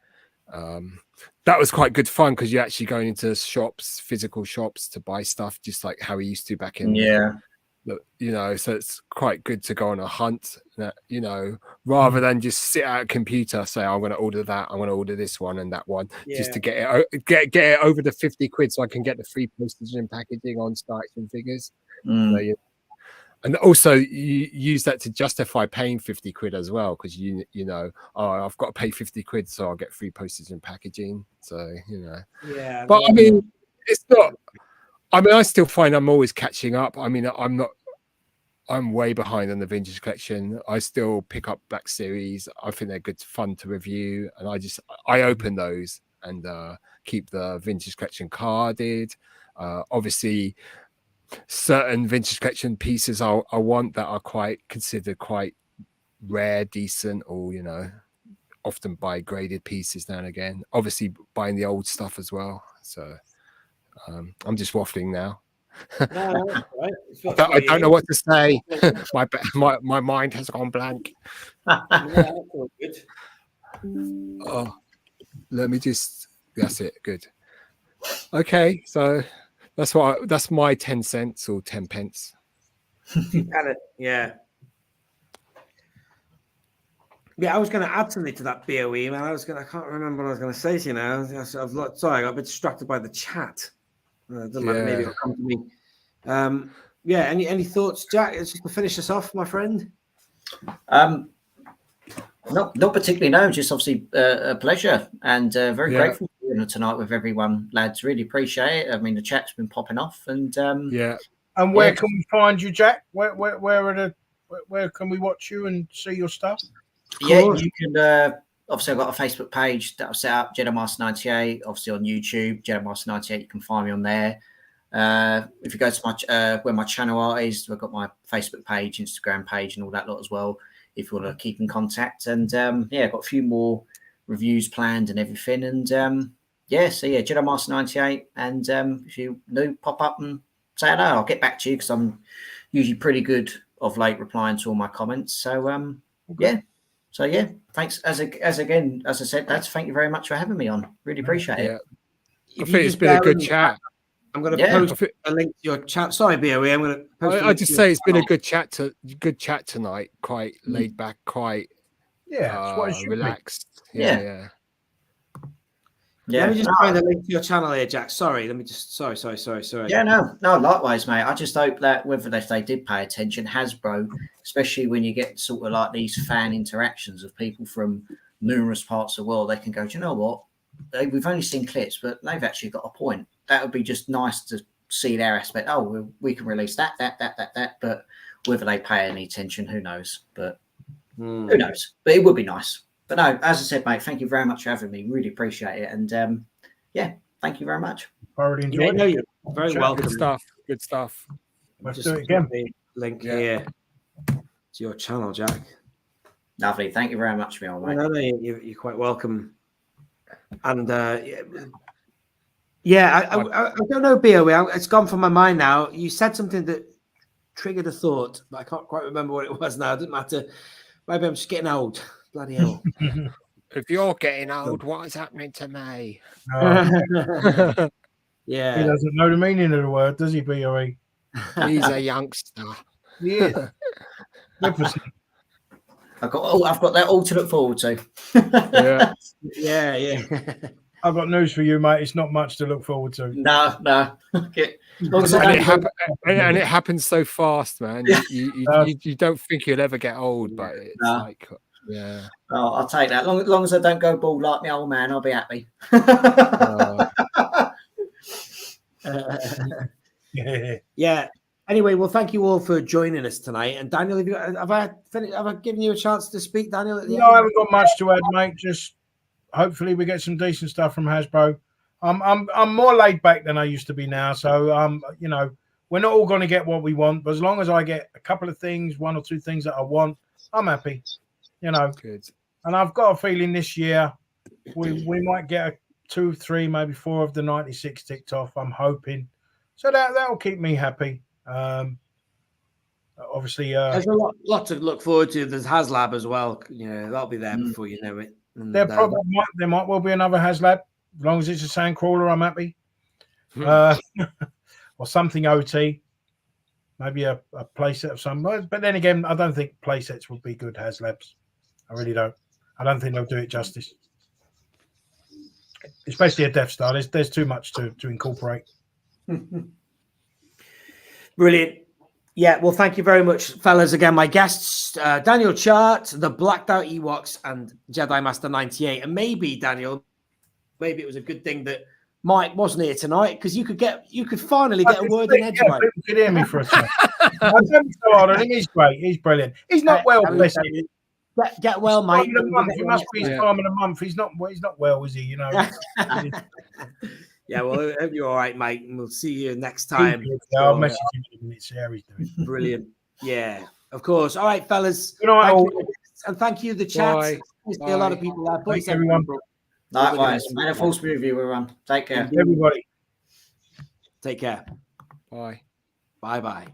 That was quite good fun because you're actually going into shops, physical shops, to buy stuff, just like how we used to back in. So it's quite good to go on a hunt, rather than just sit at a computer, say, I'm going to order that, I'm going to order this one and that one, just to get it over the £50 so I can get the free postage and packaging on Star Action figures. And also you use that to justify paying £50 as well, because I've got to pay £50 so I'll get free postage and packaging. So Yeah. But I mean, it's not. I mean, I still find I'm always catching up. I mean, I'm way behind on the vintage collection. I still pick up Black Series. I think they're good fun to review, and I open those and keep the vintage collection carded. Obviously, certain vintage collection pieces I want that are considered quite rare, decent, or often buy graded pieces now and again. Obviously, buying the old stuff as well. So I'm just waffling now. No, that's right. I don't know what to say. my mind has gone blank. That's all good. Oh, let me just. That's it. Good. Okay, so that's my 10 cents or 10 pence. Yeah. Yeah, I was going to add something to that BOE, man. I can't remember what I was going to say to you now. Sorry, I got a bit distracted by the chat. Doesn't matter, maybe it'll come to me. Any thoughts, Jack? Just to finish us off, my friend. Not particularly, no. Just obviously a pleasure and very grateful for being tonight with everyone, lads. Really appreciate it. I mean, the chat's been popping off, and And where can we find you, Jack? Where can we watch you and see your stuff? Yeah, you can. Obviously, I've got a Facebook page that I've set up, Jedi Master 98. Obviously on YouTube, Jedi Master 98. You can find me on there. If you go to where my channel art is, I've got my Facebook page, Instagram page, and all that lot as well. If you want to keep in contact, and I've got a few more reviews planned and everything. And Jedi Master 98. And if you pop up and say hello, I'll get back to you because I'm usually pretty good of late replying to all my comments. So thanks as I said, lads, thank you very much for having me on. Really appreciate it. I think it's been a good chat. I'm going to post a link to your chat. Sorry, BOE. I'm going to post. I just say it's been a good chat tonight. Quite laid back, quite relaxed. Yeah. Let me just find a link to your channel here, Jack. Sorry. Let me just. Sorry. Yeah, no. Likewise, mate. I just hope that whether they did pay attention, Hasbro, especially when you get sort of like these fan interactions of people from numerous parts of the world, they can go, do you know what? We've only seen clips, but they've actually got a point. That would be just nice to see their aspect. Oh, we can release that. But whether they pay any attention, who knows? But who knows? But it would be nice. But no, as I said, mate, thank you very much for having me. Really appreciate it. And thank you very much. Thoroughly enjoyed it. You're very welcome. Good stuff. Let's do it again. Link here to your channel, Jack. Lovely. Thank you very much, mate. No, you're quite welcome. And I don't know, BOE. It's gone from my mind now. You said something that triggered a thought, but I can't quite remember what it was now. It doesn't matter. Maybe I'm just getting old. Bloody hell. If you're getting old, what is happening to me? Yeah. He doesn't know the meaning of the word, does he, BOE? He's a youngster. He is. Represent. I've got that all to look forward to. Yeah. Yeah. I've got news for you, mate. It's not much to look forward to. No. Okay. As long as I And don't and it happens so fast, man. You don't think you'll ever get old, but it's like, yeah. Oh, I'll take that. Long as I don't go bald like my old man, I'll be happy. Yeah. Anyway, well, thank you all for joining us tonight. And Daniel, have I given you a chance to speak, Daniel? At the end? I haven't got much to add, mate. Just hopefully we get some decent stuff from Hasbro. I'm more laid back than I used to be now. So we're not all going to get what we want, but as long as I get a couple of things, 1 or 2 things that I want, I'm happy. Good. And I've got a feeling this year we might get 2, 3, maybe 4 of the 96 ticked off. I'm hoping. So that'll keep me happy. Obviously, there's a lot to look forward to. There's HasLab as well. That'll be there before you know it. And, there might well be another HasLab. As long as it's a Sandcrawler, I'm happy. Or something OT. Maybe a playset of some. But then again, I don't think playsets would be good HasLabs. I really don't. I don't think they'll do it justice. Especially a Death Star. There's too much to incorporate. Brilliant. Yeah, well, thank you very much, fellas. Again, my guests, Daniel Chart, the Blacked Out Ewoks, and Jedi Master 98. And maybe, Daniel, maybe it was a good thing that Mike wasn't here tonight, because you could finally get a word in edgewise. People could hear me for a second. I don't so hard on him. He's great. He's brilliant. He's not well, bless him. Get well, mate. It must be his time of the month. He's not well, is he? Yeah, well, I hope you're all right, mate, and we'll see you next time. Yeah, I'll message him in a minute, see how he's doing. Brilliant. Yeah, of course. All right, fellas. Good night, all. And thank you, the chat. Bye. I see a lot of people there. Thanks, everyone. Likewise. May the force be with you, everyone. Take care. Everybody. Take care. Bye. Bye-bye.